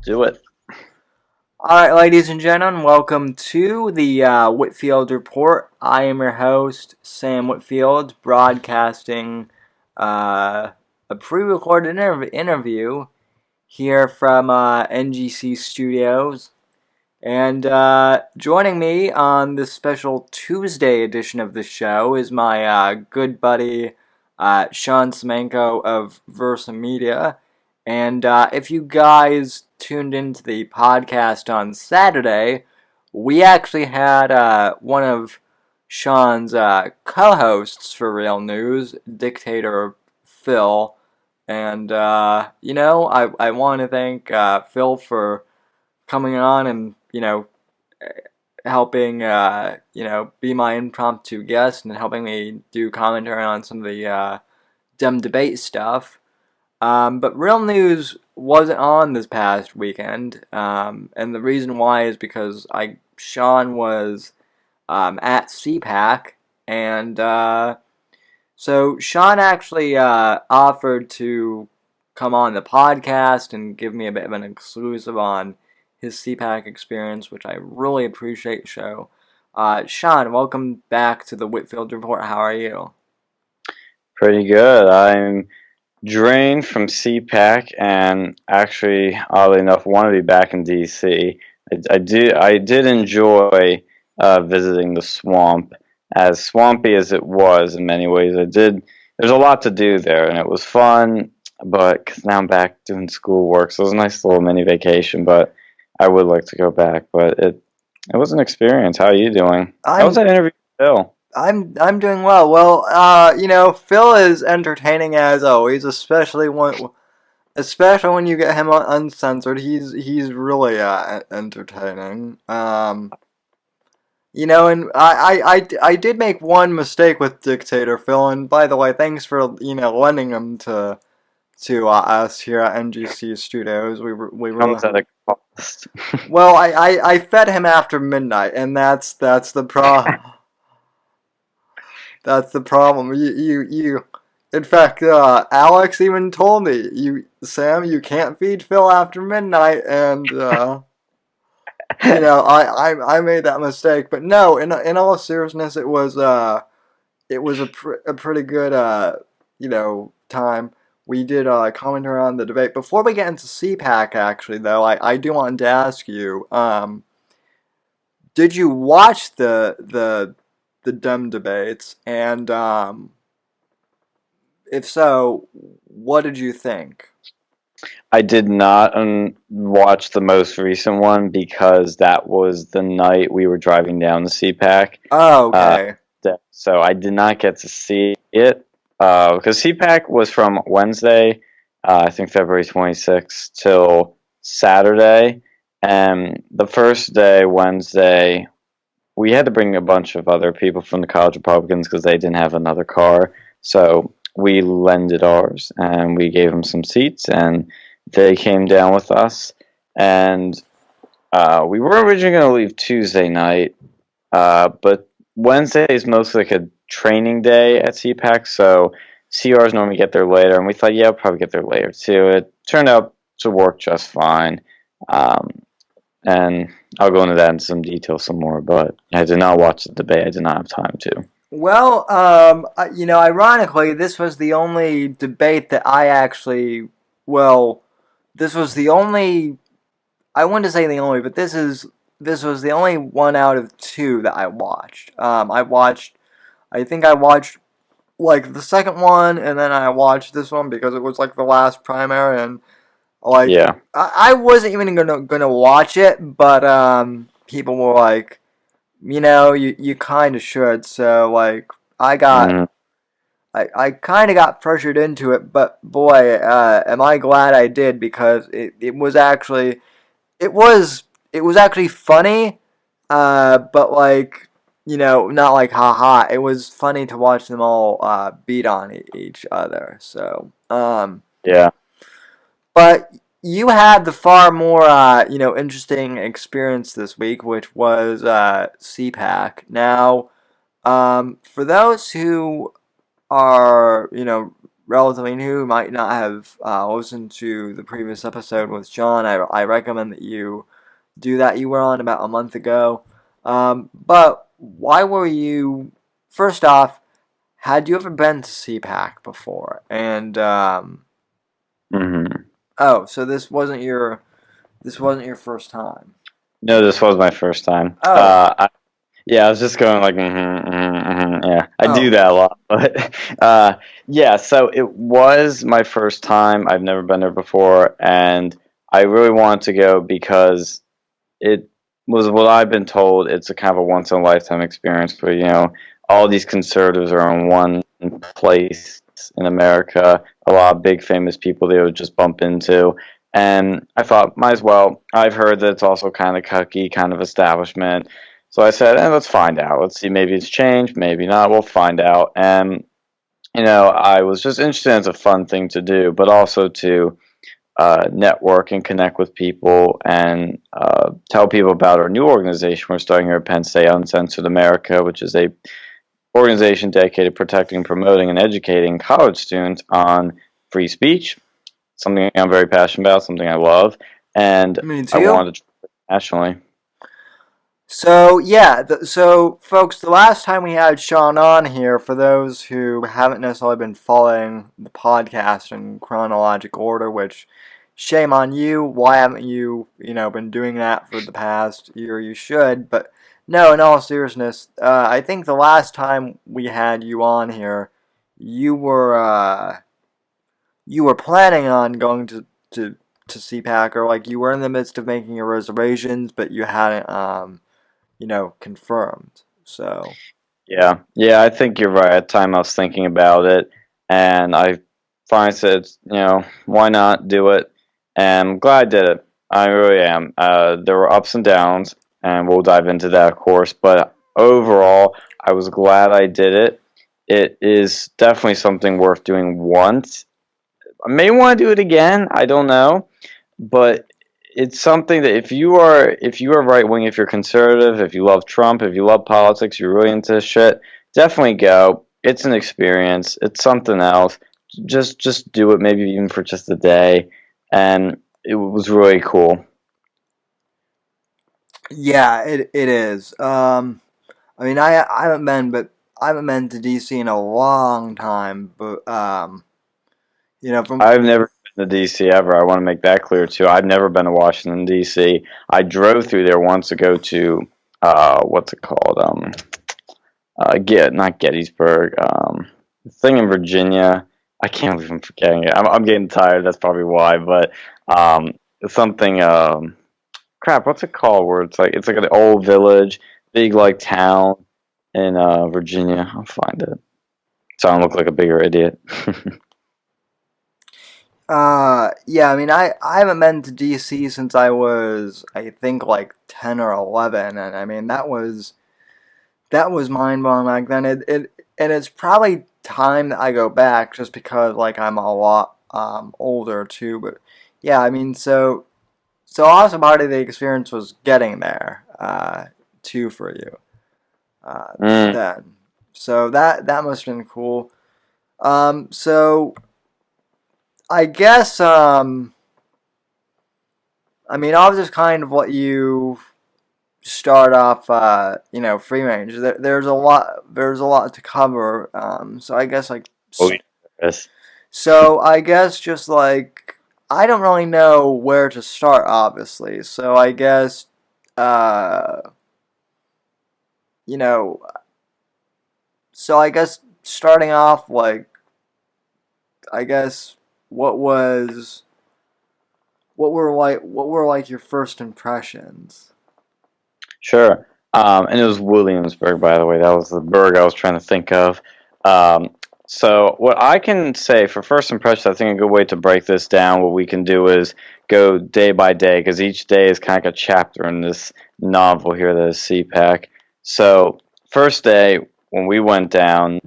Do it. Alright, ladies and gentlemen, welcome to the Whitfield Report. I am your host, Sam Whitfield, broadcasting a pre-recorded interview here from NGC Studios. And joining me on this special Tuesday edition of the show is my good buddy Sean Semanko of Versa Media. And if you guys tuned into the podcast on Saturday, we actually had one of Sean's co-hosts for Real News, Dictator Phil. And, I want to thank Phil for coming on and, helping, be my impromptu guest and helping me do commentary on some of the dumb debate stuff. But Real News wasn't on this past weekend, and the reason why is because Sean was at CPAC, and so Sean actually offered to come on the podcast and give me a bit of an exclusive on his CPAC experience, which I really appreciate. Sean, welcome back to the Whitfield Report. How are you? Pretty good. I'm drained from CPAC and actually, oddly enough, want to be back in D.C. I did enjoy visiting the swamp, as swampy as it was in many ways. There's a lot to do there, and it was fun, but 'cause now I'm back doing schoolwork, so it was a nice little mini vacation, but I would like to go back, but it was an experience. How are you doing? How was I'm that interview with Phil? I'm doing well. Well, Phil is entertaining as always, especially when you get him uncensored. He's really entertaining. And I did make one mistake with Dictator Phil, and by the way, thanks for lending him to us here at NGC Studios. We really Comes at a cost. well. I fed him after midnight, and that's the problem. That's the problem. You. In fact, Alex even told me, Sam, you can't feed Phil after midnight, and I made that mistake. But no, in all seriousness, it was a pretty good time. We did commentary on the debate. Before we get into CPAC, actually, though, I do want to ask you, did you watch the dumb debates? And if so, what did you think? I did not watch the most recent one because that was the night we were driving down to CPAC. Oh, Uh, okay. so I did not get to see it because CPAC was from Wednesday, I think February 26th, till Saturday. And the first day, Wednesday, we had to bring a bunch of other people from the College Republicans because they didn't have another car. So we lended ours and we gave them some seats and they came down with us. And we were originally going to leave Tuesday night, but Wednesday is mostly like a training day at CPAC, so CRs normally get there later, and we thought, yeah, I'll probably get there later too. It turned out to work just fine. Um, and I'll go into that in some detail some more, but I did not watch the debate. I did not have time to. Well, ironically, this was the only debate that I actually, well, this was the only, I wouldn't to say the only, but this was the only one out of two that I watched. I think I watched like the second one, and then I watched this one because it was like the last primary, and like Yeah. I wasn't even gonna watch it, but people were like, you kind of should. So like I got Mm, I kind of got pressured into it, but boy, am I glad I did because it was actually it was it was actually funny, but like not like haha. It was funny to watch them all beat on each other. So yeah. but you had the far more interesting experience this week, which was CPAC. Now, for those who are relatively new, might not have listened to the previous episode with Sean, I recommend that you do that. You were on about a month ago. But why were you, first off, had you ever been to CPAC before? And, Mm-hmm. oh, so this wasn't your first time. No, this was my first time. Oh, Yeah, I was just going like, yeah, I do oh, that a lot, but yeah, so it was my first time. I've never been there before, and I really wanted to go because it was what I've been told. It's a kind of a once in a lifetime experience where, all these conservatives are in one place in America. A lot of big famous people they would just bump into. And I thought, might as well. I've heard that it's also kind of cucky, kind of establishment. So I said, let's find out. Let's see. Maybe it's changed. Maybe not. We'll find out. And, I was just interested. It's a fun thing to do, but also to network and connect with people and tell people about our new organization we're starting here at Penn State, Uncensored America, which is a organization dedicated to protecting, promoting, and educating college students on free speech. Something I'm very passionate about, something I love, and me I too. wanted to try it nationally. So yeah, so folks, the last time we had Sean on here, for those who haven't necessarily been following the podcast in chronological order, which shame on you. Why haven't you, been doing that for the past year? You should. But no, in all seriousness, I think the last time we had you on here, you were you were planning on going to CPAC, or like you were in the midst of making your reservations, but you hadn't confirmed. So Yeah, I think you're right. At the time I was thinking about it, and I finally said, why not do it? And I'm glad I did it. I really am. There were ups and downs, and we'll dive into that, of course. But overall, I was glad I did it. It is definitely something worth doing once. I may want to do it again. I don't know, but it's something that if you are right wing, if you're conservative, if you love Trump, if you love politics, you're really into shit, definitely go. It's an experience. It's something else. Just do it, maybe even for just a day, and it was really cool. yeah, it is. I mean, I haven't been, but I haven't been to DC in a long time. But from I've never been to DC ever. I want to make that clear too. I've never been to Washington D.C. I drove through there once to go to what's it called? Not Gettysburg. The thing in Virginia. I can't believe I'm forgetting it. I'm getting tired. That's probably why. But something. Crap. What's it called? Where it's like an old village, big like town in Virginia. I'll find it. So I don't look like a bigger idiot. yeah, I mean, I haven't been to DC since I was, I think, like 10 or 11, and I mean that was mind blowing back then. And it's probably time that I go back, just because like I'm a lot older too. But yeah, I mean, so also part of the experience was getting there too for you Mm, then. So that must have been cool. So I guess I mean I'll just kind of let you start off, free range. There's a lot to cover. So I guess like, oh, yes. so I guess just like I don't really know where to start, obviously. So I guess, uh, you know, so I guess starting off, like, I guess what was what were like your first impressions? Sure. And it was Williamsburg, by the way. That was the burg I was trying to think of. Um, so, what I can say for first impression, I think a good way to break this down, what we can do is go day by day, because each day is kind of like a chapter in this novel here that is CPAC. So, first day, when we went down,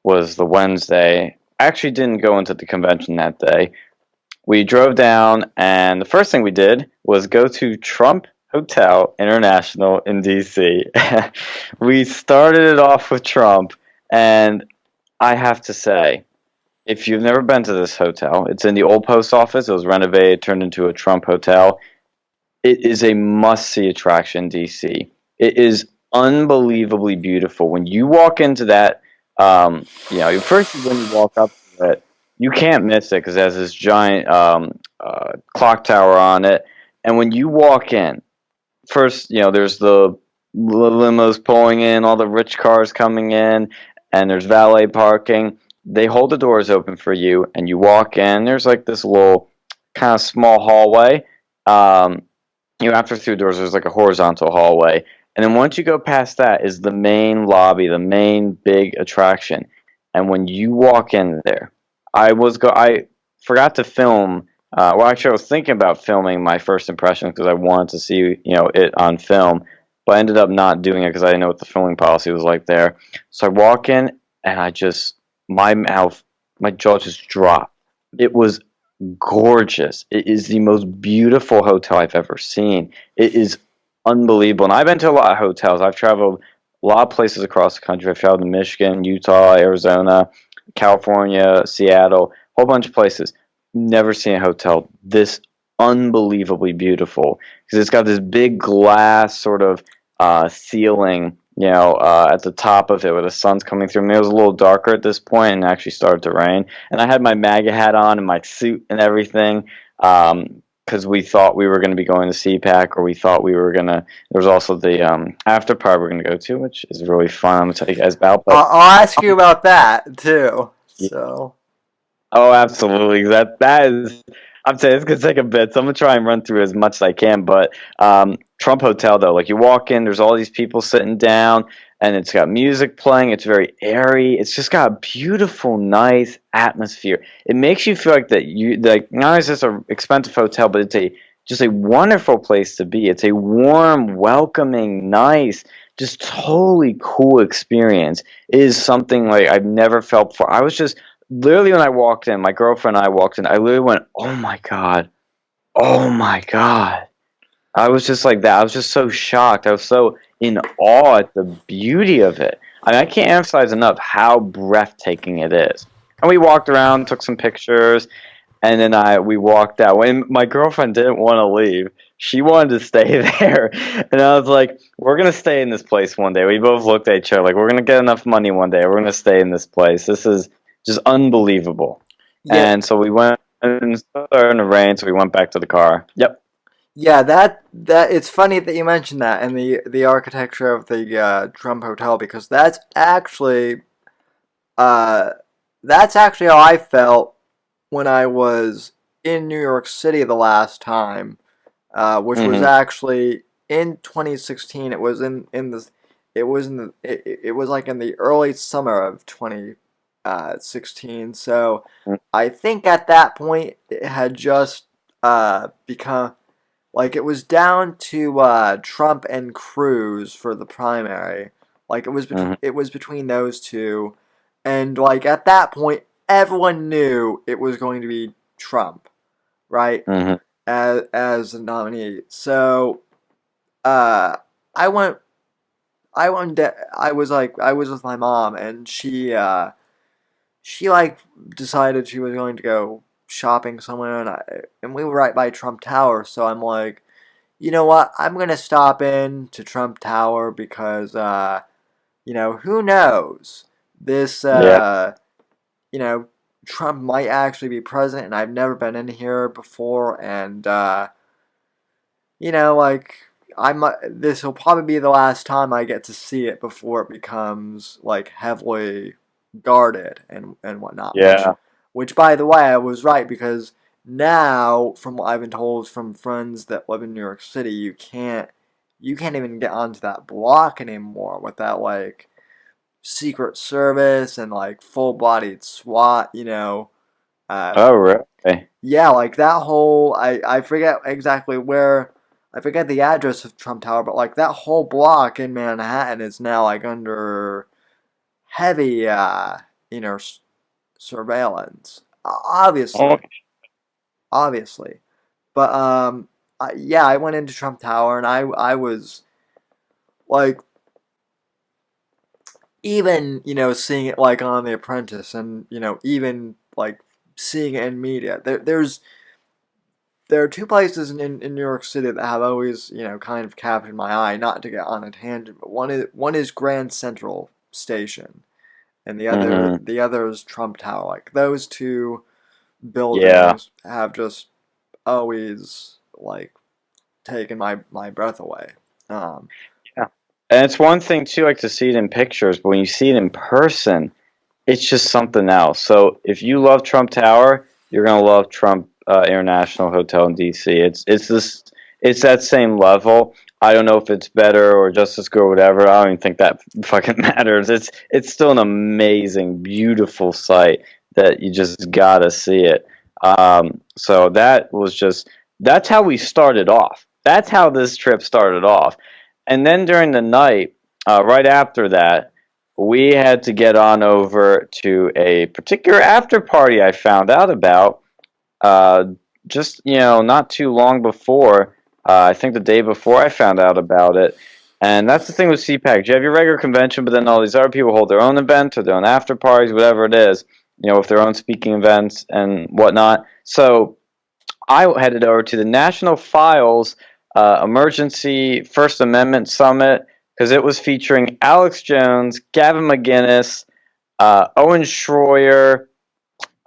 was the Wednesday. I actually didn't go into the convention that day. We drove down, and the first thing we did was go to Trump Hotel International in DC. We started it off with Trump, and I have to say, if you've never been to this hotel, it's in the old post office. It was renovated, turned into a Trump hotel. It is a must-see attraction in DC. It is unbelievably beautiful. When you walk into that, first when you walk up to it, you can't miss it because it has this giant clock tower on it. And when you walk in, first, there's the limos pulling in, all the rich cars coming in, and there's valet parking. They hold the doors open for you, and you walk in. There's like this little kind of small hallway. Um, after through doors, there's like a horizontal hallway, and then once you go past that is the main lobby, the main big attraction. And when you walk in there, I forgot to film. Well, actually, I was thinking about filming my first impression because I wanted to see it on film, but I ended up not doing it because I didn't know what the filming policy was like there. So I walk in, and my jaw just dropped. It was gorgeous. It is the most beautiful hotel I've ever seen. It is unbelievable. And I've been to a lot of hotels. I've traveled a lot of places across the country. I've traveled to Michigan, Utah, Arizona, California, Seattle, a whole bunch of places. Never seen a hotel this unbelievably beautiful because it's got this big glass sort of ceiling, at the top of it where the sun's coming through. I mean, it was a little darker at this point and it actually started to rain. And I had my MAGA hat on and my suit and everything because we thought we were going to be going to CPAC, or we thought we were going to. There was also the after party we're going to go to, which is really fun. I'm going to tell you guys about. But I'll ask you about that too. yeah. So. Oh, absolutely. That is. I'm saying it's gonna take a bit, so I'm gonna try and run through as much as I can. But Trump Hotel, though, like you walk in, there's all these people sitting down, and it's got music playing. It's very airy. It's just got a beautiful, nice atmosphere. It makes you feel like that you like not only is this an expensive hotel, but it's just a wonderful place to be. It's a warm, welcoming, nice, just totally cool experience. It is something like I've never felt before. I was just literally when I walked in, my girlfriend and I walked in, I literally went, "Oh my god. Oh my god." I was just like that. I was just so shocked. I was so in awe at the beauty of it. I mean, I can't emphasize enough how breathtaking it is. And we walked around, took some pictures, and then we walked out. When my girlfriend didn't want to leave, she wanted to stay there. And I was like, "We're going to stay in this place one day." We both looked at each other like, "We're going to get enough money one day. We're going to stay in this place. This is just unbelievable." Yeah, And so we went, and it started to rain, so we went back to the car. Yep. yeah. That it's funny that you mentioned that and the architecture of the Trump Hotel, because uh that's actually how I felt when I was in New York City the last time, which was Mhm. actually in 2016. It was in the it was in the it was like in the early summer of 2016. So I think at that point it had just become like it was down to Trump and Cruz for the primary. Like Mhm. it was between those two, and like at that point everyone knew it was going to be Trump, right? Mhm. As the nominee. So uh, I went. I was with my mom, and she like decided she was going to go shopping somewhere, and we were right by Trump Tower. So I'm like, you know what? I'm gonna stop in to Trump Tower because who knows? This Yeah. you know Trump might actually be president, and I've never been in here before, and like this will probably be the last time I get to see it before it becomes like heavily guarded and whatnot. Yeah. Which by the way, I was right, because now, from what I've been told from friends that live in New York City, you can't even get onto that block anymore without like Secret Service and like full bodied SWAT. Uh, Oh, really? yeah, like that whole I forget exactly where, I forget the address of Trump Tower, but like that whole block in Manhattan is now like under heavy surveillance. Oh, Obviously. But yeah, I went into Trump Tower, and I was like, even seeing it like on The Apprentice, and even like seeing it in media. There are two places in New York City that have always, kind of captured my eye. Not to get on a tangent, but one is Grand Central Station, and Hmm. the other is Trump Tower. Like those two Yeah. buildings have just always like taken my breath away. Um, Yeah. And it's one thing too, like to see it in pictures, but when you see it in person, it's just something else. So if you love Trump Tower, you're gonna love Trump International Hotel in D.C. It's that same level. I don't know if it's better or just as good or whatever. I don't even think that fucking matters. It's still an amazing, beautiful sight that you just gotta see it. So that's how we started off. That's how this trip started off. And then during the night, right after that, we had to get on over to a particular after party I found out about uh, just not too long before. I think the day before I found out about it. And that's the thing with CPAC. You have your regular convention, but then all these other people hold their own events or their own after parties, whatever it is, with their own speaking events and whatnot. So I headed over to the National Files Emergency First Amendment Summit because it was featuring Alex Jones, Gavin McInnes, Owen Schroyer,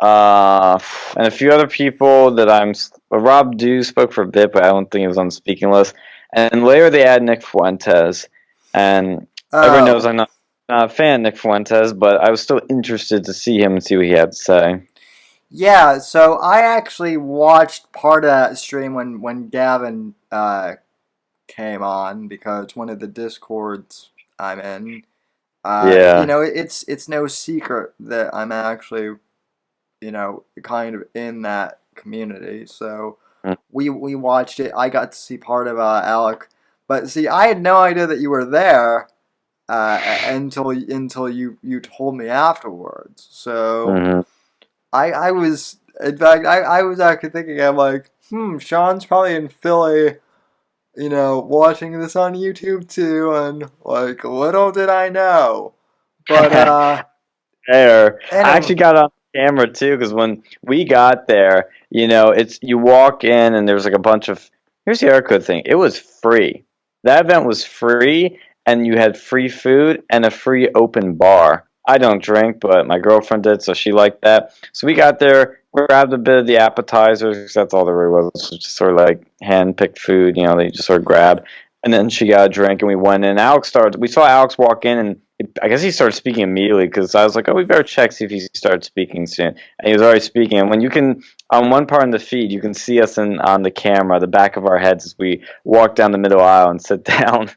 and a few other people that Rob Dew spoke for a bit, but I don't think he was on the speaking list. And later they add Nick Fuentes, and everyone knows oh, I'm not a fan of Nick Fuentes, but I was still interested to see him and see what he had to say. yeah. So I actually watched part of that stream when Gavin came on because one of the discords I'm in. Yeah. It's no secret that I'm actually, kind of in that community. So Mm. we watched it. I got to see part of Alec, but see, I had no idea that you were there until you told me afterwards. So Mhm. I was, in fact, I was actually thinking, I'm like, Sean's probably in Philly, watching this on YouTube too, and like, little did I know. But There. I anyway, actually got on camera too because when we got there, it's you walk in and there's like a bunch of. Here's the other good thing. It was free. That event was free, and you had free food and a free open bar. I don't drink, but my girlfriend did, so she liked that. So we got there, grabbed a bit of the appetizers, 'cause that's all there really was. It was just sort of like hand picked food, that you just sort of grab. And then she got a drink, and we went in. We saw Alex walk in, and I guess he started speaking immediately because I was like, "Oh, we better check see if he started speaking soon." And he was already speaking. And when you can, on one part in the feed, you can see us on the camera, the back of our heads as we walk down the middle aisle and sit down.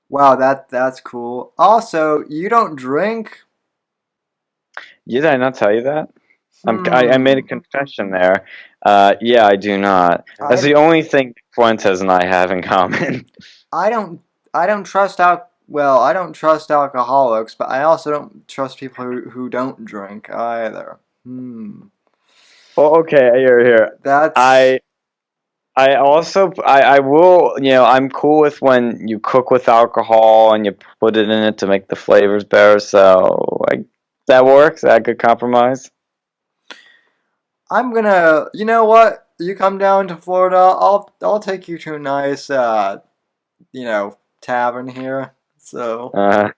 wow, that's cool. Also, you don't drink? Did I not tell you that? I made a Hmm. confession there. Yeah, I do not. That's I the only thing Fuentes and I have in common. I don't I don't trust I don't trust alcoholics, but I also don't trust people who don't drink either. Well, okay, here. That's I I will, I'm cool with when you cook with alcohol and you put it in it to make the flavors better. So that works. That good compromise. I'm gonna, you know what? You come down to Florida, I'll take you to a nice tavern here. So Uh,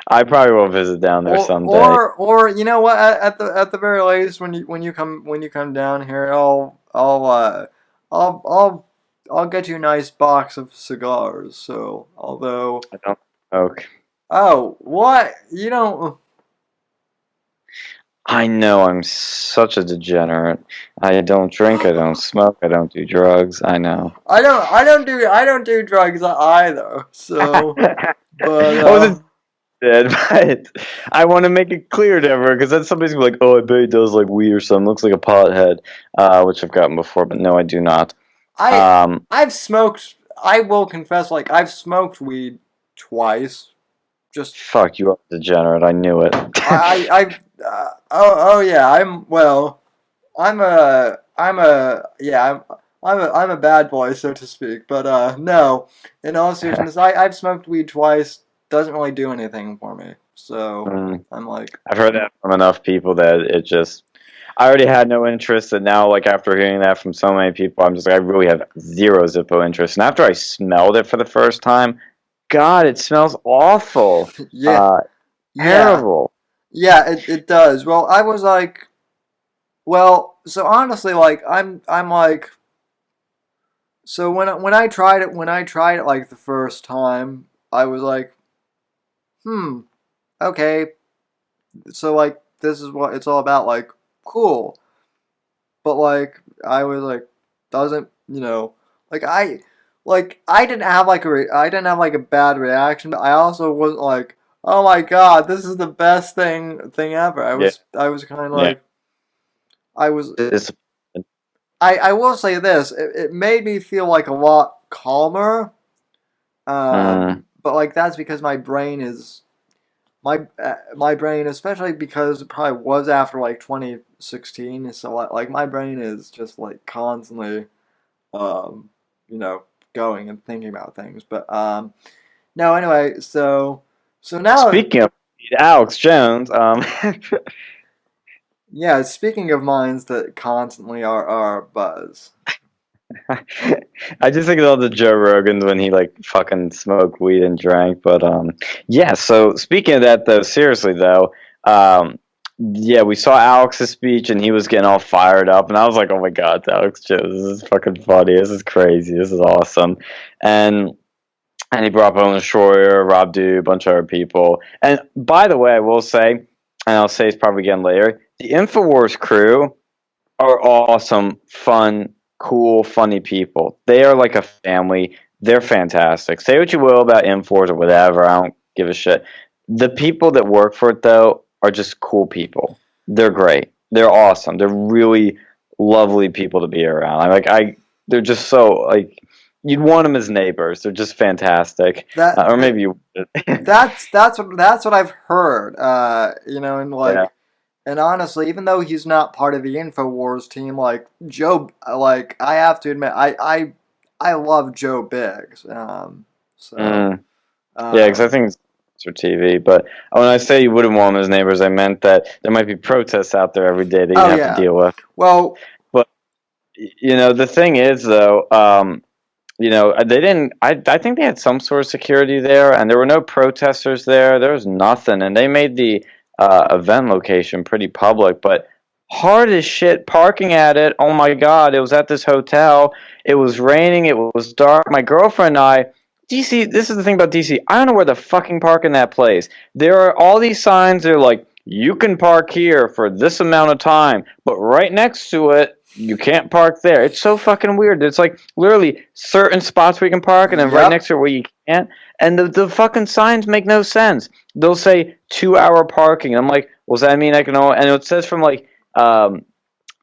I probably will visit down there someday. or you know what? At the very latest, when you come down here, I'll I'll I'll get you a nice box of cigars. So although I don't smoke. oh what you don't I know I'm such a degenerate. I don't drink. I don't smoke. I don't do drugs. I know. I don't do drugs either. So but I wasn't dead, but I want to make it clear to everyone because then somebody's gonna be like, "Oh, I bet he does like weed or something. Looks like a pothead," which I've gotten before, but no, I do not. I Um, I've smoked. I will confess, like I've smoked weed twice. Just Fuck you, up, degenerate. I knew it. oh yeah. I'm a bad boy, so to speak. But no, in all seriousness, I've smoked weed twice. doesn't really do anything for me. So I'm like, I've heard that from enough people that it just. I already had no interest, and now, like, after hearing that from so many people, I'm just like, I really have zero Zippo interest. And after I smelled it for the first time, God, it smells awful. yeah, yeah, Terrible. yeah. It does. Well, I was like, well, so honestly, like, I'm like, so when I tried it like the first time, I was like, okay, so like this is what it's all about, like, cool. But like I was like, doesn't like I didn't have like I didn't have like a bad reaction, but I also wasn't like, oh my god, this is the best thing ever. Yeah, I was kind of yeah. like I was It's, I will say this, it made me feel like a lot calmer. mm, But like that's because my brain, especially because it probably was after like 2016, so like my brain is just like constantly um you know going and thinking about things. But no, anyway, so now, Speaking of Alex Jones, yeah, speaking of minds that constantly are buzz. I just think of all the Joe Rogans when he like fucking smoked weed and drank. But yeah. So speaking of that, though, seriously though, yeah, we saw Alex's speech and he was getting all fired up, and I was like, oh my god, it's Alex Jones, this is fucking funny, this is crazy, this is awesome, and he brought up Owen Schroyer, Rob Dew, a bunch of other people. And by the way, I will say, and I'll say it's probably again later, the Infowars crew are awesome, fun, cool, funny people. They are like a family. They're fantastic. Say what you will about Infowars or whatever. I don't give a shit. The people that work for it, though, are just cool people. They're great. They're awesome. They're really lovely people to be around. They're just so like you'd want them as neighbors. They're just fantastic. That, Or that maybe you. that's what I've heard. And Yeah. like, and honestly, even though he's not part of the InfoWars team, like Joe, like I have to admit, I love Joe Biggs. So Mm. Yeah, because I um, think it's for TV. But when I say you wouldn't want them as neighbors, I meant that there might be protests out there every day that you'd oh have to yeah, deal with. well, But the thing is, though, they didn't. I think they had some sort of security there, and there were no protesters there. There was nothing, and they made the event location pretty public. But hard as shit parking at it. Oh my god! It was at this hotel. It was raining. It was dark. My girlfriend and I. DC. This is the thing about DC. I don't know where the fucking park in that place. There are all these signs. They're like, you can park here for this amount of time, but right next to it, you can't park there. It's so fucking weird. It's like literally certain spots where you can park, and then right yep, next to it where you can't. And the fucking signs make no sense. They'll say 2 hour parking. I'm like, well, does that mean I can? And it says from like 8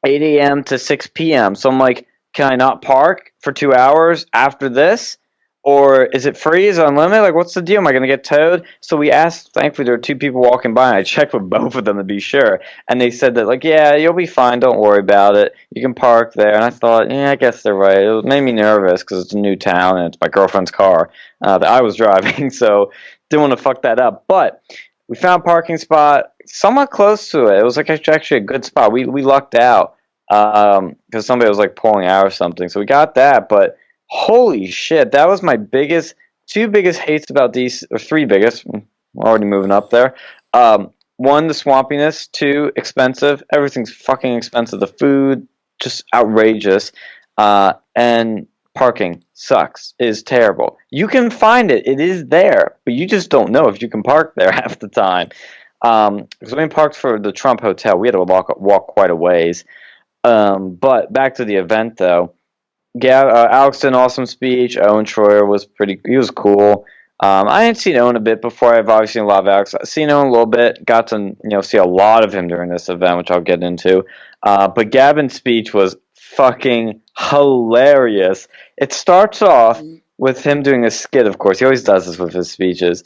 a.m. to 6 p.m. So I'm like, can I not park for 2 hours after this? Or is it free? Is it unlimited? Like, what's the deal? Am I going to get towed? So we asked, thankfully, there were two people walking by, and I checked with both of them to be sure. And they said that, like, yeah, you'll be fine. Don't worry about it. You can park there. And I thought, yeah, I guess they're right. It made me nervous because it's a new town, and it's my girlfriend's car that I was driving. So didn't want to fuck that up. But we found a parking spot somewhat close to it. It was like actually a good spot. We lucked out because somebody was like pulling out or something. So we got that. But holy shit, that was my two biggest hates about DC, or three biggest. We're already moving up there. One, the swampiness. Two, expensive. Everything's fucking expensive. The food, just outrageous. And parking sucks. It is terrible. You can find it. It is there, but you just don't know if you can park there half the time. Because when we parked for the Trump Hotel, we had to walk quite a ways. But back to the event, though. Alex did an awesome speech. Owen Schroyer he was cool. I hadn't seen Owen a bit before. I've obviously seen a lot of Alex. I've seen Owen a little bit. Got to see a lot of him during this event, which I'll get into. But Gavin's speech was fucking hilarious. It starts off with him doing a skit, of course. He always does this with his speeches.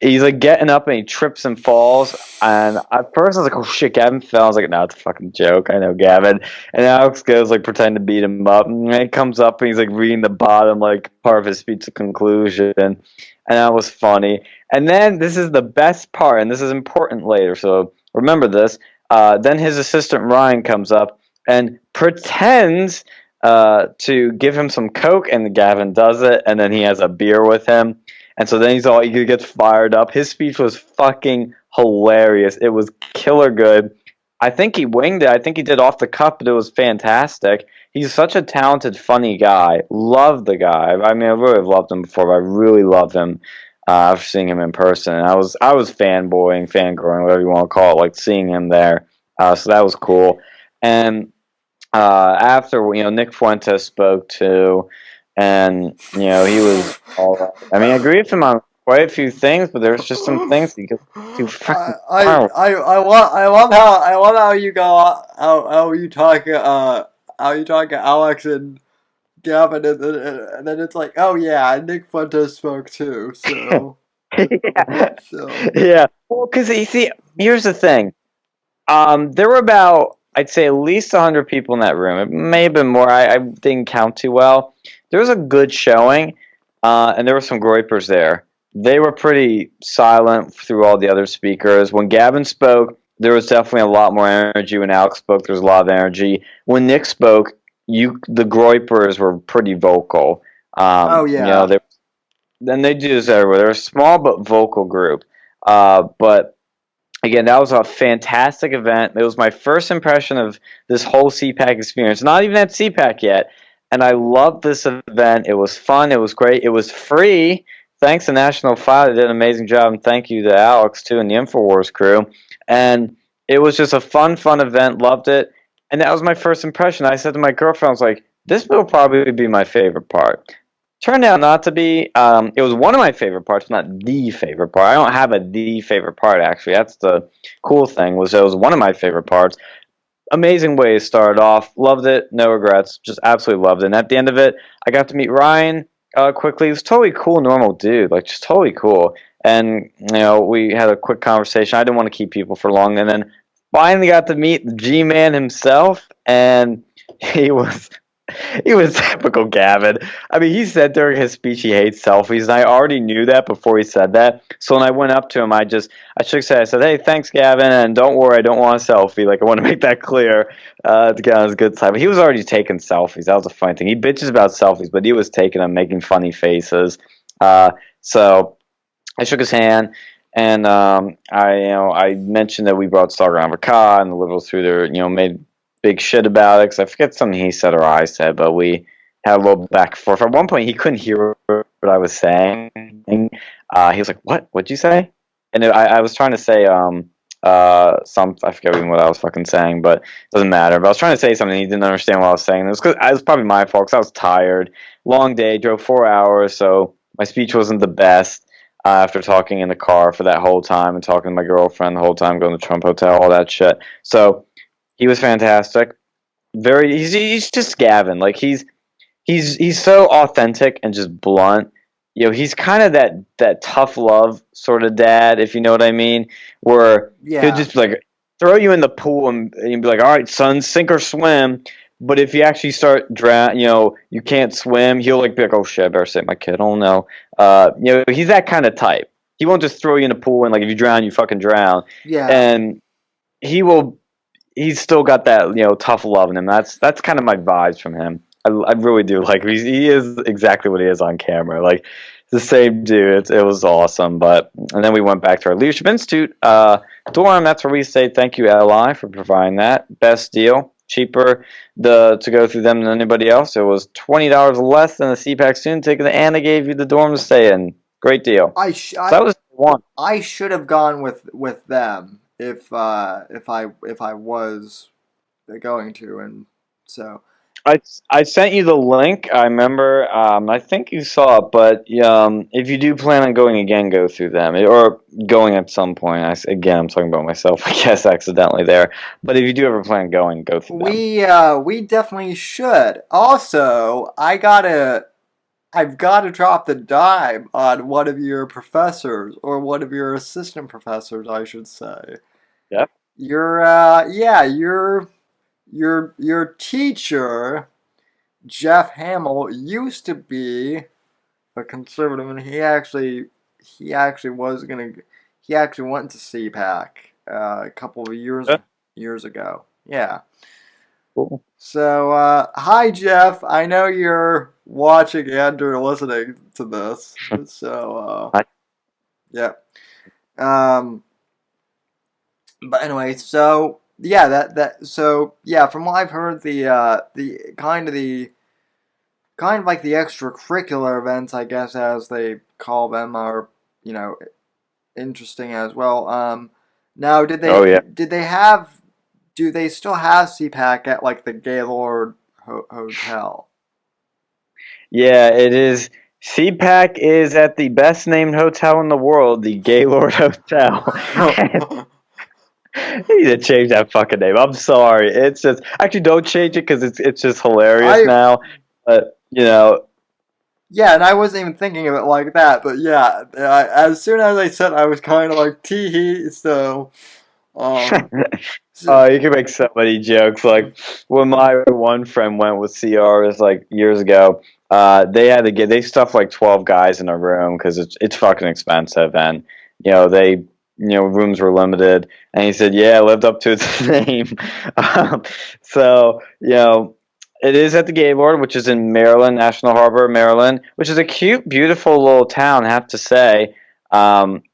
He's like getting up and he trips and falls. And at first I was like, oh shit, Gavin fell. I was like, no, it's a fucking joke. I know Gavin. And Alex goes like pretending to beat him up. And then he comes up and he's like reading the bottom like part of his speech to conclusion. And and that was funny. And then this is the best part, and this is important later, so remember this. Then his assistant Ryan comes up and pretends to give him some coke, and Gavin does it, and then he has a beer with him, and so then he gets fired up. His speech was fucking hilarious. It was killer good. I think he winged it. I think he did off the cuff, but it was fantastic. He's such a talented, funny guy. Love the guy. I mean, I really have loved him before, but I really loved him after seeing him in person. And I was fanboying, fangirling, whatever you want to call it, like seeing him there. So that was cool. And after Nick Fuentes spoke too, and he was all right. I mean, I agree with him on quite a few things, but there's just some things he goes too fucking far. I love how you go how you talk Alex and Gavin, and then it's like, oh yeah, Nick Fuentes spoke too. So Yeah, so yeah. Well, because you see, here's the thing. There were about, I'd say, at least 100 people in that room. It may have been more. I didn't count too well. There was a good showing, and there were some groypers there. They were pretty silent through all the other speakers. When Gavin spoke, there was definitely a lot more energy. When Alex spoke, there was a lot of energy. When Nick spoke, the groypers were pretty vocal. oh yeah. They do this everywhere. They're a small but vocal group. But again, that was a fantastic event. It was my first impression of this whole CPAC experience. Not even at CPAC yet. And I loved this event. It was fun. It was great. It was free. Thanks to National File. They did an amazing job. And thank you to Alex, too, and the InfoWars crew. And it was just a fun event. Loved it. And that was my first impression. I said to my girlfriend, I was like, this will probably be my favorite part. Turned out not to be. It was one of my favorite parts, not the favorite part. I don't have a the favorite part, actually. That's the cool thing, was it was one of my favorite parts. Amazing way to start off. Loved it. No regrets. Just absolutely loved it. And at the end of it, I got to meet Ryan quickly. He was totally cool, normal dude. Like, just totally cool. And, we had a quick conversation. I didn't want to keep people for long. And then finally got to meet the G-Man himself. And he was he was typical Gavin. I mean, he said during his speech he hates selfies, and I already knew that before he said that. So when I went up to him, I shook his head. I said, "Hey, thanks, Gavin, and don't worry, I don't want a selfie. Like, I want to make that clear to get on his good side." But he was already taking selfies. That was a funny thing. He bitches about selfies, but he was taking them, making funny faces. So I shook his hand. And I mentioned that we brought Starground Avocado, and the liberals threw their, made big shit about it, because I forget something he said or I said, but we had a little back and forth. At one point, he couldn't hear what I was saying. He was like, What'd you say?" And I was trying to say I forget even what I was fucking saying, but it doesn't matter. But I was trying to say something, he didn't understand what I was saying. It was probably my fault, because I was tired. Long day, drove 4 hours, so my speech wasn't the best. After talking in the car for that whole time and talking to my girlfriend the whole time, going to Trump Hotel, all that shit. So he was fantastic. He's just Gavin. Like, he's so authentic and just blunt. He's kind of that tough love sort of dad, if you know what I mean. Where he'll Yeah. just like throw you in the pool and be like, "All right, son, sink or swim." But if you actually start drown, you can't swim. He'll like be like, "Oh shit, I better save my kid." Oh no, he's that kind of type. He won't just throw you in a pool and like if you drown, you fucking drown. Yeah. And he will he's still got that tough love in him. That's kind of my vibes from him. I really do like he is exactly what he is on camera. Like the same dude. It was awesome. And then we went back to our Leadership Institute dorm. That's where we stayed. Thank you, LI, for providing that. Best deal. Cheaper to go through them than anybody else. It was $20 less than a CPAC student ticket, and they gave you the dorm to stay in. Great deal. So that was one. I should have gone with them if I was going to, and so I sent you the link. I remember. I think you saw it, but if you do plan on going again, go through them or going at some point. I'm talking about myself, I guess, accidentally there. But if you do ever plan on going, go through them. we definitely should. Also, I've got to drop the dime on one of your professors, or one of your assistant professors, I should say. Yeah. Your teacher, Jeff Hamill, used to be a conservative, and he actually he actually went to CPAC a couple of years ago. Yeah. Cool. So, hi Jeff. I know you're watching and or listening to this. So, Hi. yeah. Um, but anyway, so yeah, from what I've heard, the kind of like the extracurricular events, I guess as they call them, are you know interesting as well. Now, Oh yeah. do they still have CPAC at like the Gaylord Hotel? Yeah, it is. CPAC is at the best named hotel in the world, the Gaylord Hotel. You need to change that fucking name. I'm sorry. It's just actually don't change it because it's just hilarious I now. But Yeah, and I wasn't even thinking of it like that, but yeah, as soon as I said, I was kind of like tee hee. Um, so, you can make so many jokes. Like when my one friend went with CRs like years ago, they stuffed like 12 guys in a room because it's fucking expensive, and they rooms were limited, and he said yeah, it lived up to its name. So it is at the Gaylord, which is in Maryland, National Harbor, Maryland, which is a cute, beautiful little town, I have to say.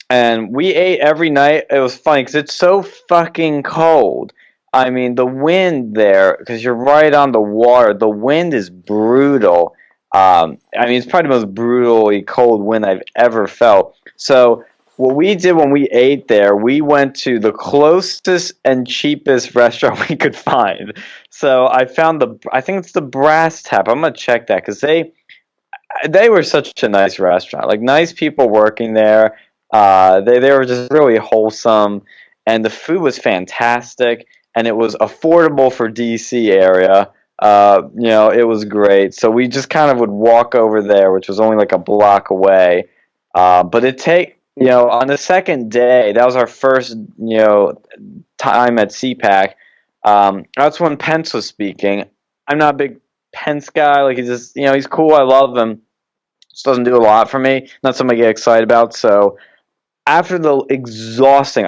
And we ate every night. It was funny because it's so fucking cold. I mean, the wind there, because you're right on the water, the wind is brutal. I mean, it's probably the most brutally cold wind I've ever felt. So, what we did when we ate there, we went to the closest and cheapest restaurant we could find. So I think it's the Brass Tap. I'm gonna check that because they were such a nice restaurant, like nice people working there. They were just really wholesome, and the food was fantastic, and it was affordable for DC area. It was great. So we just kind of would walk over there, which was only like a block away. But on the second day, that was our first time at CPAC. That's when Pence was speaking. I'm not a big Pence guy. Like he's cool. I love him. Just doesn't do a lot for me. Not something I get excited about. So after the exhausting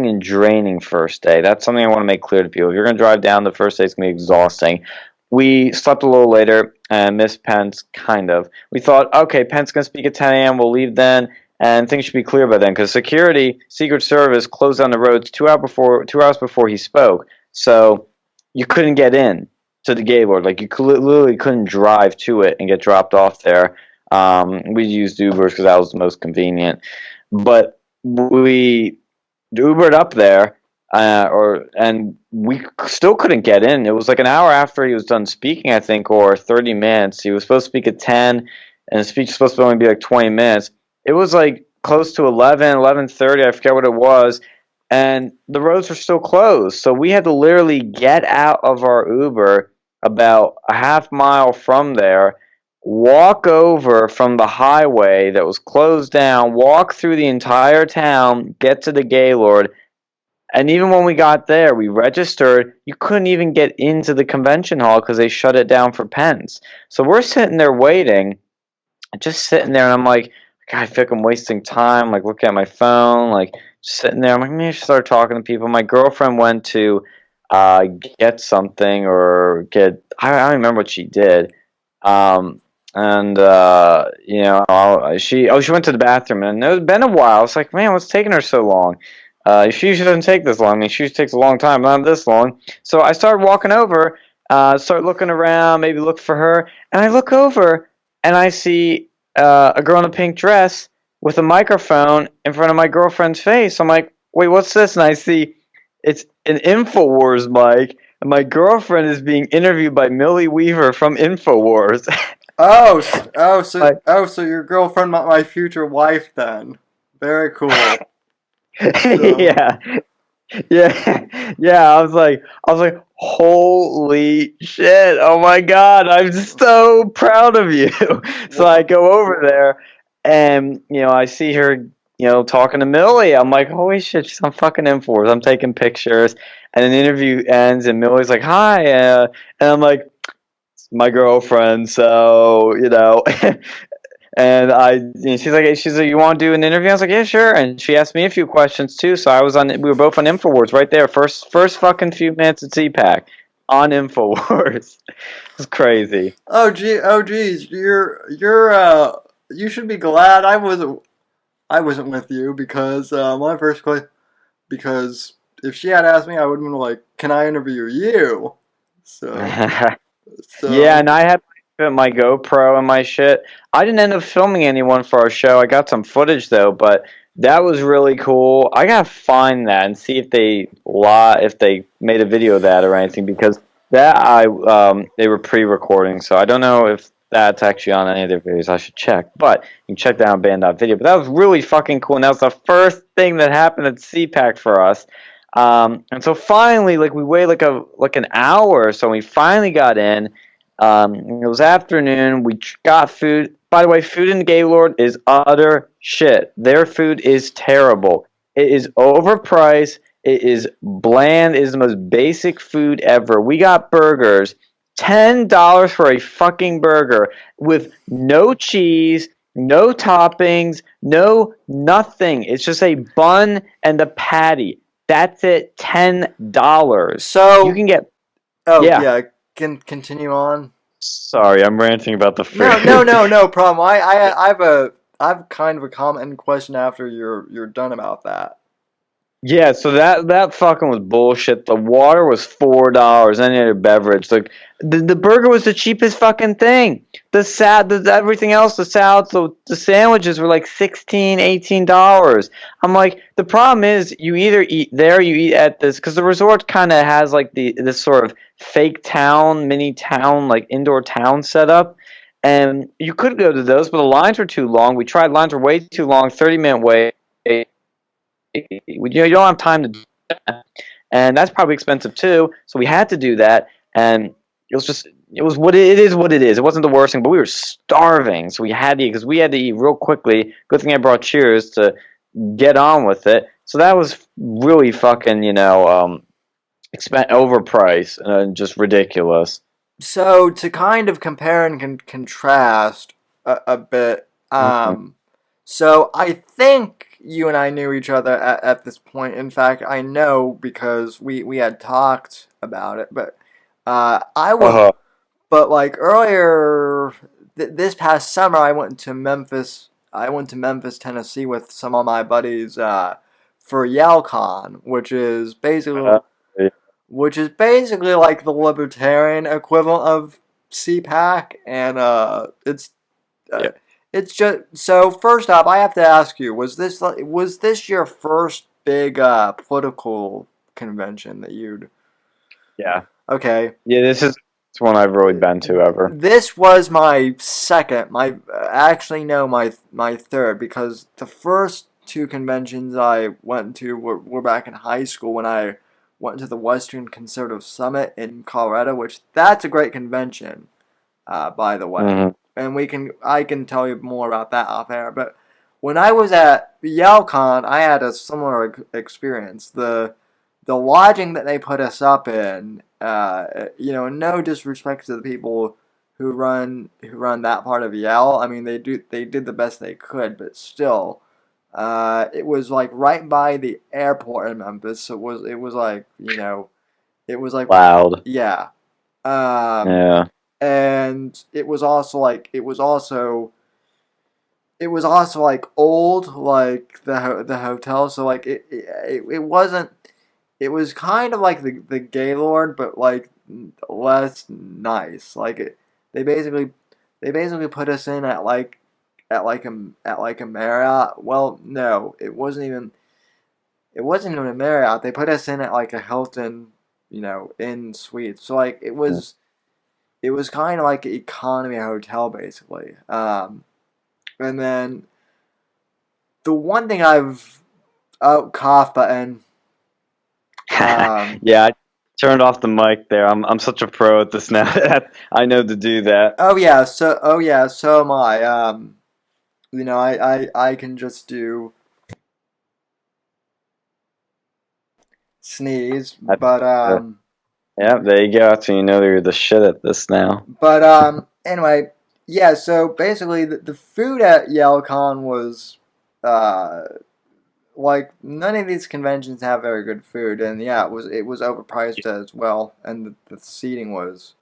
and draining first day, that's something I want to make clear to people. If you're going to drive down, the first day is going to be exhausting. We slept a little later and missed Pence, kind of. We thought, okay, Pence going to speak at 10 a.m. We'll leave then, and things should be clear by then because security, Secret Service closed down the roads 2 hours before he spoke. So you couldn't get in to the Gaylord. Like you literally couldn't drive to it and get dropped off there. We used Ubers because that was the most convenient. But we Ubered up there, and we still couldn't get in. It was like an hour after he was done speaking, I think, or 30 minutes. He was supposed to speak at 10, and the speech was supposed to only be like 20 minutes. It was like close to 11:30. I forget what it was. And the roads were still closed. So we had to literally get out of our Uber about a half mile from there, walk over from the highway that was closed down, walk through the entire town, get to the Gaylord. And even when we got there, we registered. You couldn't even get into the convention hall because they shut it down for Pence. So we're sitting there waiting, just sitting there, and I'm like, God, I feel like I'm wasting time, like looking at my phone, like just sitting there. I'm like, maybe I should start talking to people. My girlfriend went to get something or I don't remember what she did. And she went to the bathroom, and it had been a while. It's like, man, what's taking her so long? She shouldn't take this long. I mean, she takes a long time, not this long. So I started walking over, start looking around, maybe look for her, and I look over and I see a girl in a pink dress with a microphone in front of my girlfriend's face. I'm like, wait, what's this? And I see it's an InfoWars mic, and my girlfriend is being interviewed by Millie Weaver from InfoWars. So your girlfriend, my future wife, then. Very cool. Yeah, yeah. I was like, holy shit! Oh my god, I'm so proud of you. So I go over there, and I see her, talking to Millie. I'm like, holy shit, she's on fucking InfoWars. I'm taking pictures, and then the interview ends, and Millie's like, hi, and I'm like, it's my girlfriend. So And she's like, you want to do an interview? I was like, yeah, sure. And she asked me a few questions too. So we were both on InfoWars right there. First fucking few minutes at CPAC on InfoWars. It's crazy. Oh geez, you should be glad I wasn't with you because my first question, because if she had asked me, I would have been like, "Can I interview you?" So Yeah, so and I had my GoPro and my shit. I didn't end up filming anyone for our show. I got some footage though, but that was really cool. I gotta find that and see if they made a video of that or anything, because that they were pre-recording, so I don't know if that's actually on any of their videos. I should check, but you can check that on band.video. But that was really fucking cool, and that was the first thing that happened at CPAC for us. And so finally, like, we waited like an hour, so we finally got in. It was afternoon. We got food. By the way, food in Gaylord is utter shit. Their food is terrible. It is overpriced. It is bland. It is the most basic food ever. We got burgers, $10 for a fucking burger with no cheese, no toppings, no nothing. It's just a bun and a patty. That's it. $10. You so can get, oh yeah. yeah, can continue on. Sorry, I'm ranting about the No, food. no problem. I have kind of a comment and question after you're done about that. Yeah, so that fucking was bullshit. The water was $4. Any other beverage, like the burger was the cheapest fucking thing. Everything else, the salads, the sandwiches were like $16, $18. I'm like, the problem is you either eat there, you eat at this, because the resort kind of has like this sort of fake town, mini town, like indoor town setup. And you could go to those, but the lines were too long. We tried, lines were way too long, 30-minute wait. You don't have time to do that, and that's probably expensive too. So we had to do that, and it was what it is. What it is. It wasn't the worst thing, but we were starving, so we had to eat, because we had to eat real quickly. Good thing I brought Cheers to get on with it. So that was really fucking overpriced and just ridiculous. So to kind of compare and contrast a bit, Mhm. so I think you and I knew each other at this point. In fact, I know because we had talked about it. But I would, Uh-huh. but like earlier this past summer, I went to Memphis. I went to Memphis, Tennessee, with some of my buddies for YaleCon, Uh, which is basically like the libertarian equivalent of CPAC, and uh, yeah. it's just so. First off, I have to ask you: was this your first big political convention that you'd? Yeah. Okay, Yeah. This one I've really been to ever. this was my second. Actually no, my third, because the first two conventions I went to were back in high school when I went to the Western Conservative Summit in Colorado, which that's a great convention, by the way. Hmm. And I can tell you more about that off air. But when I was at YaleCon, I had a similar experience. The lodging that they put us up in, no disrespect to the people who run that part of Yale. I mean, they did the best they could, but still, it was like right by the airport in Memphis. So it was like, it was like, Loud. yeah. Um, Yeah. and it was also like old, like the hotel. So like it wasn't. It was kind of like the Gaylord, but like less nice. They basically they basically put us in at like a Marriott. Well, no, it wasn't even a Marriott. They put us in at like a Hilton, in suite. So like it was kind of like an economy hotel basically. And then the one thing cough button. Um, Yeah, I turned off the mic there. I'm such a pro at this now. I know to do that. oh yeah, so am I. I can just do sneeze, That's but it. Yeah, there you go. So you know you're the shit at this now. anyway, yeah, so basically the food at YaleCon was uh, like none of these conventions have very good food, and yeah, it was overpriced as well, and the seating was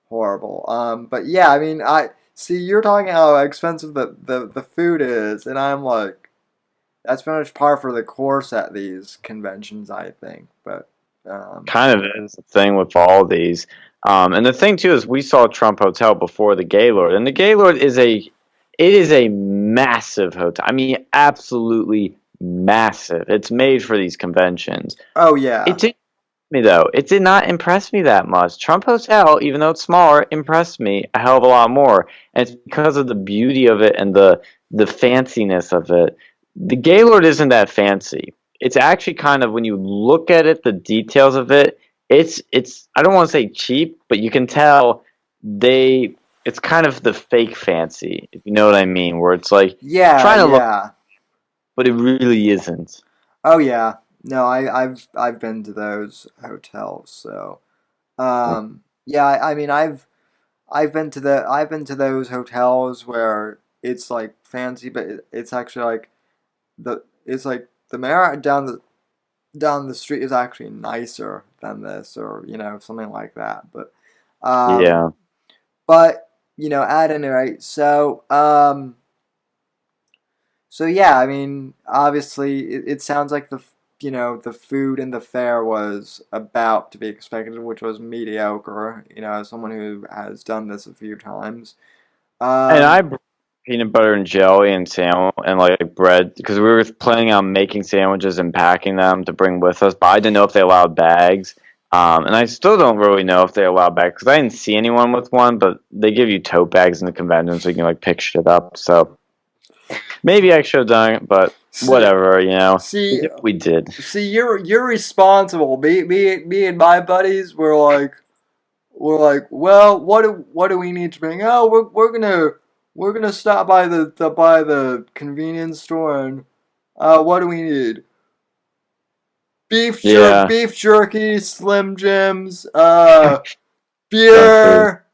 horrible. But yeah, I mean, I see you're talking how expensive the food is, and I'm like, that's pretty much par for the course at these conventions, I think. But Kind of is the thing with all these. And the thing too is we saw Trump Hotel before the Gaylord, and the Gaylord is a massive hotel. I mean, absolutely massive. It's made for these conventions. oh yeah, It did me though. It did not impress me that much. Trump Hotel, even though it's smaller, impressed me a hell of a lot more, and it's because of the beauty of it and the fanciness of it. The Gaylord isn't that fancy. It's actually kind of when you look at it, the details of it. It's I don't want to say cheap, but you can tell they. It's kind of the fake fancy, if you know what I mean, where it's like yeah, trying to look, yeah. but it really isn't. Oh yeah. No, I've been to those hotels, so yeah. I mean, I've been to those hotels where it's like fancy, but it's actually like it's like the Marriott down the street is actually nicer than this, or something like that. Um, Yeah. but at any rate, so yeah, I mean, obviously, it sounds like the food and the fare was about to be expected, which was mediocre. As someone who has done this a few times. And I Um, brought peanut butter and jelly and sandwich and like bread because we were planning on making sandwiches and packing them to bring with us, but I didn't know if they allowed bags. And I still don't really know if they allow bags because I didn't see anyone with one, but they give you tote bags in the convention so you can like pick shit up. So maybe I should have done it, but see, whatever, you know. We see, did what we did. see, you're responsible. Me and my buddies were like, well, what do we need to bring? Oh, we're gonna stop by the convenience store and what do we need? Yeah, Beef jerky, Slim Jims, junk food. beer,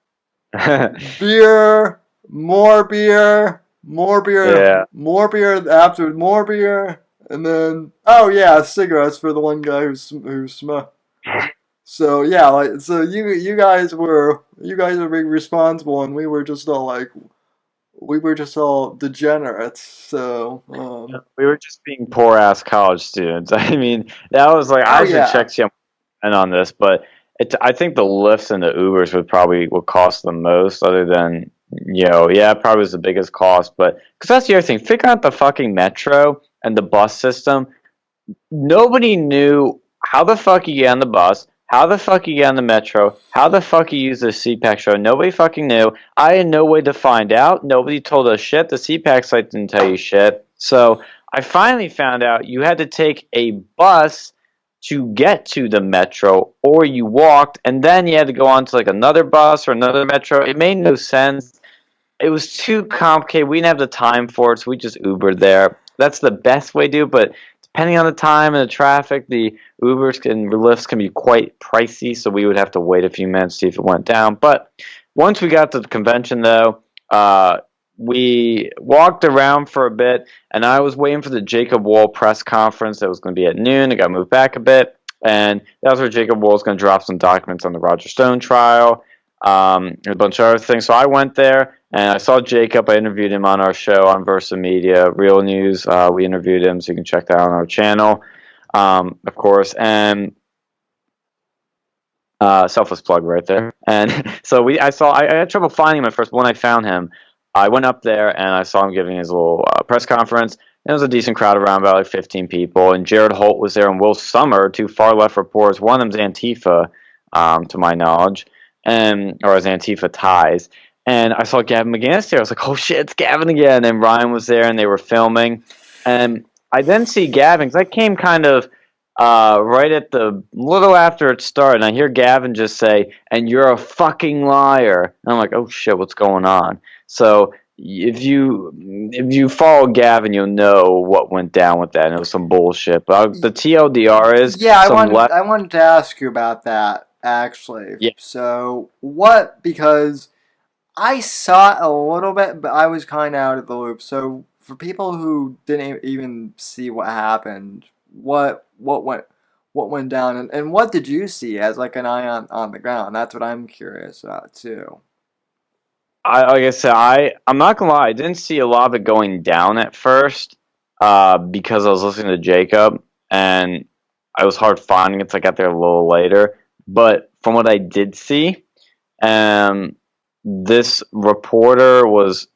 beer, more beer, more beer, Yeah. more beer after more beer, and then oh yeah, cigarettes for the one guy who smoked. So yeah, like so you guys are being responsible, and we were just all degenerates. So We were just being poor ass college students. I mean, that was like oh I should yeah, check some on this, but I think the Lyfts and the Ubers would cost the most, other than yeah, it probably was the biggest cost. But because that's the other thing, figuring out the fucking metro and the bus system, nobody knew how the fuck you get on the bus, how the fuck you get on the metro, how the fuck you use the CPAC show. Nobody fucking knew. I had no way to find out. Nobody told us shit. The CPAC site didn't tell you shit. So I finally found out you had to take a bus to get to the metro, or you walked, and then you had to go on to like another bus or another metro. It made no sense. It was too complicated. We didn't have the time for it, so we just Ubered there. That's the best way to do it, but depending on the time and the traffic, the Ubers and Lyfts can be quite pricey, so we would have to wait a few minutes to see if it went down. But once we got to the convention, though, we walked around for a bit, and I was waiting for the Jacob Wohl press conference that was going to be at noon. It got moved back a bit, and that was where Jacob Wohl was going to drop some documents on the Roger Stone trial, and a bunch of other things. So I went there, and I saw Jacob. I interviewed him on our show on Versa Media, Real News. We interviewed him, so you can check that out on our channel, of course. And selfless plug right there. And so I had trouble finding him at first, but when I found him, I went up there and I saw him giving his little press conference. There was a decent crowd around, about like 15 people. And Jared Holt was there, and Will Summer, two far left reporters. One of them's Antifa, to my knowledge, or his Antifa ties. And I saw Gavin McInnes there. I was like, oh shit, it's Gavin again. And Ryan was there, and they were filming. And I then see Gavin, because I came kind of right at the little after it started, and I hear Gavin just say, "And you're a fucking liar." And I'm like, "Oh shit, what's going on?" So if you follow Gavin, you'll know what went down with that. And it was some bullshit. But the TLDR is yeah. I some wanted left. I wanted to ask you about that actually. Yeah, So what? Because I saw it a little bit, but I was kind of out of the loop. So for people who didn't even see what happened, what went down, and what did you see as like an eye on the ground? That's what I'm curious about too. Like I said, I'm not gonna lie, I didn't see a lot of it going down at first, because I was listening to Jacob, and I was hard finding it, so I got there a little later. But from what I did see, um, this reporter was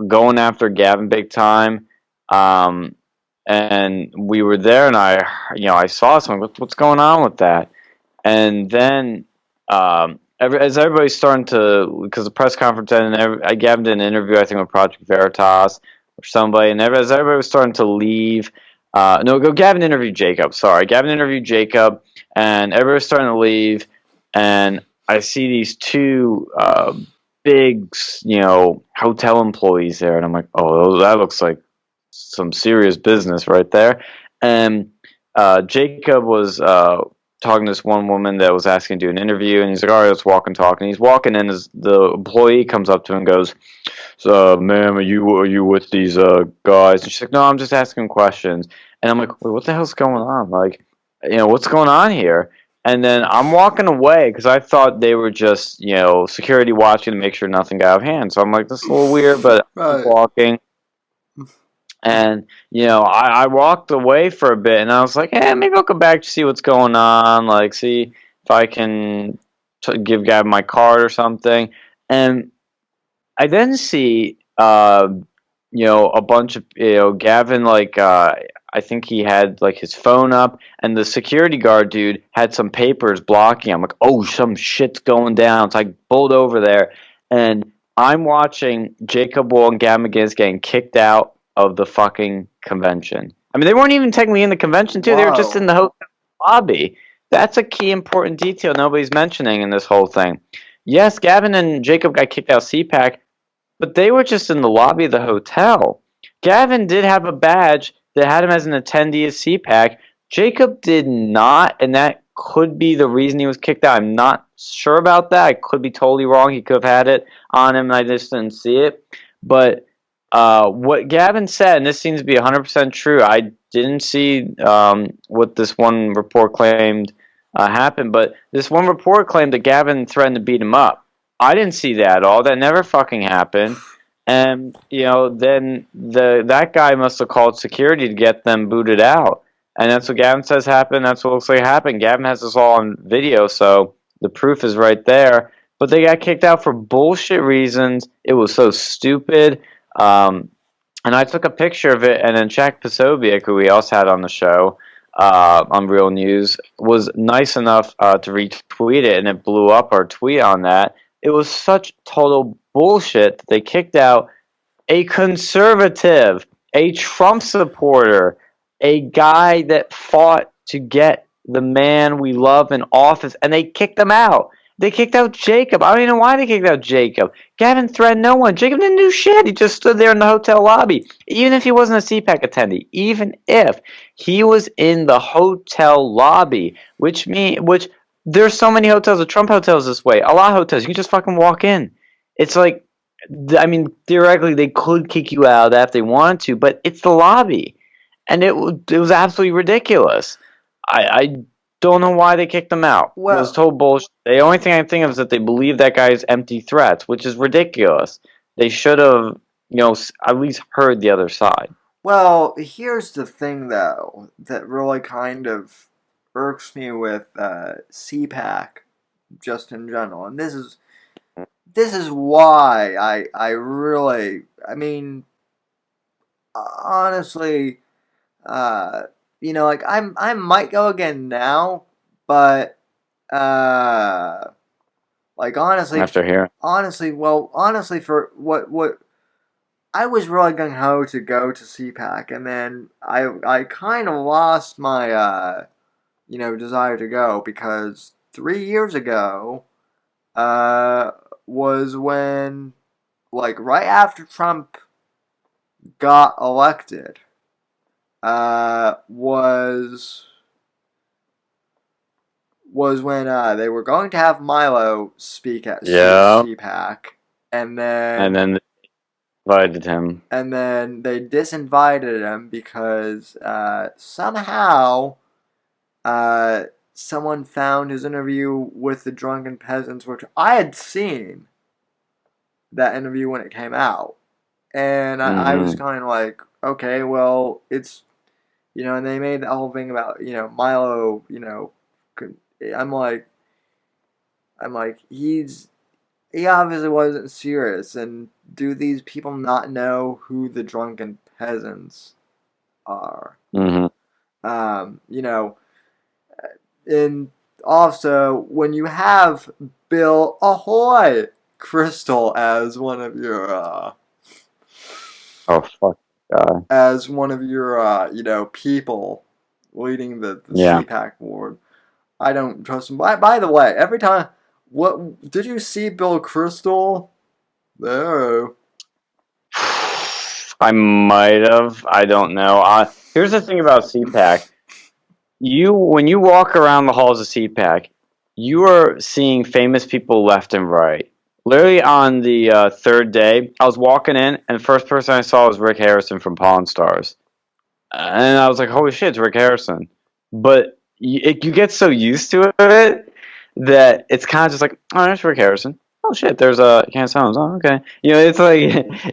going after Gavin big time, um, and we were there, and I saw something. What's going on with that? And then, as everybody's starting to, because the press conference ended, I Gavin did an interview, I think, with Project Veritas or somebody, and as everybody was starting to leave, no, go Gavin interviewed Jacob. Sorry, Gavin interviewed Jacob, and everybody was starting to leave, and I see these two big, hotel employees there, and I'm like, oh, that looks like some serious business right there. And Jacob was talking to this one woman that was asking to do an interview, and he's like, all right, let's walk and talk. And he's walking in, as the employee comes up to him and goes, so, ma'am, are you with these guys? And she's like, no, I'm just asking questions. And I'm like, wait, what the hell's going on? Like, what's going on here? And then I'm walking away because I thought they were just, security watching to make sure nothing got out of hand. So I'm like, this is a little weird, but I keep Right. walking. And, I walked away for a bit, and I was like, maybe I'll come back to see what's going on, like, see if I can give Gavin my card or something. And I then see, a bunch of, Gavin, like, I think he had, like, his phone up, and the security guard dude had some papers blocking him. I'm like, oh, some shit's going down. So I pulled over there, and I'm watching Jacob Wool and Gavin McInnes getting kicked out of the fucking convention. I mean, they weren't even technically in the convention, too. They were just in Whoa. the hotel lobby. That's a key important detail nobody's mentioning in this whole thing. Yes, Gavin and Jacob got kicked out of CPAC, but they were just in the lobby of the hotel. Gavin did have a badge that had him as an attendee of CPAC. Jacob did not, and that could be the reason he was kicked out. I'm not sure about that. I could be totally wrong. He could have had it on him, and I just didn't see it. But what Gavin said, and this seems to be 100% true, I didn't see what this one report claimed happened, but this one report claimed that Gavin threatened to beat him up. I didn't see that at all. That never fucking happened. And then that guy must have called security to get them booted out. And that's what Gavin says happened. That's what looks like happened. Gavin has this all on video, so the proof is right there. But they got kicked out for bullshit reasons. It was so stupid. Um, and I took a picture of it, and then Jack Posobiec, who we also had on the show on Real News, was nice enough to retweet it, and it blew up our tweet on that. It was such total bullshit that they kicked out a conservative, a Trump supporter, a guy that fought to get the man we love in office, and they kicked him out. They kicked out Jacob. I don't even know why they kicked out Jacob. Gavin threatened no one. Jacob didn't do shit. He just stood there in the hotel lobby. Even if he wasn't a CPAC attendee, even if he was in the hotel lobby, which there's so many hotels, the Trump hotels this way. A lot of hotels, you can just fucking walk in. It's like, I mean, theoretically, they could kick you out of that if they wanted to, but it's the lobby, and it was absolutely ridiculous. I don't know why they kicked them out. It was Well, total bullshit. The only thing I think of is that they believe that guy's empty threats, which is ridiculous. They should have, at least heard the other side. well, here's the thing though that really kind of irks me with CPAC just in general, and this is why I really, I mean, honestly, uh like I might go again now, but uh like After hearing, honestly for what I was really gung ho to go to CPAC, and then I kind of lost my desire to go because 3 years ago uh was when, like, right after Trump got elected, was when they were going to have Milo speak at yeah, CPAC, and And then they invited him. they disinvited him because somehow someone found his interview with the drunken peasants, which I had seen that interview when it came out, and I was Mm-hmm. kind of like, okay, well, it's and they made the whole thing about Milo, I'm like he obviously wasn't serious, and do these people not know who the drunken peasants are? Mm-hmm. Um, you know, and also when you have Bill Ahoy Crystal Oh fuck, guy. as one of your people leading the Yeah. CPAC board, I don't trust him. By the way, every time, what did you see Bill Crystal? No. I might have. I don't know. Here's the thing about CPAC. When you walk around the halls of CPAC, you are seeing famous people left and right. Literally on the third day, I was walking in, and the first person I saw was Rick Harrison from Pawn Stars, and I was like, "Holy shit, it's Rick Harrison!" But you get so used to it that it's kind of just like, "Oh, there's Rick Harrison. Oh shit, there's Candace Owens. Oh, okay." It's like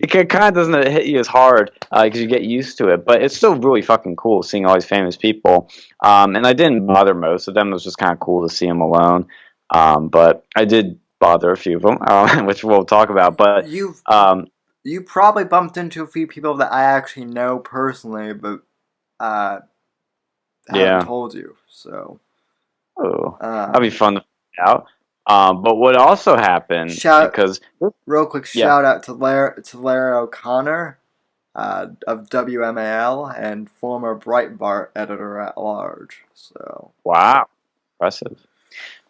it kind of doesn't hit you as hard because you get used to it. But it's still really fucking cool seeing all these famous people. And I didn't bother most of them. It was just kind of cool to see them alone. But I did bother a few of them, which we'll talk about. But You've um, you probably bumped into a few people that I actually know personally, but uh, haven't yeah. told you. So, Oh, that'd be um, fun to find out. But what also happened shout because real quick yeah, shout out to Larry O'Connor of WMAL and former Breitbart editor at large. So, wow, impressive.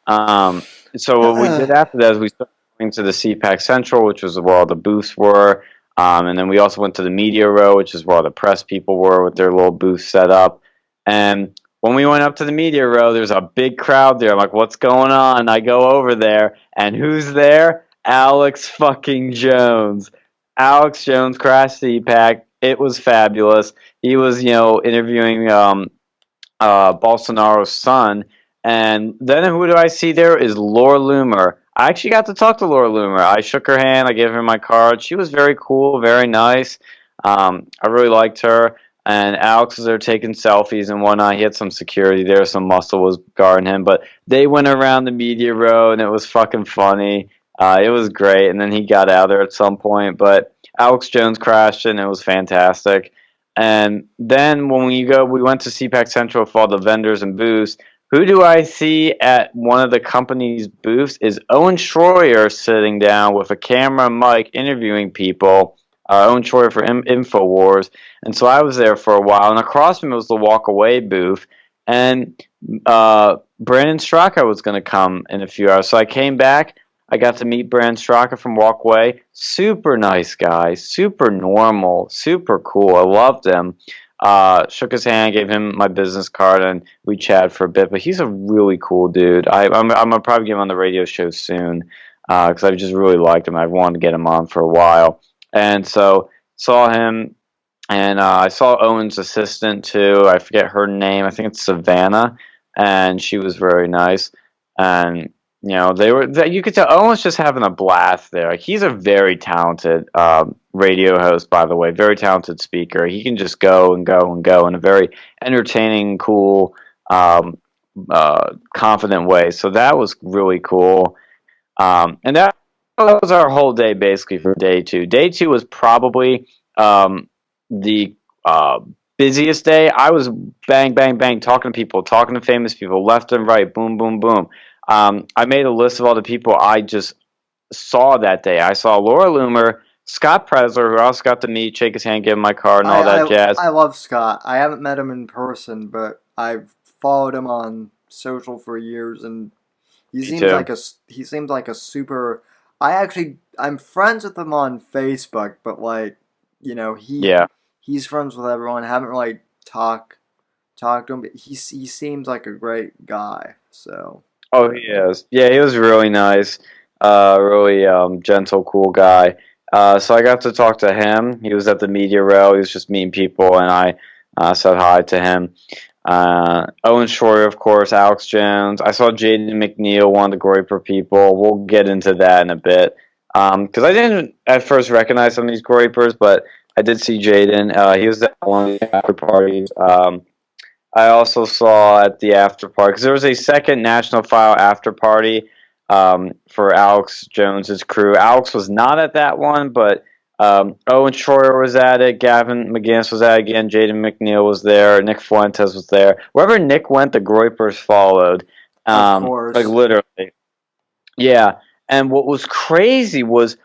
Um, so what we did after that is we started going to the CPAC Central, which was where all the booths were, and then we also went to the media row, which is where all the press people were with their little booth set up. And when we went up to the media row, there's a big crowd there. I'm like, "What's going on?" I go over there, and who's there? Alex fucking Jones. Alex Jones crashed CPAC. It was fabulous. He was, interviewing Bolsonaro's son. And then who do I see there is Laura Loomer. I actually got to talk to Laura Loomer. I shook her hand. I gave her my card. She was very cool, very nice. I really liked her. And Alex was there taking selfies and whatnot. He had some security there. Some muscle was guarding him. But they went around the media row, and it was fucking funny. It was great. And then he got out there at some point. But Alex Jones crashed, and it was fantastic. And then when we went to CPAC Central for all the vendors and booths. Who do I see at one of the company's booths is Owen Schroyer sitting down with a camera and mic interviewing people. Owen Schroyer for InfoWars. And so I was there for a while. And across from me was the Walk Away booth. And Brandon Straka was going to come in a few hours. So I came back. I got to meet Brandon Straka from Walkway. Super nice guy, super normal, super cool. I loved him. Shook his hand, gave him my business card, and we chatted for a bit. But he's a really cool dude. I'm gonna probably get him on the radio show soon because I just really liked him. I wanted to get him on for a while, and so saw him, and I saw Owen's assistant too. I forget her name. I think it's Savannah, and she was very nice. And they were. You could tell Owen was just having a blast there. Like, he's a very talented radio host, by the way. Very talented speaker. He can just go and go and go in a very entertaining, cool, confident way. So that was really cool. And that was our whole day basically for day two. Day two was probably the busiest day. I was bang, bang, bang, talking to people, talking to famous people, left and right, boom, boom, boom. I made a list of all the people I just saw that day. I saw Laura Loomer, Scott Presler, who I also got to meet, shake his hand, give him my card, and all that jazz. I love Scott. I haven't met him in person, but I've followed him on social for years, and Me too. he seems like a super. I'm friends with him on Facebook, but like Yeah. he's friends with everyone. I haven't really talked to him, but he seems like a great guy. So Oh, he is. Yeah, he was really nice. really gentle, cool guy. So I got to talk to him. He was at the media rail. He was just meeting people, and I said hi to him. Owen Shroyer, of course, Alex Jones. I saw Jaden McNeil, one of the Groyper people. We'll get into that in a bit. Because I didn't at first recognize some of these Groypers, but I did see Jaden. He was at one of the after parties. I also saw at the after party, because there was a second National File after party for Alex Jones's crew. Alex was not at that one, but Owen Shroyer was at it. Gavin McInnes was at it again. Jaden McNeil was there. Nick Fuentes was there. Wherever Nick went, the Groypers followed. Of course. Like, literally. Yeah. And what was crazy was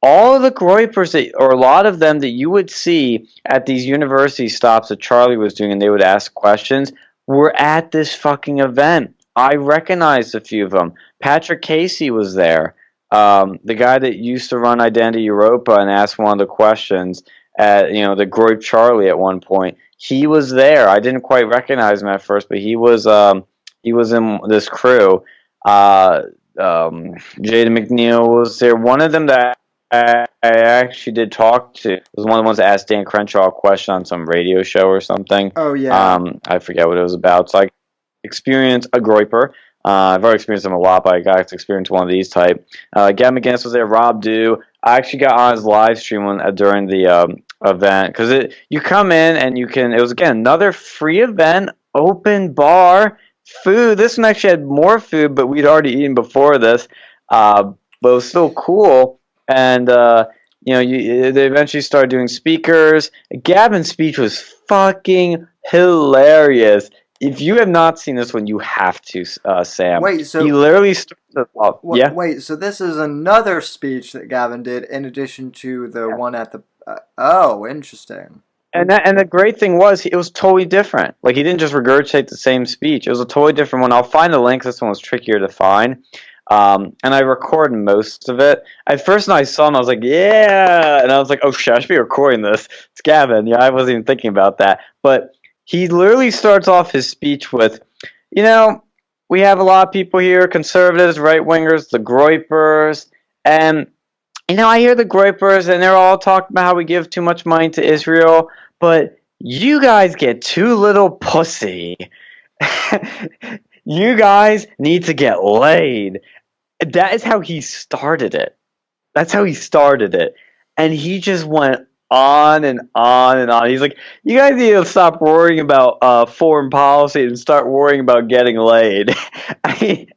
all of the Groypers, or a lot of them that you would see at these university stops that Charlie was doing, and they would ask questions, were at this fucking event. I recognized a few of them. Patrick Casey was there. The guy that used to run Identity Europa and asked one of the questions at the Groyp Charlie at one point. He was there. I didn't quite recognize him at first, but he was in this crew. Jaden McNeil was there. One of them that I actually did talk to was one of the ones that asked Dan Crenshaw a question on some radio show or something. Oh, yeah. I forget what it was about. So I experienced a Groyper. I've already experienced them a lot, but I got to experience one of these type. Gavin McInnes was there. Rob Dew. I actually got on his live stream during the event, because you come in and you can. It was again another free event, open bar, food. This one actually had more food, but we'd already eaten before this. But it was still cool. And they eventually started doing speakers. Gavin's speech was fucking hilarious. If you have not seen this one, you have to, Sam. Wait, so he literally started off. Yeah. Wait, so this is another speech that Gavin did in addition to the one at the. Oh, interesting. And the great thing was, it was totally different. Like, he didn't just regurgitate the same speech. It was a totally different one. I'll find the link. This one was trickier to find. And I recorded most of it. At first, when I saw him, I was like, yeah. And I was like, oh, shit, I should be recording this. It's Gavin. Yeah, I wasn't even thinking about that. But he literally starts off his speech with, we have a lot of people here, conservatives, right-wingers, the Groypers. And, I hear the Groypers, and they're all talking about how we give too much money to Israel. But you guys get too little pussy. You guys need to get laid. That is how he started it. That's how he started it. And he just went on and on and on. He's like, you guys need to stop worrying about foreign policy and start worrying about getting laid. It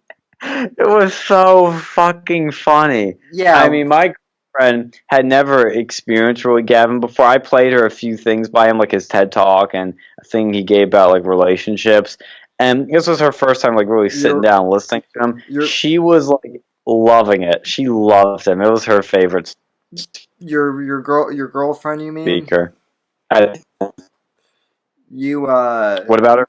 was so fucking funny. Yeah. I mean, my girlfriend had never experienced really Gavin before. I played her a few things by him, like his TED Talk and a thing he gave about like relationships. And this was her first time like really sitting down and listening to him. She was like loving it. She loved him. It was her favorite. Your girlfriend, you mean? Speaker. You What about her?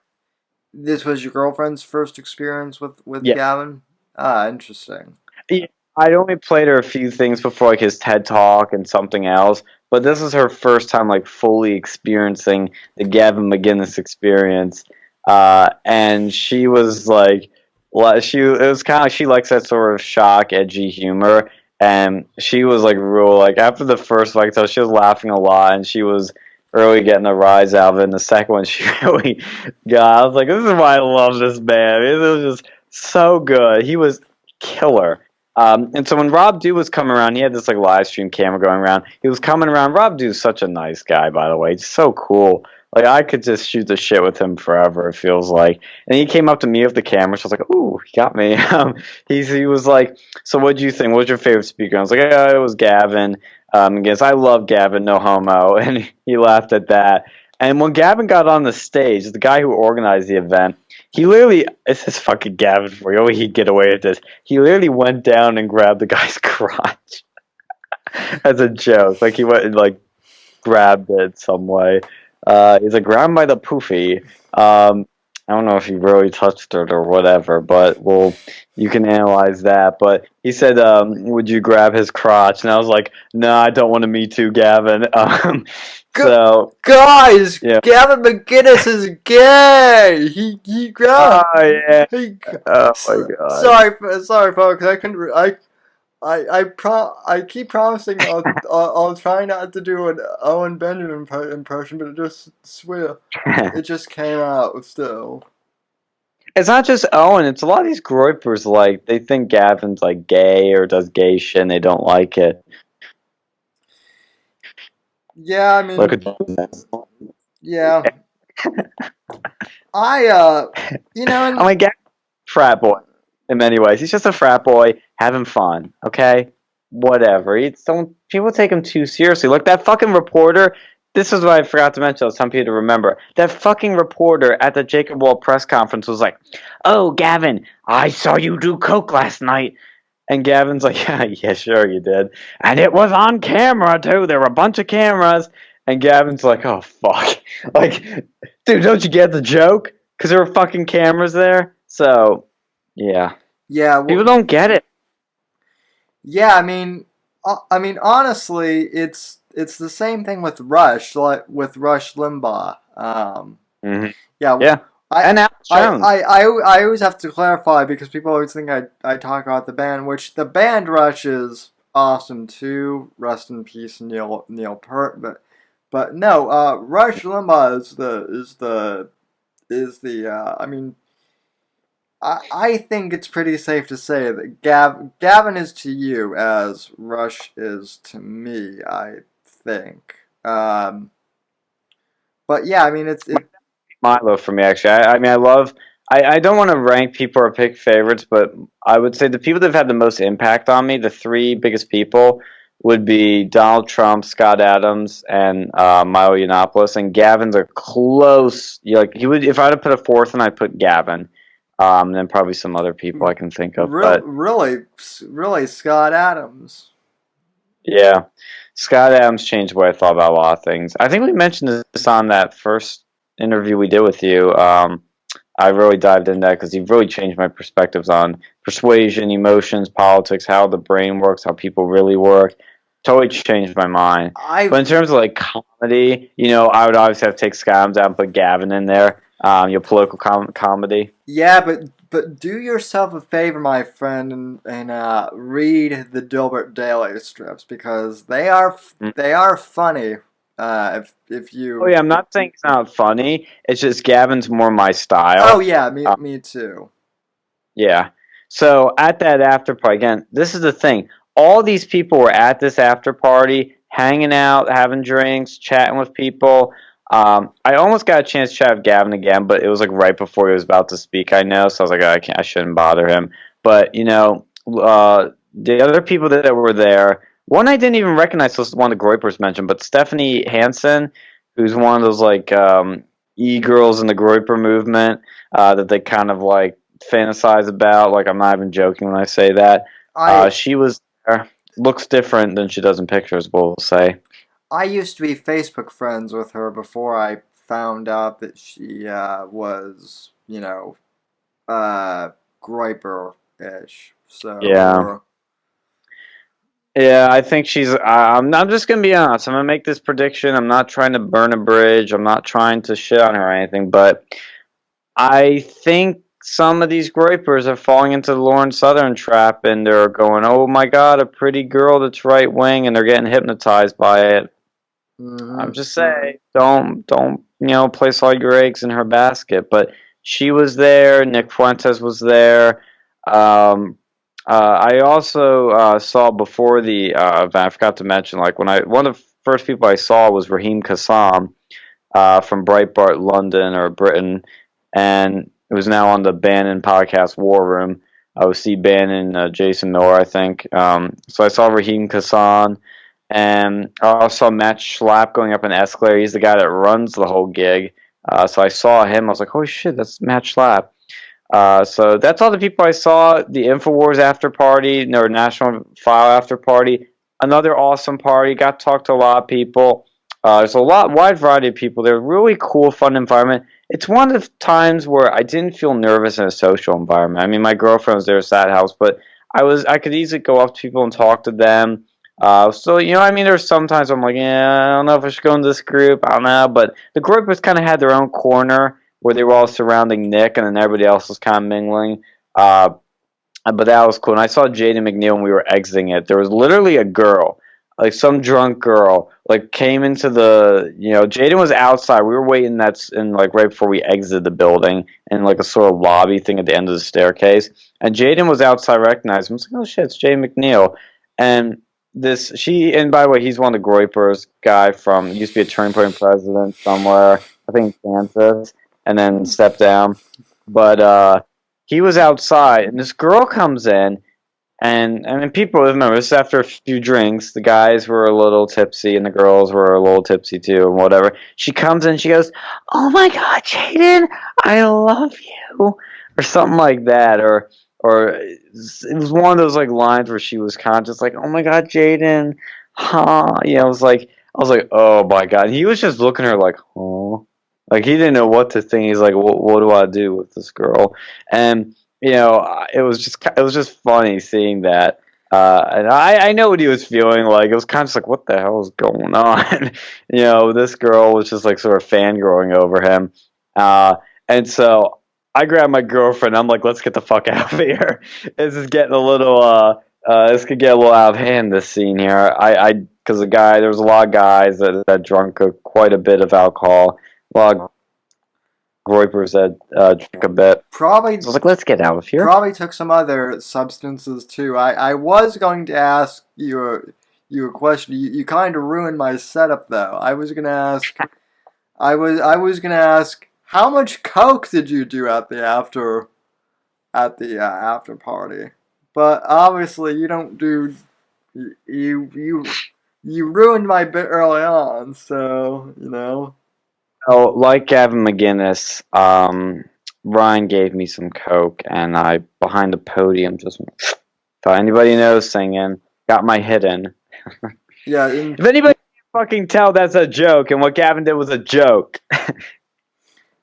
This was your girlfriend's first experience with Yeah. Gavin? Ah, interesting. Yeah, I'd only played her a few things before, like his TED Talk and something else, but this is her first time like fully experiencing the Gavin McInnes experience. And she was like, it was kind of like she likes that sort of shock, edgy humor. And she was like real, like after the first like, so she was laughing a lot, and she was really getting a rise out of it. And the second one, she really got. I was like, this is why I love this man. It was just so good. He was killer. And so when Rob Dew was coming around, he had this like live stream camera going around. He was coming around. Rob Dew's such a nice guy, by the way. He's so cool. Like, I could just shoot the shit with him forever, it feels like. And he came up to me with the camera, so I was like, ooh, he got me. He was like, so what'd you think? What was your favorite speaker? I was like, yeah, it was Gavin. Because I love Gavin, no homo. And he laughed at that. And when Gavin got on the stage, the guy who organized the event, he literally, this is fucking Gavin for you, he'd get away with this. He literally went down and grabbed the guy's crotch as a joke. Like, he went and, like, grabbed it some way. He's like, grab him by the poofy. I don't know if he really touched it or whatever, but you can analyze that. But he said, would you grab his crotch? And I was like, no, I don't want to Me Too, Gavin. So guys, yeah. Gavin McInnes is gay. He grabbed. Oh yeah. Oh my god. Sorry, folks. I keep promising I'll try not to do an Owen Benjamin impression, but it just came out still. It's not just Owen. It's a lot of these groypers. Like they think Gavin's like gay or does gay shit, and they don't like it. Yeah, I Look mean, at yeah, I'm and like Gavin's a frat boy in many ways. He's just a frat boy having fun. Okay, whatever. It's don't people take him too seriously. Look, that fucking reporter. This is what I forgot to mention. I was telling people to remember. That fucking reporter at the Jacob Wall press conference was like, "Oh, Gavin, I saw you do coke last night." And Gavin's like, yeah, yeah, sure you did. And it was on camera, too. There were a bunch of cameras. And Gavin's like, oh, fuck. Like, dude, don't you get the joke? Because there were fucking cameras there. So, yeah. yeah, People don't get it. yeah. Honestly, it's the same thing with Rush, like with Rush Limbaugh. Mm-hmm. Yeah, Yeah. I, And Alex Jones. I always have to clarify because people always think I talk about the band, which the band Rush is awesome too. Rest in peace, Neil Peart. But no, Rush Limbaugh is the I think it's pretty safe to say that Gavin is to you as Rush is to me. I think. But yeah, I mean it. Milo for me, actually. I mean, I don't want to rank people or pick favorites, but I would say the people that have had the most impact on me, the three biggest people, would be Donald Trump, Scott Adams, and Milo Yiannopoulos. And Gavin's a close. Like he would, if I had to put a fourth, and I'd put Gavin. And then probably some other people I can think of, but Really, Scott Adams. yeah, Scott Adams changed the way I thought about a lot of things. I think we mentioned this on that first interview we did with you. I really dived into that because he really changed my perspectives on persuasion, emotions, politics, how the brain works, how people really work. Totally changed my mind. I But in terms of like comedy, I would obviously have to take Scott Adams out and put Gavin in there. Your political comedy. Yeah, but do yourself a favor, my friend, and read the Dilbert Daily strips because they are funny. If Oh you yeah, I'm not saying it's not funny. It's just Gavin's more my Oh style. yeah, Uh, me too. yeah. So at that after party, again, this is the thing. All these people were at this after party, hanging out, having drinks, chatting with people. I almost got a chance to chat with Gavin again, but it was like right before he was about to speak. I know, so I was like, oh, I shouldn't bother him. But the other people that were there, one I didn't even recognize. So one of the Groypers mentioned, but Stephanie Hansen, who's one of those like e-girls in the Groyper movement that they kind of like fantasize about. Like I'm not even joking when I say that. I She was there. Looks different than she does in pictures. We'll say. I used to be Facebook friends with her before I found out that she was, Groiper-ish. Yeah. So, Yeah, I think she's. I'm just gonna be honest. I'm gonna make this prediction. I'm not trying to burn a bridge. I'm not trying to shit on her or anything. But I think some of these groypers are falling into the Lauren Southern trap, and they're going, "Oh my God, a pretty girl that's right wing," and they're getting hypnotized by it. I'm hmm just saying, don't place all your eggs in her basket. But she was there. Nick Fuentes was there. Um, I also saw before the event. I forgot to mention, like one of the first people I saw was Raheem Kassam from Breitbart London or Britain, and it was now on the Bannon podcast War Room. I was see Bannon, Jason Miller, I think. So I saw Raheem Kassan, and I also saw Matt Schlapp going up an escalator. He's the guy that runs the whole gig. So I saw him. I was like, holy shit, that's Matt Schlapp. So that's all the people I saw. The InfoWars after party, or National File after party. Another awesome party. Got to talk to a lot of people. There's a wide variety of people. They're really cool, fun environment. It's one of the times where I didn't feel nervous in a social environment. I mean, my girlfriend was there at that house, but I could easily go up to people and talk to them. So I mean, there's sometimes I'm like, yeah, I don't know if I should go in this group. I don't know, but the group was kind of had their own corner where they were all surrounding Nick, and then everybody else was kind of mingling. but that was cool. And I saw Jaden McNeil when we were exiting it. There was literally a girl, like some drunk girl, like came into the, Jaden was outside. We were waiting. That's in like right before we exited the building, in like a sort of lobby thing at the end of the staircase. And Jaden was outside, recognized him. I was like, oh shit, it's Jaden McNeil. And and by the way, he's one of the Groypers guy from, used to be a Turning Point president somewhere, I think Kansas, and then stepped down. But he was outside, and this girl comes in, and I mean, people remember this after a few drinks. The guys were a little tipsy, and the girls were a little tipsy too, and whatever. She comes in, she goes, "Oh my God, Jaden, I love you," or something like that, or it was one of those like lines where she was kind of just like, "Oh my God, Jaden, huh?" I was like, "Oh my God." He was just looking at her like, "Oh." Like he didn't know what to think. He's like, what do I do with this girl?" And it was just funny seeing that. And I know what he was feeling like. It was kind of just like, what the hell is going on? This girl was just like sort of fangirling over him. And so I grabbed my girlfriend. I'm like, let's get the fuck out of here. This is getting a little, this could get a little out of hand, this scene here. Because there was a lot of guys that drunk quite a bit of alcohol. A lot of Groypers that drink a bit. Probably, So I was like, let's get out of here. probably took some other substances too. I was going to ask you a question. You kind of ruined my setup though. I was gonna ask how much coke did you do at the after party? But obviously you don't do you ruined my bit early on, so Oh, like Gavin McInnes, Ryan gave me some coke, and I, behind the podium, just went, if anybody knows singing, got my hit in. yeah. If anybody can fucking tell that's a joke, and what Gavin did was a joke.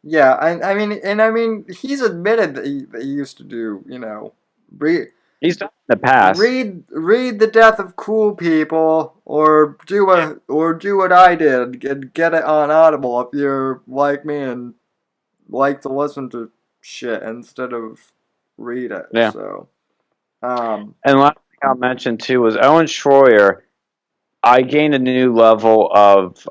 Yeah, I mean, he's admitted that he used to do, read He's done in the past. read the death of cool people, or do what I did, get it on Audible if you're like me and like to listen to shit instead of read it. Yeah. So, And last thing I'll mention, too, was Owen Schroyer. I gained a new level of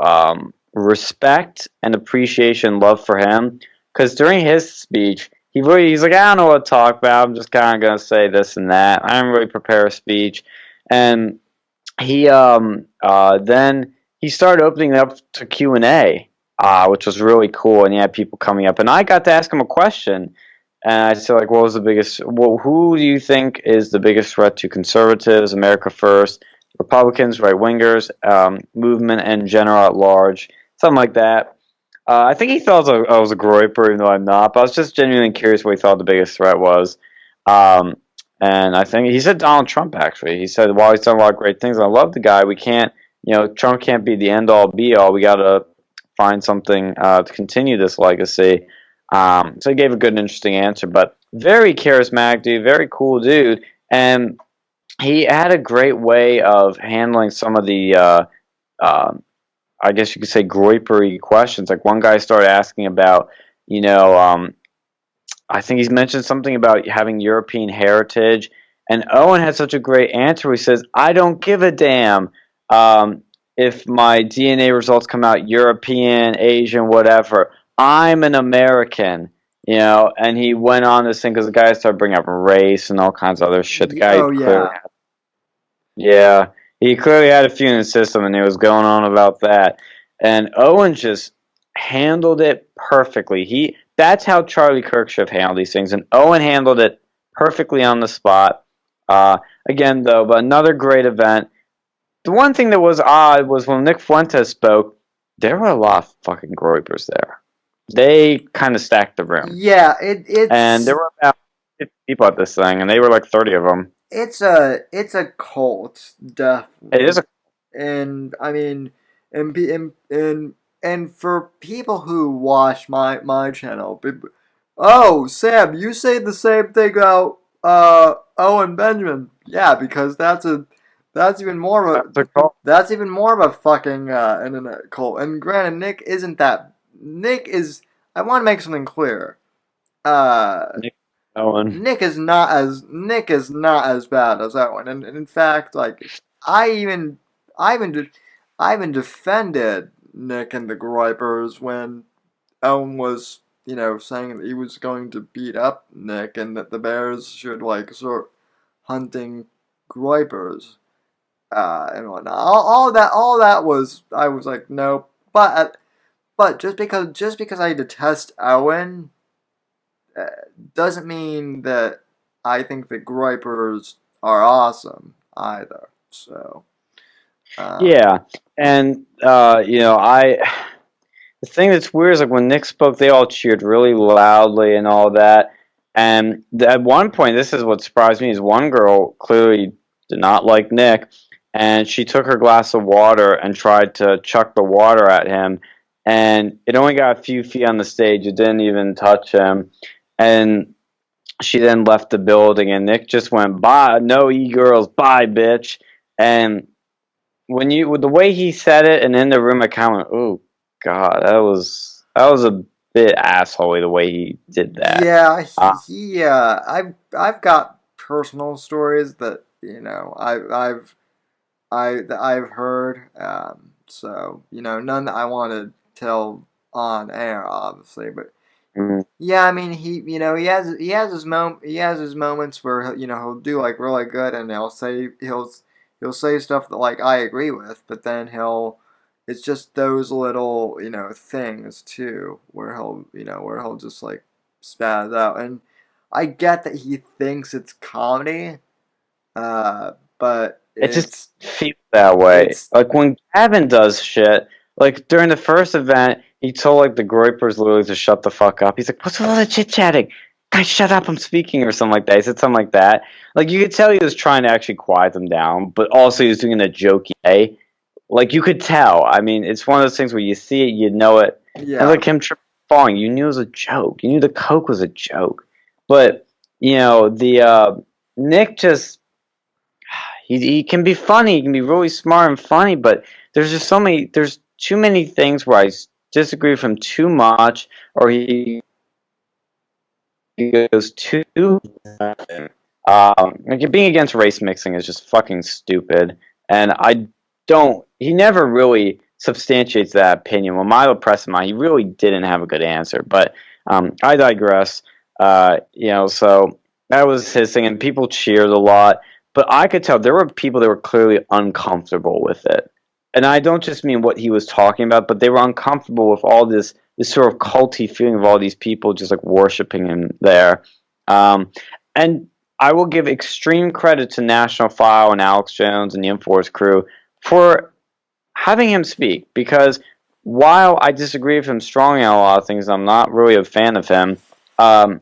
respect and appreciation, love for him, because during his speech, he's like, I don't know what to talk about. I'm just kind of gonna say this and that. I didn't really prepare a speech, and then he started opening up to Q&A, which was really cool, and he had people coming up, and I got to ask him a question. And I said, like, who do you think is the biggest threat to conservatives, America First, Republicans, right wingers, movement in general at large, something like that. I think he thought I was a groyper, even though I'm not. But I was just genuinely curious what he thought the biggest threat was. And I think he said Donald Trump. Actually, he said, while he's done a lot of great things, I love the guy. We can't, Trump can't be the end all be all. We got to find something to continue this legacy. So he gave a good and interesting answer, but very charismatic dude, very cool dude, and he had a great way of handling some of the, I guess you could say, groipery questions. Like one guy started asking about, I think he's mentioned something about having European heritage, and Owen had such a great answer. He says, "I don't give a damn if my DNA results come out European, Asian, whatever. I'm an American." And he went on this thing because the guy started bringing up race and all kinds of other shit. The guy oh yeah, yeah, he clearly had a few in the system, and he was going on about that. And Owen just handled it perfectly. That's how Charlie Kirk should have handled these things, and Owen handled it perfectly on the spot. Again, though, but another great event. The one thing that was odd was when Nick Fuentes spoke, there were a lot of fucking groypers there. They kind of stacked the room. yeah. It's And there were about 50 people at this thing, and they were like 30 of them. it's a cult, definitely. It is a And I mean, and for people who watch my channel, oh Sam, you say the same thing about Owen Benjamin, yeah, because that's even more of a cult. that's even more of a fucking internet cult. And granted, Nick isn't that. Nick is. I want to make something clear. Uh, Nick Owen. Nick is not as bad as Owen, and in fact, like I even I even de- I even defended Nick and the Gripers when Owen was saying that he was going to beat up Nick and that the Bears should like start hunting Gripers and whatnot. All that was I was like no, but just because I detest Owen uh, doesn't mean that I think the Gripers are awesome either. So, um, Yeah, and the thing that's weird is like when Nick spoke, they all cheered really loudly and all that. And at one point, this is what surprised me: is one girl clearly did not like Nick, and she took her glass of water and tried to chuck the water at him, and it only got a few feet on the stage. It didn't even touch him, and she then left the building, and Nick just went, "Bye, no e-girls, bye, bitch." And when you with the way he said it and in the room, I kind of went, "Oh God, that was a bit assholey the way he did that." yeah, Uh, I've got personal stories that I've heard. So none that I want to tell on air, obviously, but mm, yeah, I mean he has his moments where he'll do like really good and he'll say stuff that like I agree with, but then he'll it's just those little things too where he'll just like spaz out, and I get that he thinks it's comedy, but it just feels that way. it's Like when Gavin does shit, like during the first event, he told like the Groypers literally to shut the fuck up. He's like, "What's all the chit chatting? Guys, shut up! I'm speaking," or something like that. He said something like that. Like you could tell he was trying to actually quiet them down, but also he was doing it in a jokey way. Like you could tell. I mean, it's one of those things where you see it, you know it. And yeah. like him falling, you knew it was a joke. You knew the coke was a joke. But the Nick just he can be funny. He can be really smart and funny. But there's just so many. There's too many things where I disagree with him too much, or he goes too. Like being against race mixing is just fucking stupid, and I don't. He never really substantiates that opinion. When Milo pressed him on, he really didn't have a good answer. But I digress. So that was his thing, and people cheered a lot. But I could tell there were people that were clearly uncomfortable with it, and I don't just mean what he was talking about, but they were uncomfortable with all this sort of culty feeling of all these people just like worshiping him there. And I will give extreme credit to National File and Alex Jones and the InfoWars crew for having him speak, because while I disagree with him strongly on a lot of things, I'm not really a fan of him. Um,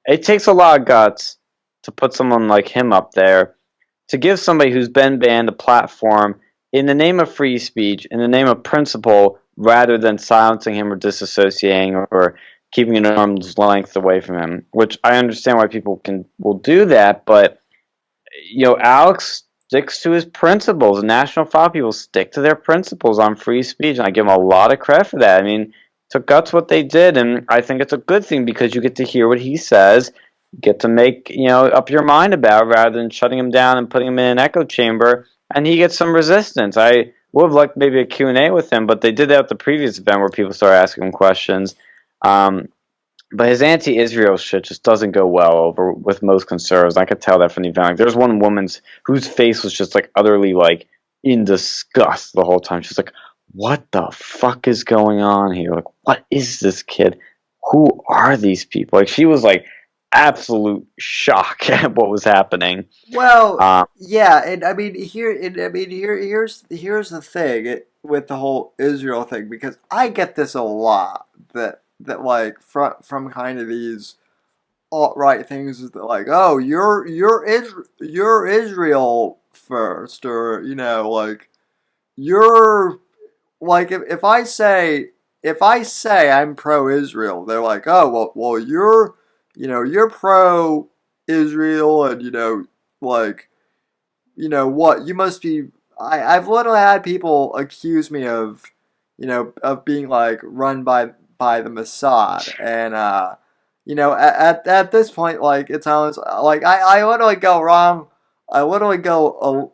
it takes a lot of guts to put someone like him up there, to give somebody who's been banned a platform in the name of free speech, in the name of principle, rather than silencing him or disassociating or keeping an arm's length away from him. Which I understand why people will do that, but Alex sticks to his principles. National File people stick to their principles on free speech, and I give them a lot of credit for that. I mean, to guts what they did, and I think it's a good thing because you get to hear what he says, get to make up your mind about it, rather than shutting him down and putting him in an echo chamber, and he gets some resistance. I would have liked maybe a Q&A with him, but they did that at the previous event where people started asking him questions. Um, but his anti-Israel shit just doesn't go well over with most conservatives. I could tell that from the event. Like, there's one woman's whose face was just like utterly like in disgust the whole time. She's like, "What the fuck is going on here? Like, what is this kid? Who are these people?" Like, she was like absolute shock at what was happening. Well, Um, yeah, and here's the thing with the whole Israel thing, because I get this a lot that like from kind of these alt right things is that like, oh, you're Israel first, or like you're like if I say I'm pro Israel, they're like, oh well you're pro Israel, and like what you must be. I've literally had people accuse me of of being like run by the Mossad, and at this point, like it's almost like I literally go wrong. I literally go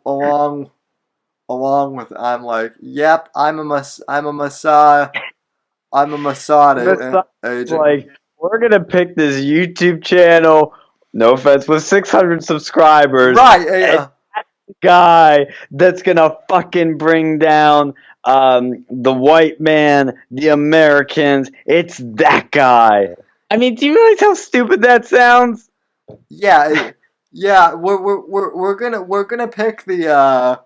along with. I'm like, yep, I'm a Mossad. I'm a Mossad Besides, agent. like, we're gonna pick this YouTube channel. No offense, with 600 subscribers, Right. and guy that's gonna fucking bring down the white man, the Americans. It's that guy. I mean, do you realize how stupid that sounds? Yeah. Yeah. We're gonna pick the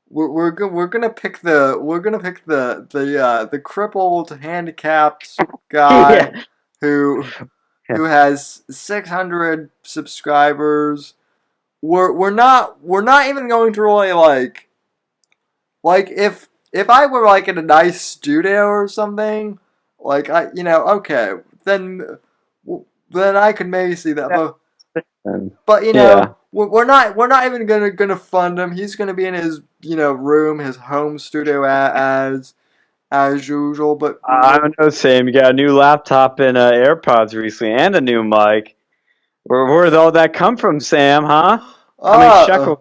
we're gonna pick the crippled handicapped guy Yeah. who has 600 subscribers. We're not even going to really like if I were like in a nice studio or something, like okay, then then I could maybe see that. But Yeah. we're not even gonna fund him. He's gonna be in his room, his home studio as usual. But I don't know, Sam. You got a new laptop and AirPods recently, and a new mic. Where did all that come from, Sam? Huh? How many uh, shekels?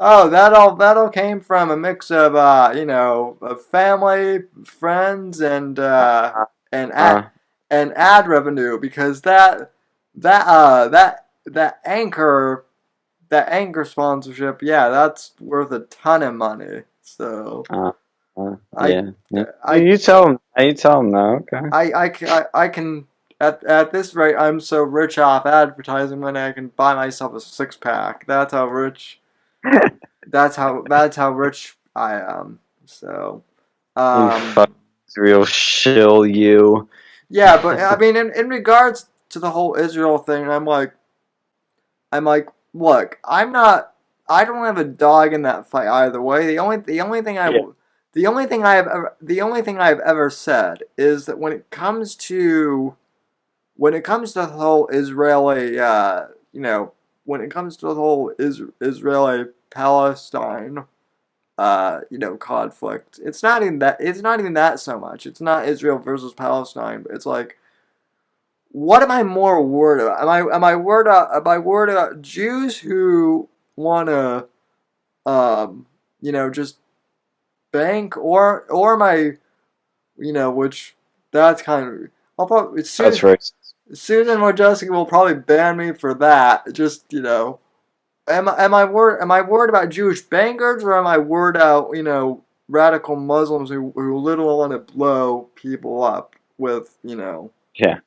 oh, that all came from a mix of of family, friends, and Uh, ad revenue because that anchor sponsorship, yeah, that's worth a ton of money. So uh, I yeah. Yeah. I You tell him. You tell him, though. Okay. I can at this rate I'm so rich off advertising money I can buy myself a 6 pack. That's how rich I am. So You um fuck real shill, you. yeah, but I mean in regards to the whole Israel thing, I'm like, look, I don't have a dog in that fight either way. Yeah. The only thing I've ever said is that when it comes to the whole Israeli when it comes to the whole Israeli Palestine conflict, it's not even that so much. It's not Israel versus Palestine, but it's like, what am I more worried about? Am I worried about Jews who wanna just bank, or am I which that's kind of I'll probably That's racist. Susan Wojcicki will probably ban me for that. Just am I worried about Jewish bankers, or am I worried about radical Muslims who literally want to blow people up with Yeah.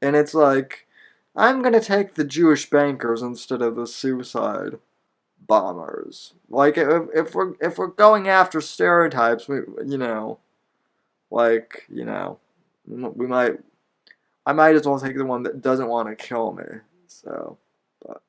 and it's like, I'm gonna take the Jewish bankers instead of the suicide bombers. Like if we're going after stereotypes, we might I might as well take the one that doesn't want to kill me. So, but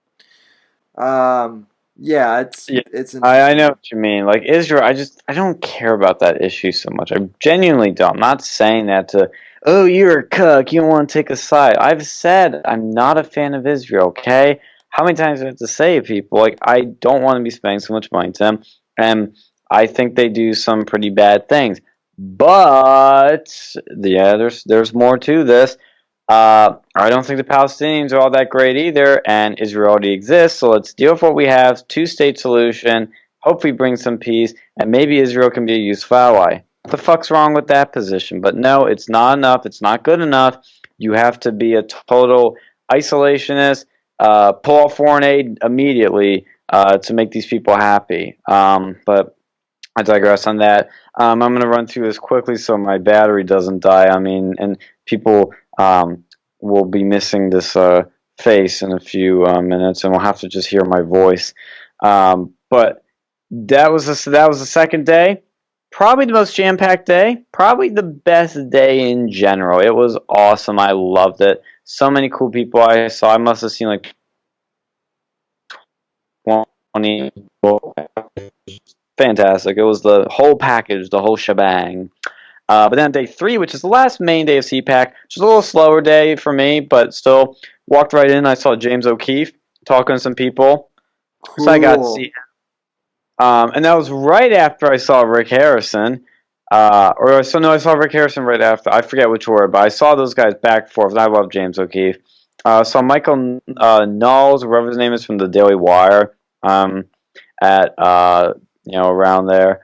yeah, Yeah. it's I know interesting. what you mean. Like Israel, I don't care about that issue so much. I genuinely don't. I'm not saying that to, oh, you're a cuck, you don't want to take a side. I've said I'm not a fan of Israel, okay? How many times do I have to say to people, like, I don't want to be spending so much money to them, and I think they do some pretty bad things. But yeah, there's more to this. I don't think the Palestinians are all that great either, and Israel already exists, so let's deal with what we have, two-state solution, hopefully bring some peace, and maybe Israel can be a useful ally. What the fuck's wrong with that position? But no, it's not enough, it's not good enough. You have to be a total isolationist, pull off foreign aid immediately to make these people happy. But I digress on that. I'm going to run through this quickly so my battery doesn't die. I mean, and people will be missing this face in a few minutes, and we'll have to just hear my voice. But that was the second day. Probably the most jam-packed day. Probably the best day in general. It was awesome. I loved it. So many cool people I saw. I must have seen like 20 people. Fantastic. It was the whole package, the whole shebang. But then day three, which is the last main day of CPAC, which was a little slower day for me, but still walked right in. I saw James O'Keefe talking to some people, so I got to see Cool. him. And that was right after I saw Rick Harrison. or so no, I saw Rick Harrison right after. I forget which order, but I saw those guys back and forth. And I love James O'Keefe. Saw Michael Knowles, whoever his name is, from the Daily Wire. At around there.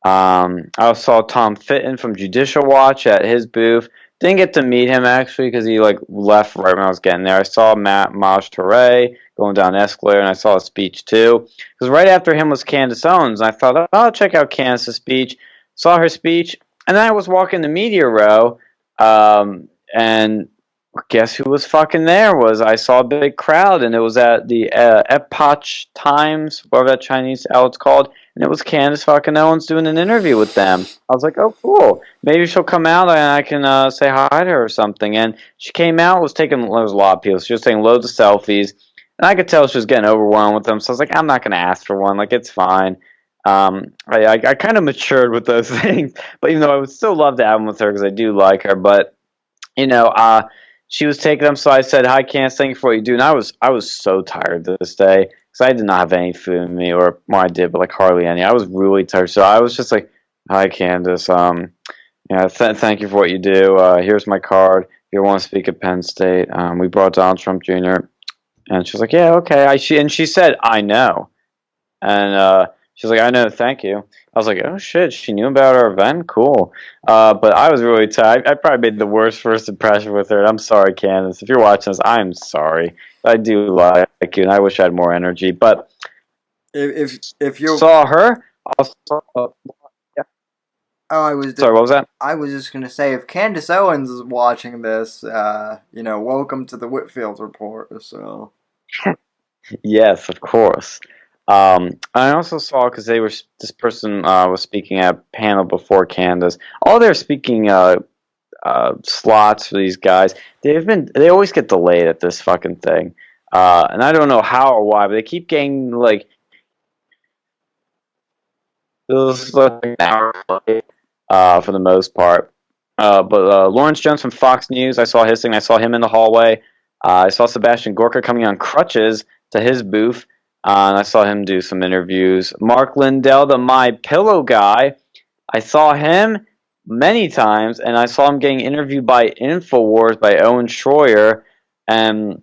I also saw Tom Fitton from Judicial Watch at his booth. Didn't get to meet him actually because he left right when I was getting there. I saw Matt Maj Touré going down the escalator, and I saw a speech too. Because right after him was Candace Owens, and I thought, oh, I'll check out Candace's speech. Saw her speech, and then I was walking the media row, and guess who was fucking there? I saw a big crowd, and it was at the Epoch Times, whatever that Chinese outlet's called, and it was Candace fucking Owens doing an interview with them. I was like, oh, cool. Maybe she'll come out and I can say hi to her or something. And she came out, there was a lot of people. She was taking loads of selfies, and I could tell she was getting overwhelmed with them. So I was like, I'm not going to ask for one. It's fine. I kind of matured with those things, but even though I would still love to have them with her because I do like her, but she was taking them, so I said, "Hi, Candace, thank you for what you do." And I was so tired this day because I did not have any food in me, or well, I did, but hardly any. I was really tired, so I was just like, "Hi, Candace. Thank you for what you do. Here's my card. If you want to speak at Penn State, we brought Donald Trump Jr." And she was like, "Yeah, okay." She said, "I know," and she's like, "I know, thank you." I was like, "Oh shit, she knew about our event? Cool." But I was really tired. I probably made the worst first impression with her. I'm sorry, Candace. If you're watching this, I'm sorry. I do like you, and I wish I had more energy. But if you saw her, yeah. Sorry, what was that? I was just gonna say, if Candace Owens is watching this, welcome to the Whitfield Report. So. Yes, of course. I also saw because this person was speaking at a panel before Candace. All their speaking slots for these guys, they always get delayed at this fucking thing, and I don't know how or why, but they keep getting those an hour late, for the most part. But Lawrence Jones from Fox News, I saw his thing. I saw him in the hallway. I saw Sebastian Gorka coming on crutches to his booth. And I saw him do some interviews. Mark Lindell, the My Pillow guy, I saw him many times, and I saw him getting interviewed by InfoWars by Owen Schroyer, and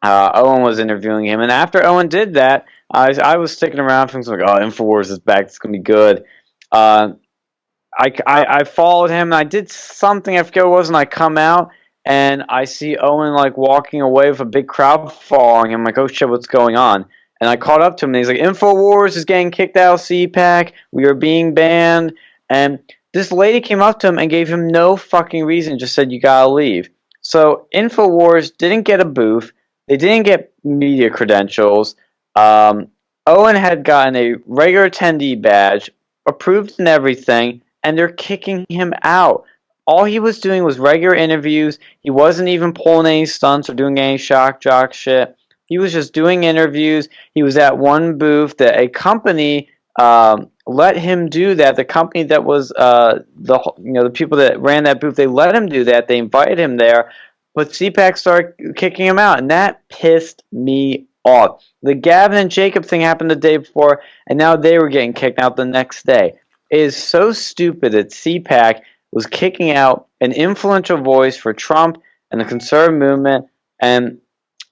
Owen was interviewing him. And after Owen did that, I was sticking around for like, oh, InfoWars is back. It's gonna be good. I followed him, and I did something, I forget what it was, and I come out, and I see Owen walking away with a big crowd following him. I'm like, oh shit, what's going on? And I caught up to him, and he's like, InfoWars is getting kicked out of CPAC. We are being banned. And this lady came up to him and gave him no fucking reason, just said, you gotta leave. So InfoWars didn't get a booth. They didn't get media credentials. Owen had gotten a regular attendee badge, approved and everything, and they're kicking him out. All he was doing was regular interviews. He wasn't even pulling any stunts or doing any shock jock shit. He was just doing interviews. He was at one booth that a company let him do that. The company that was the people that ran that booth, they let him do that. They invited him there, but CPAC started kicking him out, and that pissed me off. The Gavin and Jacob thing happened the day before, and now they were getting kicked out the next day. It is so stupid that CPAC was kicking out an influential voice for Trump and the conservative movement, and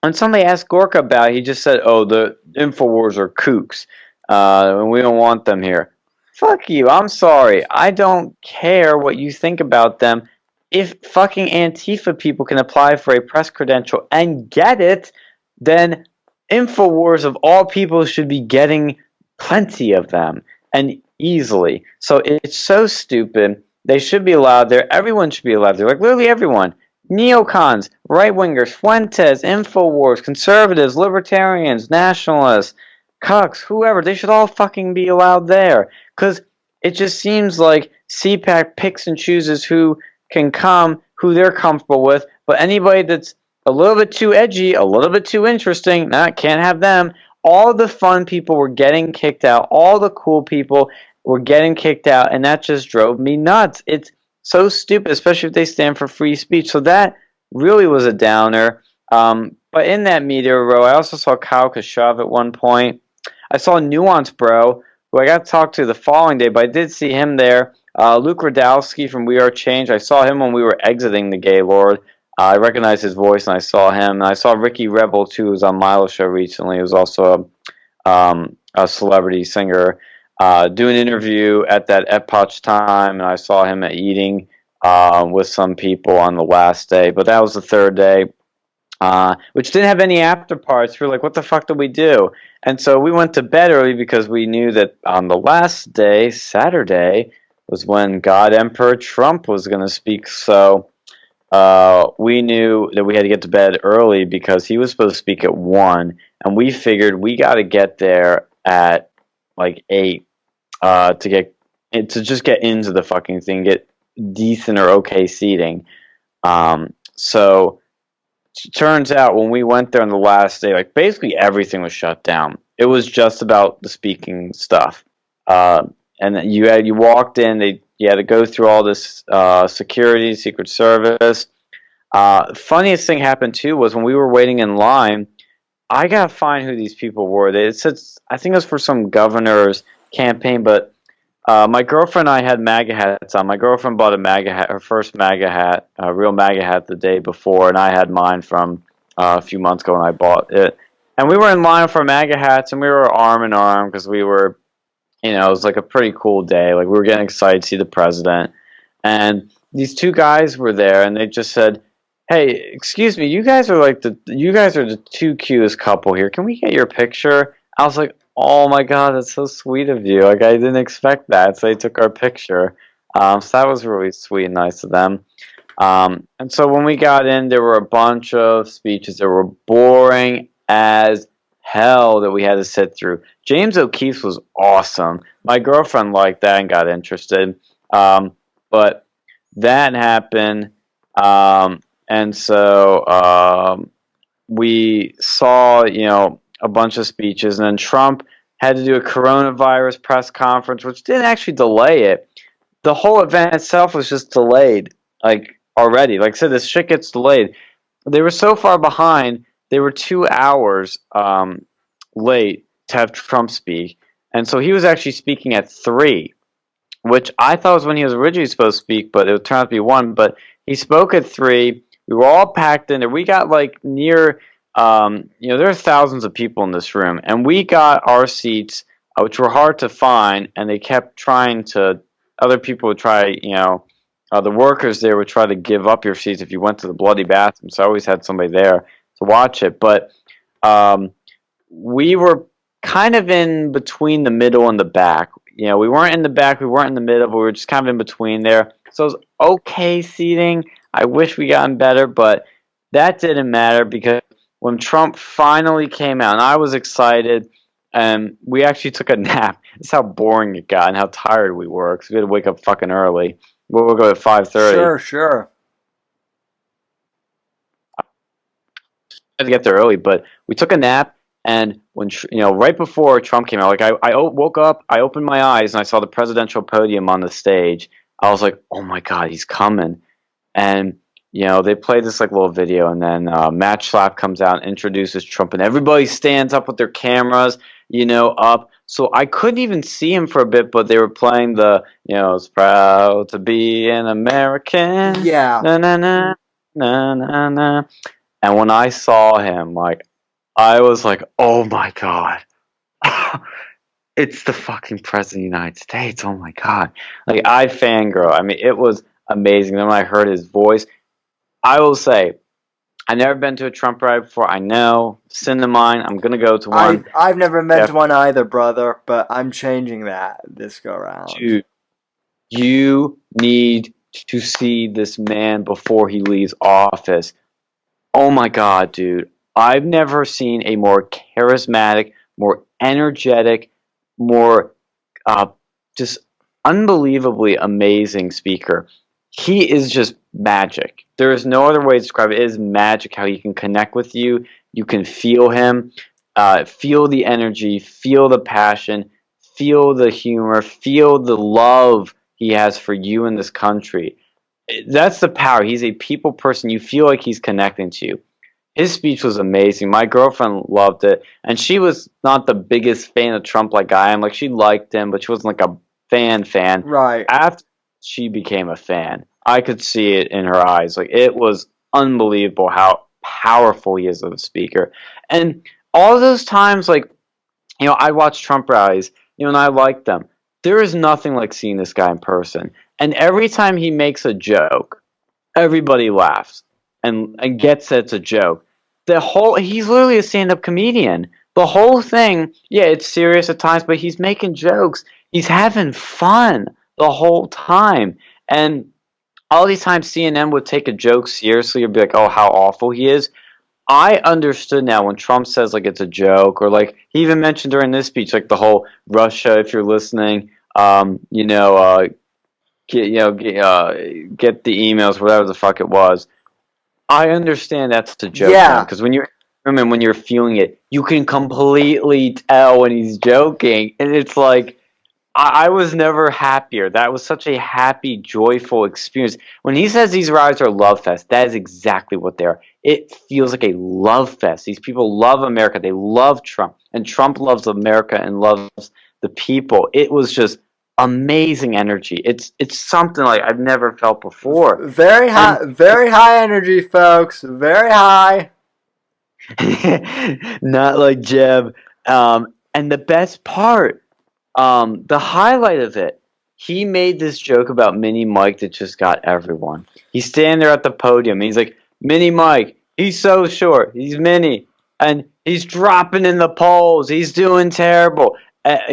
when somebody asked Gorka about it, he just said, oh, the InfoWars are kooks, and we don't want them here. Fuck you, I'm sorry. I don't care what you think about them. If fucking Antifa people can apply for a press credential and get it, then InfoWars of all people should be getting plenty of them, and easily. So it's so stupid. They should be allowed there. Everyone should be allowed there. Literally everyone. Neocons, right-wingers, Fuentes, InfoWars, conservatives, libertarians, nationalists, cucks, whoever, they should all fucking be allowed there. Because it just seems like CPAC picks and chooses who can come, who they're comfortable with, but anybody that's a little bit too edgy, a little bit too interesting, can't have them. All the fun people were getting kicked out. All the cool people were getting kicked out, and that just drove me nuts. It's so stupid, especially if they stand for free speech. So that really was a downer. But in that media row, I also saw Kyle Kashav at one point. I saw Nuance Bro, who I got to talk to the following day, but I did see him there. Luke Radowski from We Are Change. I saw him when we were exiting the Gaylord. I recognized his voice, and I saw him. And I saw Ricky Rebel, too, who was on Milo's show recently. He was also a celebrity singer. Do an interview at that Epoch time, and I saw him eating with some people on the last day. But that was the third day, which didn't have any after parties. We were like, what the fuck did we do? And so we went to bed early because we knew that on the last day, Saturday, was when God Emperor Trump was going to speak. So we knew that we had to get to bed early because he was supposed to speak at 1, and we figured we got to get there at like 8 to just get into the fucking thing, get decent or okay seating. So turns out when we went there on the last day, like basically everything was shut down. It was just about the speaking stuff. And you walked in, you had to go through all this security, Secret Service. Funniest thing happened too was when we were waiting in line, I gotta find who these people were. It said, I think it was for some governor's campaign, but my girlfriend and I had MAGA hats on. My girlfriend bought a MAGA hat, her first MAGA hat, a real MAGA hat the day before, and I had mine from a few months ago when I bought it. And we were in line for MAGA hats, and we were arm in arm because we were, it was like a pretty cool day. Like we were getting excited to see the president. And these two guys were there, and they just said, "Hey, excuse me, you guys are the two cutest couple here. Can we get your picture?" I was like, "Oh my God, that's so sweet of you. Like I didn't expect that." So they took our picture. So that was really sweet and nice of them. And so when we got in, there were a bunch of speeches that were boring as hell that we had to sit through. James O'Keefe's was awesome. My girlfriend liked that and got interested. But that happened. And so we saw, a bunch of speeches, and then Trump had to do a coronavirus press conference, which didn't actually delay it. The whole event itself was just delayed, like already. Like I said, this shit gets delayed. They were so far behind. They were 2 hours late to have Trump speak, and so he was actually speaking at 3, which I thought was when he was originally supposed to speak, but it turned out to be 1. But he spoke at 3. We were all packed in there. We got like near, there are thousands of people in this room, and we got our seats, which were hard to find, and they kept trying to. Other people would try, the workers there would try to give up your seats if you went to the bloody bathroom. So I always had somebody there to watch it. But we were kind of in between the middle and the back. We weren't in the back, we weren't in the middle, but we were just kind of in between there. So it was okay seating. I wish we gotten better, but that didn't matter because when Trump finally came out, and I was excited, and we actually took a nap. That's how boring it got and how tired we were because we had to wake up fucking early. We'll go at 5:30. Sure. I had to get there early, but we took a nap, and when right before Trump came out, like I woke up, I opened my eyes, and I saw the presidential podium on the stage. I was like, oh my God, he's coming. And they played this like little video, and then Matt Schlapp comes out and introduces Trump, and everybody stands up with their cameras, up. So I couldn't even see him for a bit, but they were playing the, "It's proud to be an American." Yeah. Na na na na na na. And when I saw him, like, I was like, oh my God. It's the fucking president of the United States. Oh my God. Like, I fangirl. I mean, it was amazing. Then when I heard his voice, I will say, I've never been to a Trump rally before. I know. Sin of mine. I'm going to go to one. I've never been to one either, brother, but I'm changing that this go around. Dude, you need to see this man before he leaves office. Oh my God, dude. I've never seen a more charismatic, more energetic, more just unbelievably amazing speaker. He is just magic. There is no other way to describe it. It is magic how he can connect with you. You can feel him, feel the energy, feel the passion, feel the humor, feel the love he has for you in this country. That's the power. He's a people person. You feel like he's connecting to you. his speech was amazing. My girlfriend loved it, and she was not the biggest fan of Trump like I am. Like, she liked him, but she wasn't like a fan. Right. After she became a fan, I could see it in her eyes. Like, it was unbelievable how powerful he is as a speaker. And all those times, like, I watch Trump rallies, and I like them. There is nothing like seeing this guy in person. And every time he makes a joke, everybody laughs and gets that it's a joke. He's literally a stand-up comedian. The whole thing, yeah, it's serious at times, but he's making jokes. He's having fun the whole time. And all these times CNN would take a joke seriously or be like, "Oh, how awful he is." I understood now when Trump says like it's a joke, or like he even mentioned during this speech, like the whole Russia, if you're listening, get the emails, whatever the fuck it was. I understand that's a joke now, Yeah. because when you're feeling it, you can completely tell when he's joking, and it's like I was never happier. That was such a happy, joyful experience. When he says these rallies are love fest, that is exactly what they are. It feels like a love fest. These people love America. They love Trump, and Trump loves America and loves the people. It was just amazing energy. It's something like I've never felt before. Very And high energy, folks. Very high. not like Jeb. And the best part, the highlight of it, he made this joke about Mini Mike that just got everyone. He's standing there at the podium, and he's like, Mini Mike, he's so short, he's mini, and he's dropping in the polls, he's doing terrible.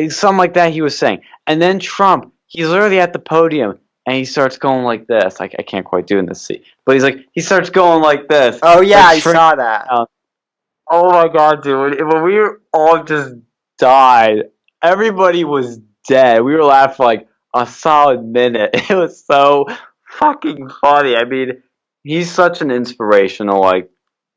Something like that he was saying. And then Trump, he's literally at the podium, and he starts going like this. I can't quite do this, but he starts going like this. Oh yeah, like I saw that. Oh my god, dude. When we all just died, everybody was dead. We were laughing for like a solid minute. It was so fucking funny. I mean, he's such an inspirational, like,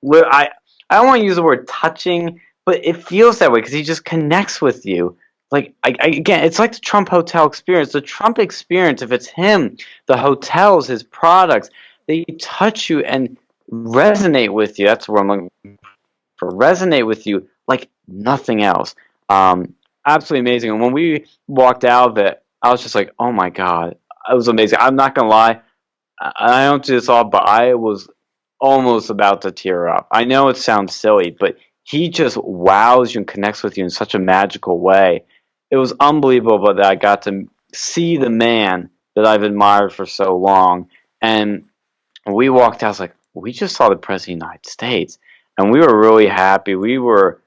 I don't want to use the word touching, but it feels that way because he just connects with you. Like, again, it's like the Trump hotel experience. The Trump experience, if it's him, the hotels, his products, they touch you and resonate with you. That's where I'm looking for, resonate with you like nothing else. Absolutely amazing. And when we walked out of it, I was just like, oh my god, it was amazing. I'm not gonna lie, I don't do this all, but I was almost about to tear up. I know it sounds silly, but he just wows you and connects with you in such a magical way. It was unbelievable that I got to see the man that I've admired for so long. And we walked out, I was like, we just saw the President of the United States. And we were really happy. We were,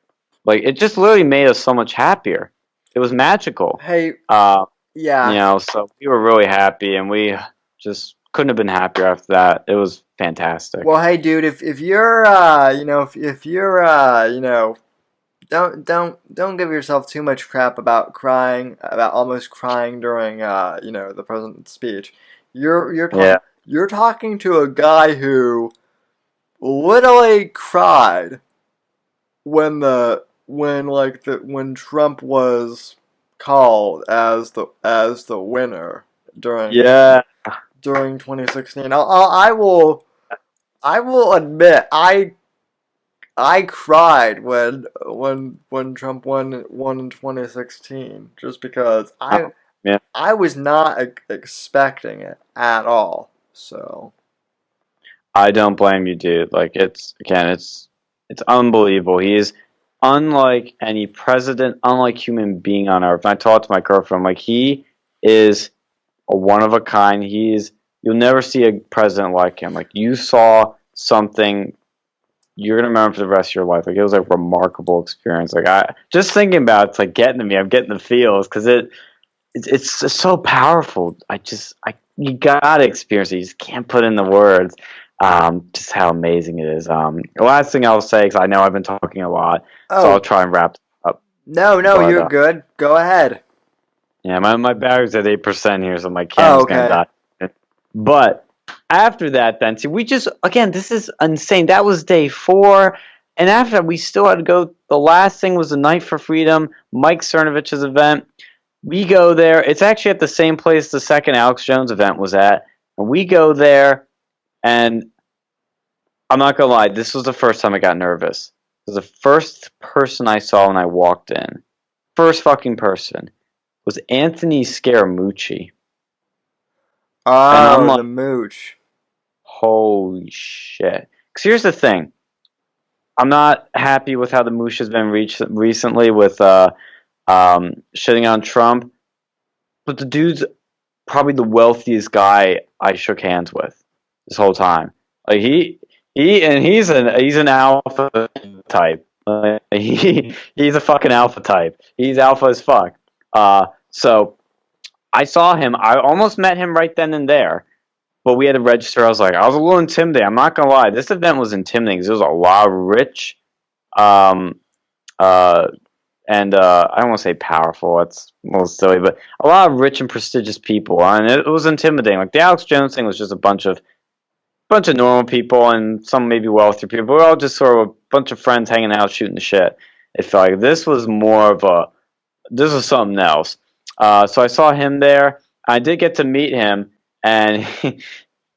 like, it just literally made us so much happier. It was magical. Hey, Uh, yeah. so we were really happy, and we just couldn't have been happier after that. It was fantastic. Well, hey, dude, if you're if you're don't give yourself too much crap about almost crying during the president's speech. Yeah. You're talking to a guy who literally cried when when Trump was called as the winner Yeah. during 2016. I will admit I cried when Trump won in 2016 just because Yeah. I was not expecting it at all. So I don't blame you, dude. Like, it's unbelievable. He is unlike any president, unlike human being on earth. And I talked to my girlfriend, like, he is a one of a kind. You'll never see a president like him. Like, you saw something you're gonna remember for the rest of your life. Like, it was a remarkable experience. Like, I just thinking about it's like getting to me. I'm getting the feels because it's just so powerful. You gotta experience it. You just can't put in the words. Just how amazing it is. The last thing I'll say, because I know I've been talking a lot, so I'll try and wrap up. No, But, you're good. Go ahead. yeah, my battery's at 8% here, so my Oh, camera's gonna die. But after that, then see, this is insane. That was day 4, and after that, we still had to go. The last thing was the Night for Freedom, Mike Cernovich's event. We go there. It's actually at the same place the second Alex Jones event was at, and we go there, and I'm not gonna lie, this was the first time I got nervous. It was the first person I saw when I walked in. First fucking person was Anthony Scaramucci. And I'm Oh, like, the mooch. holy shit. Because here's the thing. I'm not happy with how the moosh has been reached recently with shitting on Trump. But the dude's probably the wealthiest guy I shook hands with this whole time. Like he's an alpha type. He's a fucking alpha type. He's alpha as fuck. So I saw him. I almost met him right then and there, but we had to register. I was a little intimidated. I'm not gonna lie. This event was intimidating because there was a lot of rich, um, uh, and I don't want to say powerful. That's a little silly, but a lot of rich and prestigious people, and it was intimidating. Like the Alex Jones thing was just a bunch of normal people and some maybe wealthier people. We're all just sort of a bunch of friends hanging out, shooting the shit. It felt like this was more of a this was something else. So I saw him there. I did get to meet him, and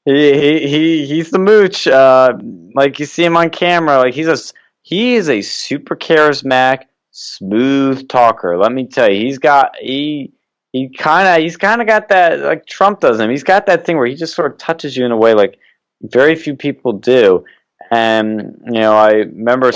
he's the mooch. Like you see him on camera, like he is a super charismatic, smooth talker. Let me tell you, he's kind of got that like Trump does him. He's got that thing where he just sort of touches you in a way like very few people do. And I remember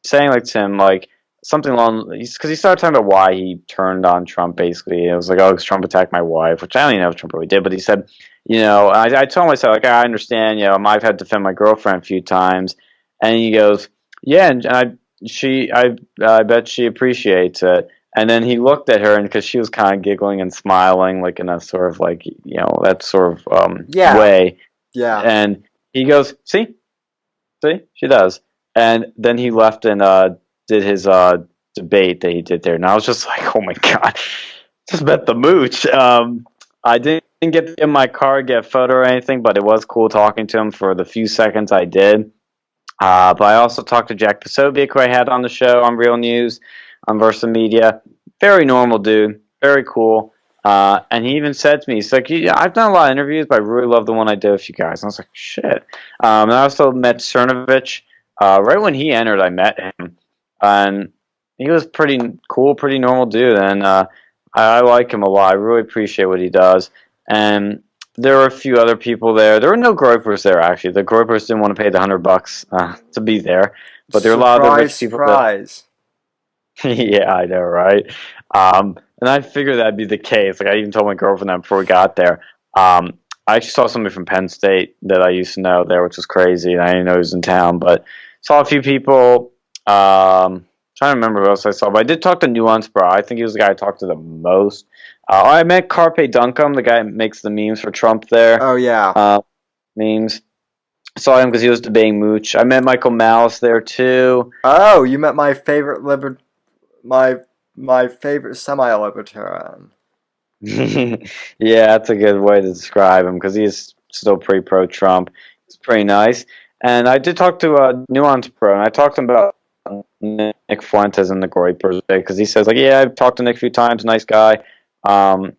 saying like to him like something along because he started talking about why he turned on Trump. Basically, it was like, oh, 'cause Trump attacked my wife, which I don't even know if Trump really did, but he said, I told him, I said, like, I understand, I've had to defend my girlfriend a few times, and he goes, yeah, I bet she appreciates it. And then he looked at her, and because she was kind of giggling and smiling, like in a sort of like that sort of Yeah, way, yeah. and he goes, see, she does. And then he left and did his debate that he did there. And I was just like, oh my God, just met the mooch. I didn't get in my car, get a photo or anything, but it was cool talking to him for the few seconds I did. But I also talked to Jack Posobiec, who I had on the show on Real News, on Versa Media. Very normal dude, very cool. And he even said to me, he's like, yeah, I've done a lot of interviews, but I really love the one I did with you guys. And I was like, shit. And I also met Cernovich. Right when he entered, I met him. And he was pretty cool, pretty normal dude. And I like him a lot. I really appreciate what he does. And there were a few other people there. There were no Groypers there, actually. The Groypers didn't want to pay the $100 to be there. But there were a lot of the rich people Surprise. yeah, I know, right? And I figured that'd be the case. Like I even told my girlfriend that before we got there. I actually saw somebody from Penn State that I used to know there, which was crazy. And I didn't know he was in town, but saw a few people. Trying to remember who else I saw, but I did talk to Nuance Bro. I think he was the guy I talked to the most. I met Carpe Duncum, the guy that makes the memes for Trump there. Oh yeah. Memes. Saw him because he was debating Mooch. I met Michael Malice there too. Oh, you met my favorite my favorite semi-libertarian. Yeah, that's a good way to describe him because he's still pretty pro-Trump. He's pretty nice. And I did talk to Nuance Pro, and I talked to him about Nick Fuentes and the Groypers because he says like, yeah, I've talked to Nick a few times, nice guy. But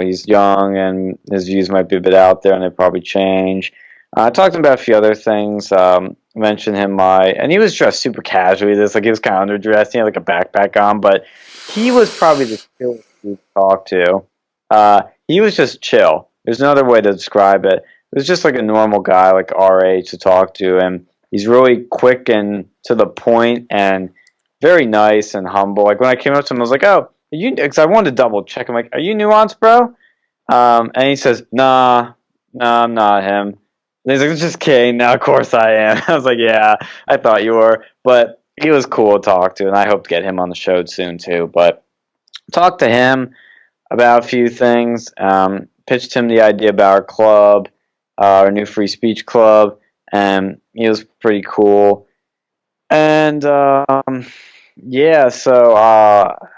he's young and his views might be a bit out there, and they probably change. I talked to him about a few other things. Mentioned him and he was dressed super casually. This like he was kind of underdressed. He had like a backpack on, but he was probably the chillest dude to talk to. He was just chill. There's no other way to describe it. It was just like a normal guy, like our age, to talk to, and he's really quick and to the point, and very nice and humble. Like when I came up to him, I was like, "Oh, are you?" Because I wanted to double check. I'm like, "Are you Nuance, bro?" And he says, "Nah, I'm not him." And he's like, "Just kidding." Now, of course I am. I was like, "Yeah, I thought you were," but he was cool to talk to, and I hope to get him on the show soon too. But talked to him about a few things. Pitched him the idea about our club, our new free speech club, and he was pretty cool. And yeah, so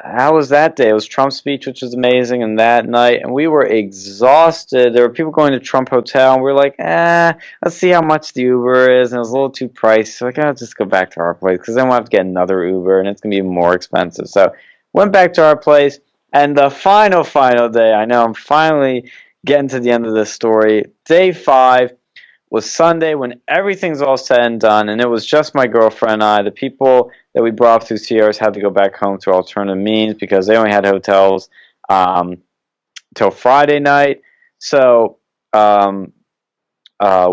how was that day? It was Trump's speech, which was amazing, and that night, and we were exhausted. There were people going to Trump Hotel, and we were like, let's see how much the Uber is, and it was a little too pricey. So like, I'll just go back to our place, because then we'll have to get another Uber, and it's going to be more expensive. So went back to our place, and the final day, I know I'm finally getting to the end of this story, day 5, was Sunday when everything's all said and done, and it was just my girlfriend and I. The people that we brought through Sierras had to go back home through alternative means because they only had hotels till Friday night. So um,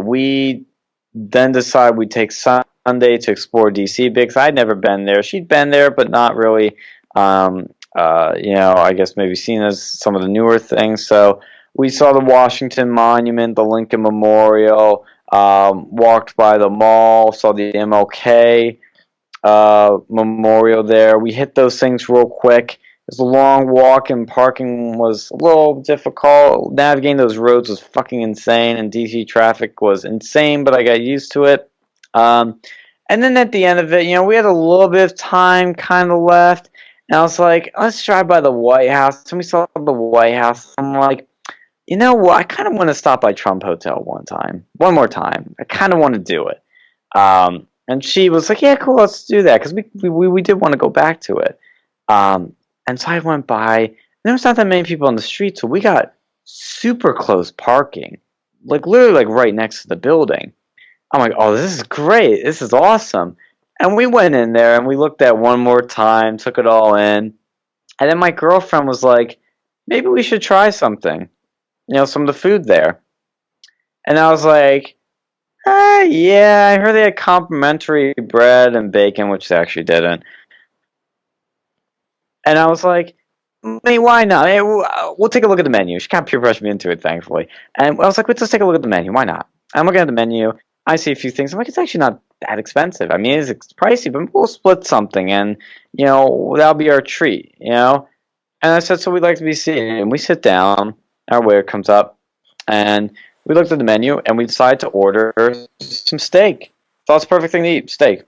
we then decided we'd take Sunday to explore DC because I'd never been there. She'd been there, but not really. I guess maybe seen as some of the newer things. So we saw the Washington Monument, the Lincoln Memorial, walked by the mall, saw the MLK memorial there. We hit those things real quick. It was a long walk, and parking was a little difficult. Navigating those roads was fucking insane, and DC traffic was insane, but I got used to it. And then at the end of it, we had a little bit of time kind of left, and I was like, let's drive by the White House. And we saw the White House. I'm like, you know what? I kind of want to stop by Trump Hotel one more time. I kind of want to do it. And she was like, yeah, cool, let's do that, because we did want to go back to it. And so I went by, and there was not that many people on the street, so we got super close parking, like literally like right next to the building. I'm like, oh, this is great. This is awesome. And we went in there, and we looked at one more time, took it all in. And then my girlfriend was like, maybe we should try something, some of the food there. And I was like, yeah, I heard they had complimentary bread and bacon, which they actually didn't. And I was like, I mean, why not? Hey, we'll take a look at the menu. She kind of peer pressured me into it, thankfully. And I was like, let's just take a look at the menu. Why not? I'm looking at the menu. I see a few things. I'm like, it's actually not that expensive. I mean, it's pricey, but we'll split something, and that'll be our treat. And I said, so we'd like to be seated. And we sit down. Our waiter comes up, and we looked at the menu, and we decided to order some steak. Thought it's the perfect thing to eat, steak.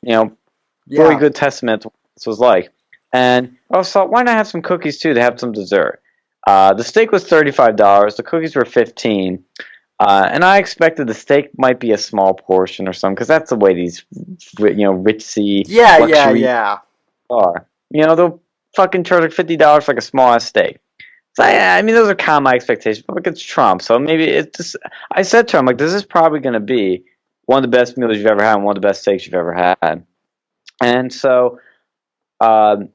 Really good testament to what this was like. And I thought, why not have some cookies too to have some dessert? The steak was $35. The cookies were $15. And I expected the steak might be a small portion or something, because that's the way these, ritzy luxury are. They'll fucking charge like $50 for like a small ass steak. So I mean, those are kind of my expectations, but like, it's Trump, so maybe it's just. I said to him, like, this is probably going to be one of the best meals you've ever had, and one of the best steaks you've ever had. And so, the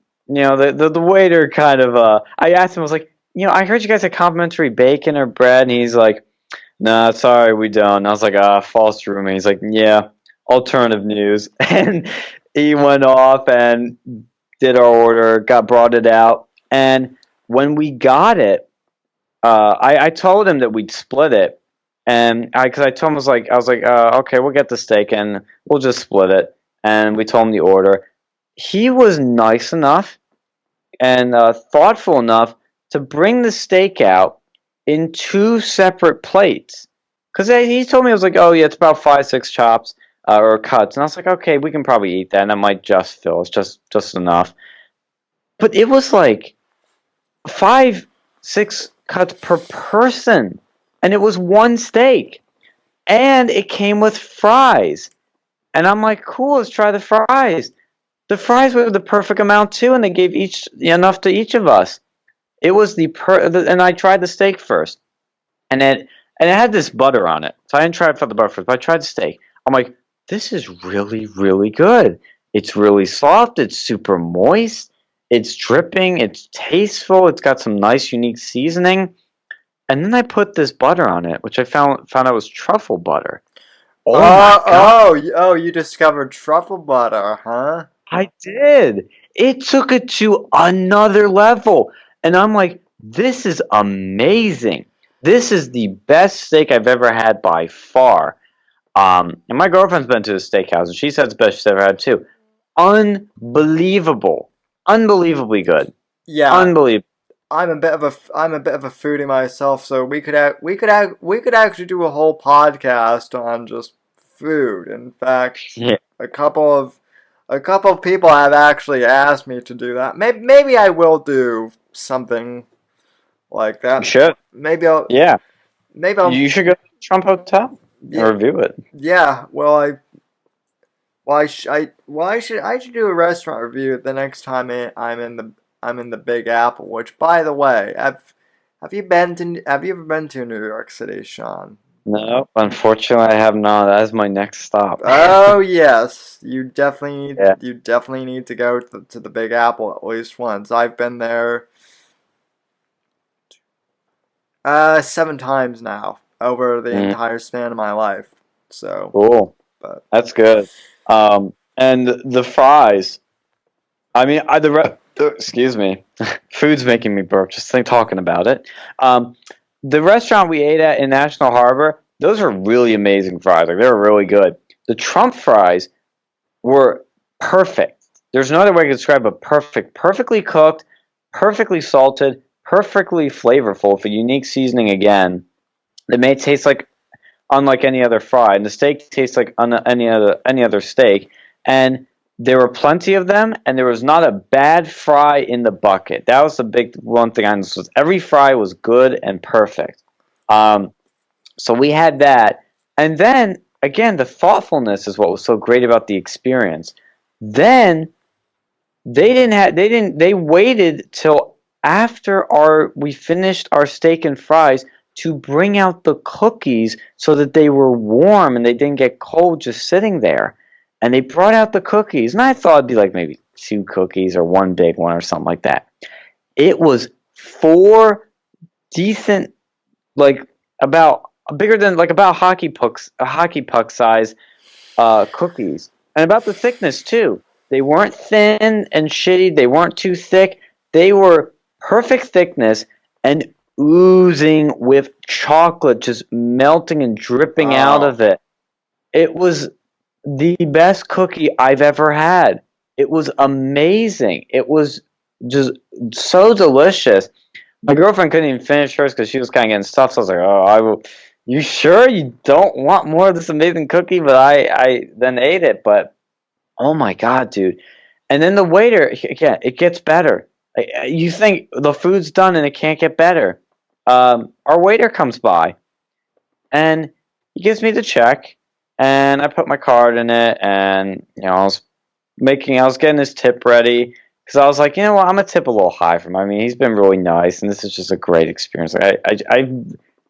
waiter kind of, I asked him, I was like, I heard you guys had complimentary bacon or bread, and he's like, nah, sorry, we don't. And I was like, false rumor. He's like, yeah, alternative news. And he went off and did our order, brought it out. And when we got it, I told him that we'd split it. And because I told him, I was like, okay, we'll get the steak and we'll just split it. And we told him the order. He was nice enough and thoughtful enough to bring the steak out in two separate plates. Because he told me, I was like, oh yeah, it's about 5-6 chops or cuts. And I was like, okay, we can probably eat that, and that might just fill. It's just enough. But it was like 5-6 cuts per person. And it was one steak. And it came with fries. And I'm like, cool, let's try the fries. The fries were the perfect amount too, and they gave enough to each of us. It was and I tried the steak first, and it had this butter on it. So I didn't try it for the butter first, but I tried the steak. I'm like, this is really, really good. It's really soft. It's super moist. It's dripping. It's tasteful. It's got some nice, unique seasoning. And then I put this butter on it, which I found out was truffle butter. Oh my God. Oh, you discovered truffle butter, huh? I did. It took it to another level. And I'm like, this is amazing. This is the best steak I've ever had by far. And my girlfriend's been to the steakhouse, and she said it's the best she's ever had too. Unbelievable. Unbelievably good. Yeah. Unbelievable. I'm a bit of a foodie myself, so we could actually do a whole podcast on just food. In fact, Yeah. a couple of people have actually asked me to do that. Maybe I will do something like that. You should. Maybe I'll. Yeah. Maybe I'll. You should go to Trump Hotel and review it. Yeah. Well, I should do a restaurant review the next time I'm in the Big Apple. Which, by the way, have you ever been to New York City, Sean? No, unfortunately, I have not. That is my next stop. Oh yes, Yeah. you definitely need to go to the Big Apple at least once. I've been there 7 times now over the Mm, entire span of my life. So, cool. but That's good. And the fries. I mean, excuse me. Food's making me burp just talking about it. The restaurant we ate at in National Harbor, those are really amazing fries. Like, they were really good. The Trump fries were perfect. There's no other way to describe it. Perfect. Perfectly cooked, perfectly salted, perfectly flavorful with a unique seasoning again. It may taste like unlike any other fry, and the steak tastes like any other steak. And there were plenty of them, and there was not a bad fry in the bucket. That was the big one thing I noticed was every fry was good and perfect. Um, so we had that, and then again, the thoughtfulness is what was so great about the experience. Then they waited till after our we finished our steak and fries to bring out the cookies so that they were warm and they didn't get cold just sitting there. And they brought out the cookies, and I thought it'd be like maybe two cookies or one big one or something like that. It was four decent, like about bigger than like about hockey puck size cookies, and about the thickness too. They weren't thin and shitty. They weren't too thick. They were perfect thickness and oozing with chocolate, just melting and dripping out oh of it. It was the best cookie I've ever had. It was amazing. It was just so delicious. My girlfriend couldn't even finish hers because she was kind of getting stuffed. So I was like, "Oh, I will." You sure you don't want more of this amazing cookie? But I then ate it. But oh my god, dude! And then the waiter, again, it gets better. You think the food's done and it can't get better? Our waiter comes by and he gives me the check, and I put my card in it, and I was getting his tip ready because I was like, you know what, I'm gonna tip a little high for him. I mean, he's been really nice, and this is just a great experience. Like,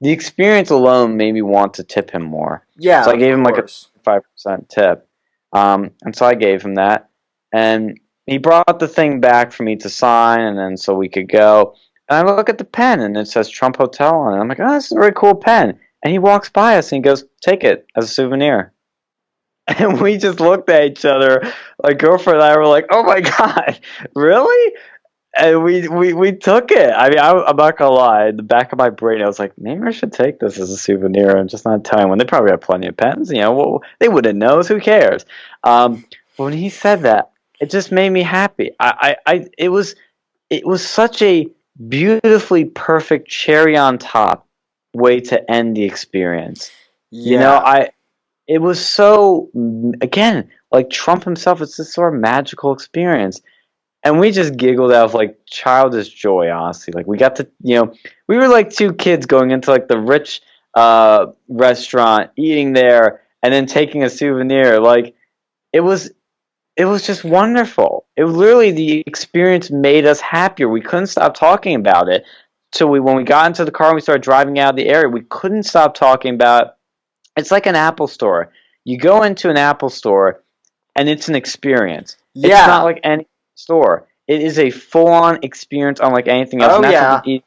the experience alone made me want to tip him more. yeah, So I of gave him like a course. 5% tip, and so I gave him that, and he brought the thing back for me to sign, and then so we could go. And I look at the pen, and it says Trump Hotel on it. I'm like, oh, this is a really cool pen. And he walks by us, and he goes, "Take it as a souvenir." And we just looked at each other, my girlfriend and I were like, "Oh my god, really?" And we took it. I mean, I'm not gonna lie. In the back of my brain, I was like, maybe I should take this as a souvenir and just not tell anyone. They probably have plenty of pens. Well, they wouldn't know. So who cares? But when he said that, it just made me happy. It was such a beautifully perfect cherry on top way to end the experience. You know, Yeah. I it was so, again, like Trump himself. It's this sort of magical experience, and we just giggled out of like childish joy. Honestly, like we got to, we were like two kids going into like the rich restaurant, eating there, and then taking a souvenir. Like it was, it was just wonderful. It literally the experience made us happier. We couldn't stop talking about it till when we got into the car and we started driving out of the area. We couldn't stop talking about it. It's like an Apple store. You go into an Apple store and it's an experience. It's not Yeah. like any store. It is a full-on experience unlike anything else, Oh and that's what the yeah. Eat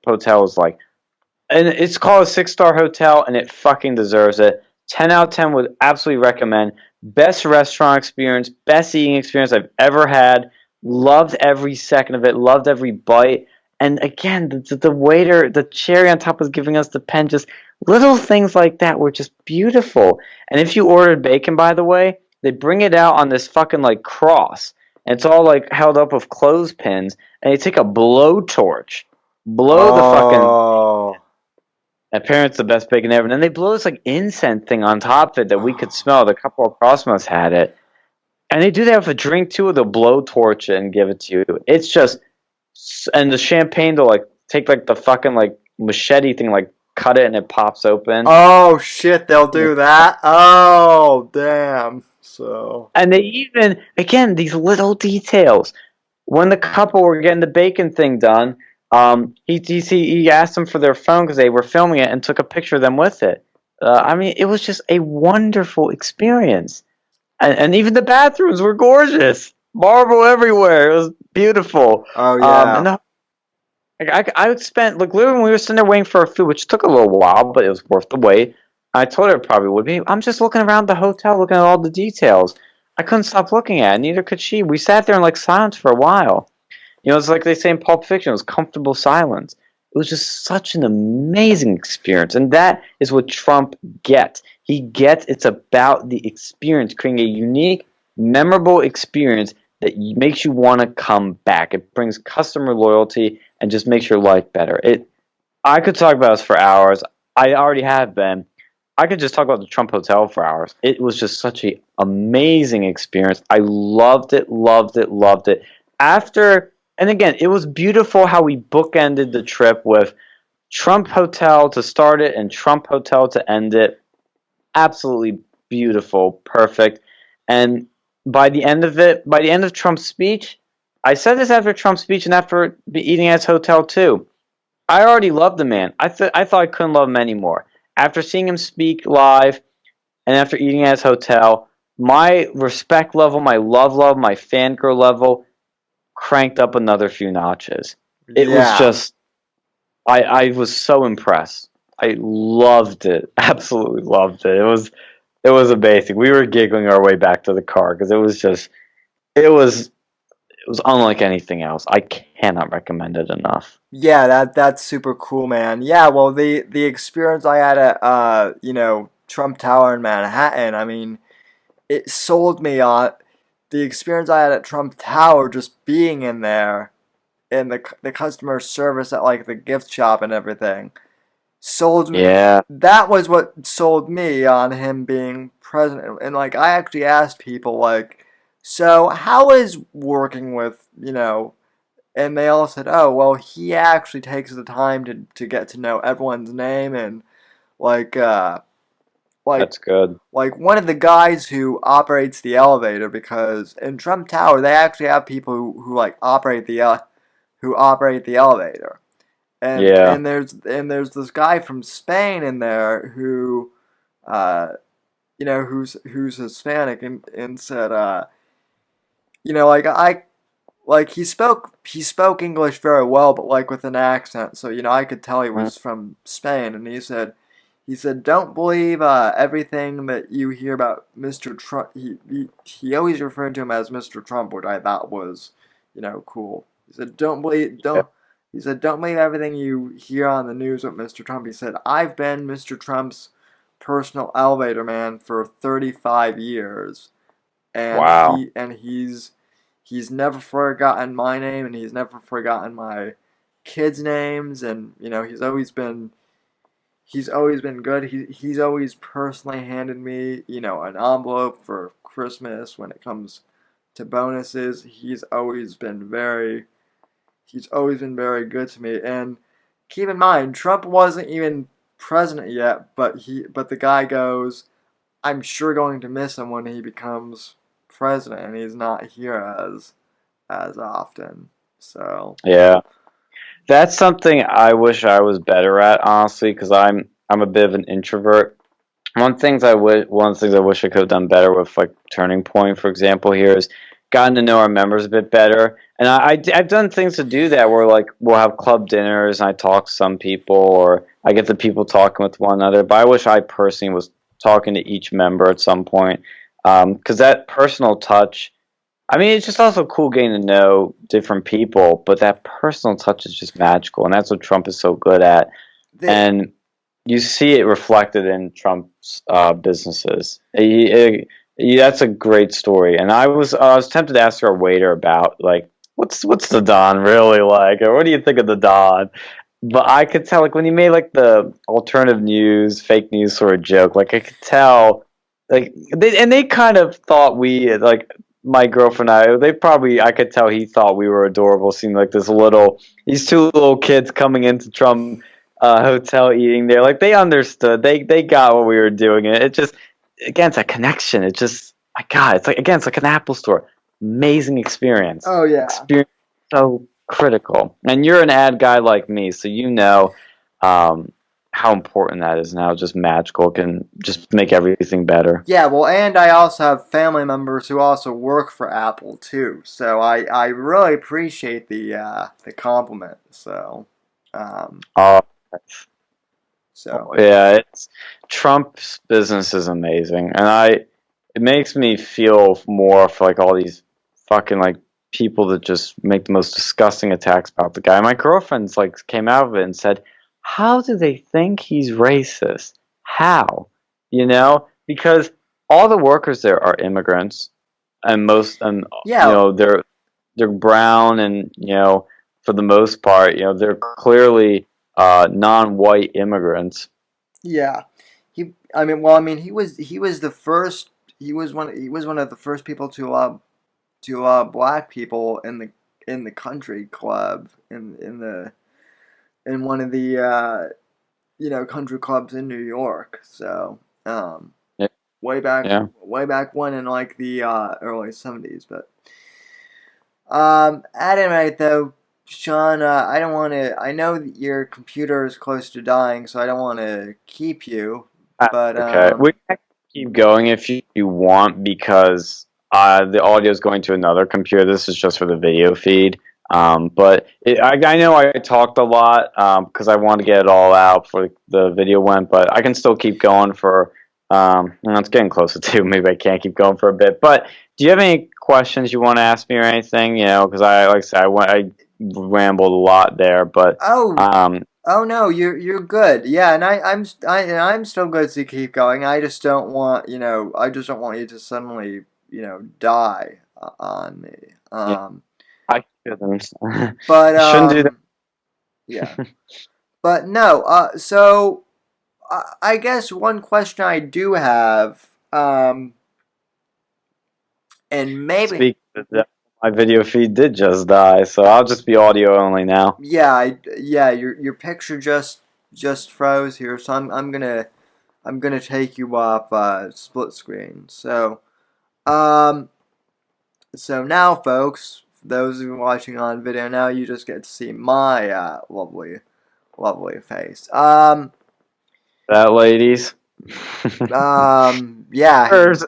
Hotel is like. And it's called a six-star hotel, and it fucking deserves it. 10 out of 10 would absolutely recommend. Best restaurant experience, best eating experience I've ever had. Loved every second of it. Loved every bite. And again, the waiter, the cherry on top was giving us the pen. Just little things like that were just beautiful. And if you ordered bacon, by the way, they bring it out on this fucking like cross. And it's all like held up with clothespins. And they take a blowtorch, blow the fucking. Oh. Apparently, the best bacon ever. And then they blow this like incense thing on top of it that we could smell. The couple across from us had it, and they do that with a drink too. They'll blow torch it and give it to you. It's just, and the champagne, they'll like take like the fucking like machete thing, like cut it and it pops open. Oh shit, they'll do that? Oh, damn. So. And they even, again, these little details. When the couple were getting the bacon thing done, he asked them for their phone because they were filming it and took a picture of them with it. I mean, it was just a wonderful experience, and even the bathrooms were gorgeous, marble everywhere. It was beautiful. Oh And yeah. I spent like literally when we were sitting there waiting for our food, which took a little while, but it was worth the wait. I told her it probably would be. I'm just looking around the hotel, looking at all the details. I couldn't stop looking at it. Neither could she. We sat there in like silence for a while. It's like they say in Pulp Fiction, it was comfortable silence. It was just such an amazing experience. And that is what Trump gets. He gets it's about the experience, creating a unique, memorable experience that makes you want to come back. It brings customer loyalty and just makes your life better. I could talk about this for hours. I already have been. I could just talk about the Trump Hotel for hours. It was just such an amazing experience. I loved it, loved it, loved it. After, and again, it was beautiful how we bookended the trip with Trump Hotel to start it and Trump Hotel to end it. Absolutely beautiful, perfect. And by the end of it, by the end of Trump's speech, I said this after Trump's speech and after eating at his hotel too. I already loved the man. I thought I couldn't love him anymore. After seeing him speak live and after eating at his hotel, my respect level, my love level, my fangirl level cranked up another few notches. It was Yeah. just, I was so impressed. I loved it. Absolutely loved it. It was amazing. We were giggling our way back to the car because it was it was unlike anything else. I cannot recommend it enough. Yeah, that's super cool, man. Yeah, well, the experience I had at Trump Tower in Manhattan, I mean, it sold me on the experience I had at Trump Tower, just being in there, and the customer service at like the gift shop and everything sold me. Yeah. That was what sold me on him being president. And like I actually asked people like, so how is working with, and they all said, "Oh, well, he actually takes the time to get to know everyone's name and like like That's good. like one of the guys who operates the elevator, because in Trump Tower they actually have people who like who operate the elevator." And Yeah. there's this guy from Spain in there who uh who's Hispanic, and said like he spoke English very well, but like with an accent. So I could tell he Mm. was from Spain, and he said don't believe everything that you hear about Mr. Trump. He always referred to him as Mr. Trump, which I thought was cool. He said don't believe Yeah. don't. He said don't believe everything you hear on the news with Mr. Trump. He said I've been Mr. Trump's personal elevator man for 35 years, and Wow. he's never forgotten my name, and he's never forgotten my kids' names, and he's always been good. He's always personally handed me an envelope for Christmas when it comes to bonuses. He's always been very good to me. And keep in mind, Trump wasn't even president yet, but the guy goes, I'm sure going to miss him when he becomes president, and he's not here as often. So Yeah. That's something I wish I was better at, honestly, because I'm a bit of an introvert. One of the things I wish I could have done better with like Turning Point, for example, here is gotten to know our members a bit better. And I've done things to do that where like we'll have club dinners and I talk to some people or I get the people talking with one another. But I wish I personally was talking to each member at some point because that personal touch. I mean, it's just also cool getting to know different people, but that personal touch is just magical, and that's what Trump is so good at. the And you see it reflected in Trump's businesses. That's a great story. And I was tempted to ask our waiter about like what's the Don really like, or what do you think of the Don? But I could tell like when he made like the alternative news, fake news sort of joke, like I could tell like they kind of thought we like my girlfriend and I, I could tell he thought we were adorable, seeing like these two little kids coming into Trump hotel eating there. Like they understood, they got what we were doing, and it just again, it's a connection. It's just my God, it's like an Apple store, amazing experience, oh yeah. experience so critical. And you're an ad guy like me, so um, how important that is now. Just magical, can just make everything better. Yeah, well, and I also have family members who also work for Apple too, so I really appreciate the compliment. So, um, Oh, so yeah, it's Trump's business is amazing, and it makes me feel more for like all these fucking like people that just make the most disgusting attacks about the guy. My girlfriend's like came out of it and said, "How do they think he's racist? How? You know, because all the workers there are immigrants, and yeah, they're brown, and for the most part, they're clearly non-white immigrants. yeah. I mean, he was the first. He was one of the first people to black people in the country club in one of the country clubs in New York. So Yeah, yeah. way back when in like the early '70s. But at any rate, though, Sean, I don't want to. I know that your computer is close to dying, so I don't want to keep you. But Okay, we can keep going if you want, because the audio is going to another computer. This is just for the video feed. But I know I talked a lot because I wanted to get it all out before the video went, but I can still keep going for. It's getting closer to. Maybe I can't keep going for a bit. But do you have any questions you want to ask me or anything? Because like I said, I rambled a lot there, but oh, um, oh no, you're good. Yeah, and I'm still good to keep going. I just don't want you to suddenly die on me. yeah, I shouldn't. But Shouldn't do that. yeah. But no, so I guess one question I do have, and maybe, Speaking of that, my video feed did just die, so I'll just be audio only now. yeah, your picture just froze here, so I'm gonna take you off split screen. Um, so now, folks, those of you watching on video, now you just get to see my lovely face. That, ladies. Yeah. Hers.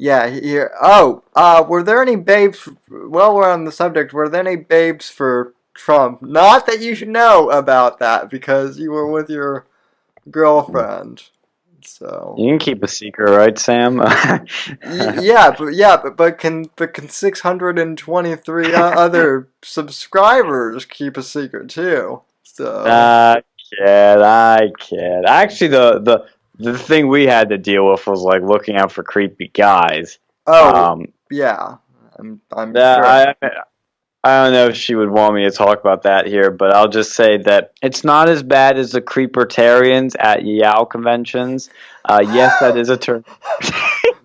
Yeah, here. Oh, were there any babes? Well, we're on the subject. Were there any babes for Trump? Not that you should know about that because you were with your girlfriend. So. You can keep a secret, right, Sam? But can 623 other subscribers keep a secret too? So. I kid, I kid. Actually, the thing we had to deal with was like looking out for creepy guys. Oh, Um, yeah. I'm sure. I I don't know if she would want me to talk about that here, but I'll just say that it's not as bad as the creepertarians at Yao conventions. Yes, that is a term.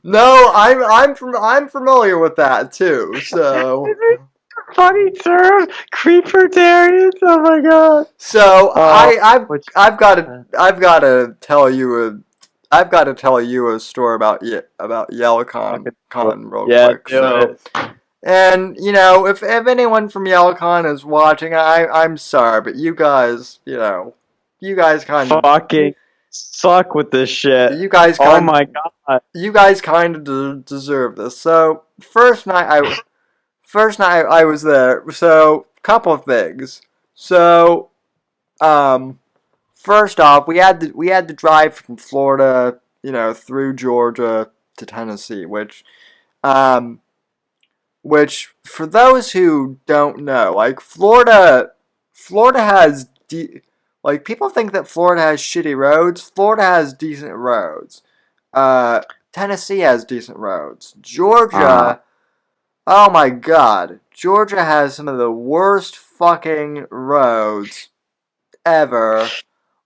No, I'm familiar with that too. So. Funny term, creepertarians. Oh my god. So I I've Which I've got to I've got to tell you a story about YellowCon fucking real yeah, quick. do So, it. and if anyone from YellowCon is watching, I'm sorry, but you guys kind Fucking suck with this shit. you guys Oh kind my god. you guys kind of deserve this. So first night I was there. So couple of things. So um. First off, we had to drive from Florida, through Georgia to Tennessee, um, which for those who don't know, like Florida has like people think that Florida has shitty roads. Florida has decent roads. Uh, Tennessee has decent roads. Uh, Georgia, oh my God, Georgia has some of the worst fucking roads ever,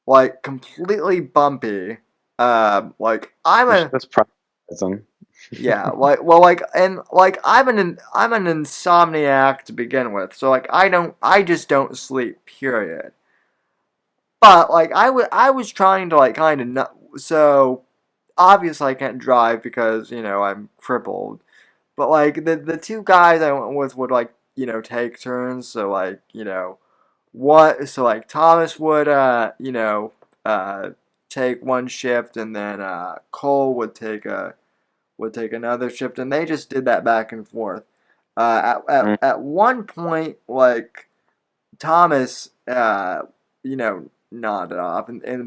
like completely bumpy. Like I'm it's a just pragmatism. yeah, like well, like and like I'm an insomniac to begin with, so like I just don't sleep. Period. But like I was trying to like kind of not, so obviously I can't drive because I'm crippled. But like the two guys I went with would like take turns, so like what so like Thomas would take one shift, and then Cole would take another shift, and they just did that back and forth. At one point, like Thomas, nodded off in the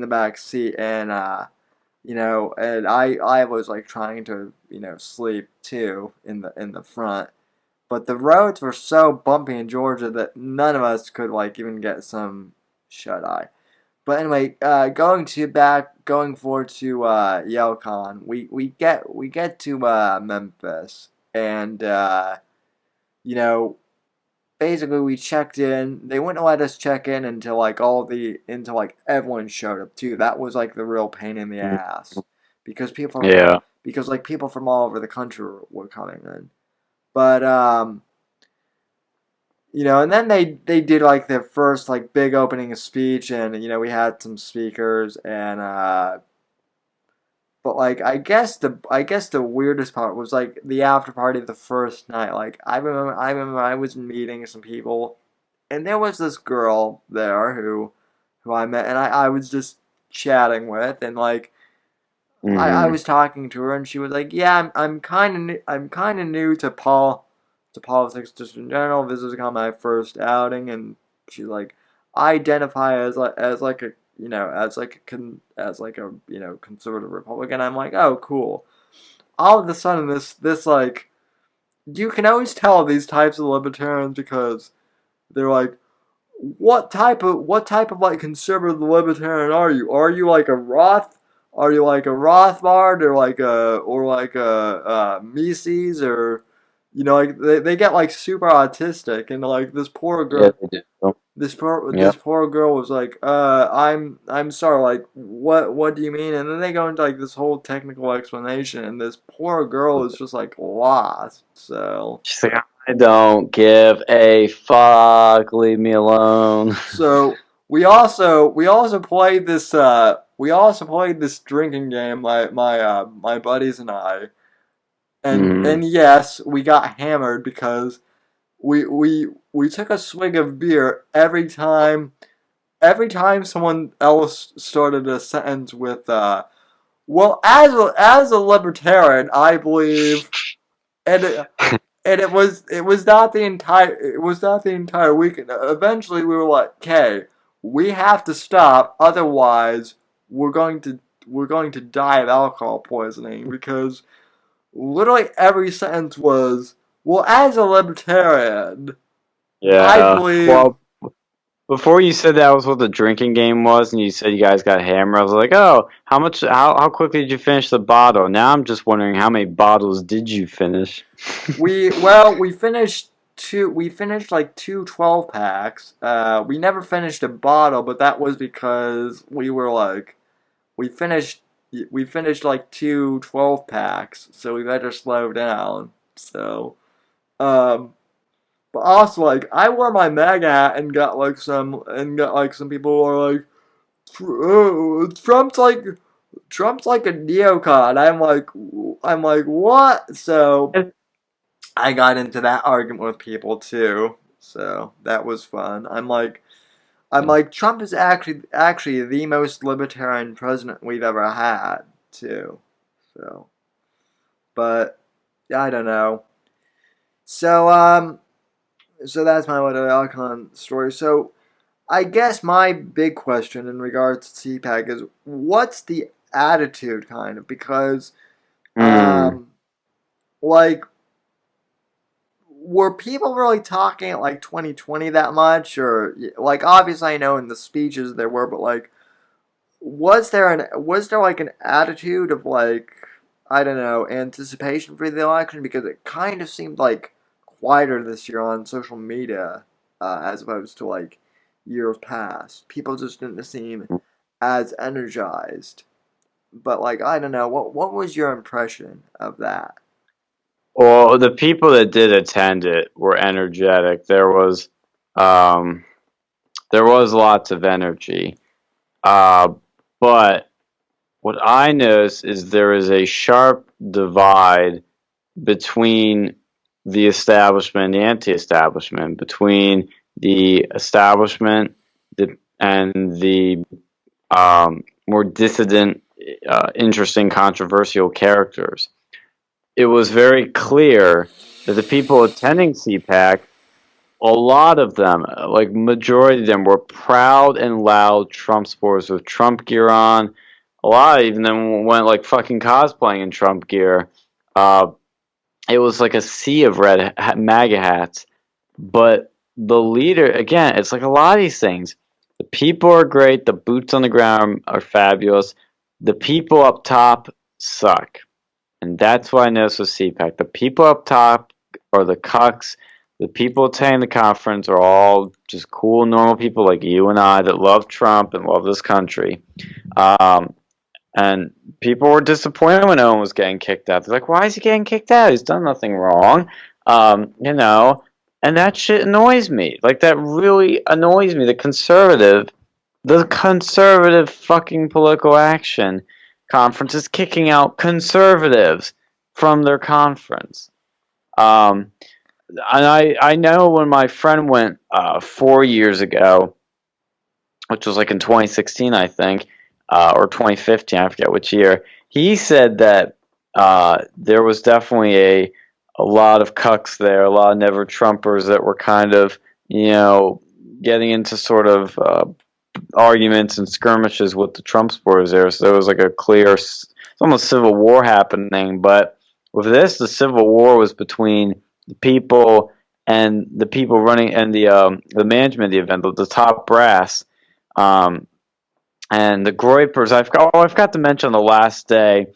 back seat, and and I was like trying to sleep too in the front, but the roads were so bumpy in Georgia that none of us could like even get some shut eye. But anyway, going forward to YaleCon, we get to Memphis, and you know basically we checked in. They wouldn't let us check in until like everyone showed up too. That was like the real pain in the ass because Yeah. people from all over the country were coming in. But and then they did like their first like big opening speech, and we had some speakers, and but like I guess the weirdest part was like the after party the first night. Like I remember I was meeting some people, and there was this girl there who I met, and I was just chatting with, and like I was talking to her, and she was like, "Yeah, I'm kind of new to politics just in general. This is kind of my first outing," and she's like, "I identify as like a as like a conservative Republican." I'm like, "Oh, cool." All of a sudden, this like you can always tell these types of libertarians because they're like, what type of like conservative libertarian are you? Are you like a Roth? Are you like a Rothbard or like a Mises, or like they get like super autistic, and like this poor Yeah, girl they do. this poor girl was like, I'm sorry, like what do you mean? And then they go into like this whole technical explanation, and this poor girl is just like lost. So She's like, I don't give a fuck. Leave me alone. So we also played this drinking game, my buddies and I, and yes, we got hammered because we took a swig of beer every time someone else started a sentence with well, as a libertarian I believe, and it was not the entire weekend. Eventually, we were like, "Okay, we have to stop, otherwise, we're going to die of alcohol poisoning." Because literally every sentence was, "Well, as a libertarian, I Yeah. believe." Well, before you said that was what the drinking game was, and you said you guys got hammered, I was like, oh, how much? How quickly did you finish the bottle? Now I'm just wondering how many bottles did you finish? We finished like two 12 packs. We never finished a bottle, but that was because we finished we finished like two 12 packs, so we better slow down. So, um, but also like I wore my MAGA hat and got some people who are like, oh, Trump's like a neocon. I'm like what? So I got into that argument with people too. So that was fun. I'm like Trump is actually the most libertarian president we've ever had too. So, but I don't know. So so that's my little Alcon story. So I guess my big question in regards to CPAC is what's the attitude kind of, because Mm. like were people really talking at like 2020 that much, or like obviously I know in the speeches there were, but like was there like an attitude of like, I don't know, anticipation for the election, because it kind of seemed like quieter this year on social media, as opposed to like years past. People just didn't seem as energized. But like I don't know, what was your impression of that? Well, the people that did attend it were energetic. Um, there was lots of energy. But what I noticed is there is a sharp divide between the establishment and the anti-establishment, between the establishment, the and the more dissident, interesting, controversial characters. It was very clear that the people attending CPAC, a lot of them, like majority of them, were proud and loud Trump supporters with Trump gear on. A lot of them went like fucking cosplaying in Trump gear. It was like a sea of red MAGA hats. But the leader, again, it's like a lot of these things. The people are great. The boots on the ground are fabulous. The people up top suck. And that's why I noticed with CPAC. The people up top are the cucks. The people attending the conference are all just cool, normal people like you and I that love Trump and love this country. And people were disappointed when Owen was getting kicked out. They're like, why is he getting kicked out? He's done nothing wrong. You know, and that shit annoys me. Like, that really annoys me. The conservative fucking political action conference is kicking out conservatives from their conference. And I know when my friend went 4 years ago, which was like in 2016, I think, or 2015, I forget which year. He said that there was definitely a lot of cucks there, a lot of never Trumpers that were kind of, getting into sort of arguments and skirmishes with the Trump supporters there. So there was like a clear, it's almost civil war happening. But with this, the civil war was between the people and the people running and the management of the event, the top brass. And the Groypers, I forgot to mention the last day,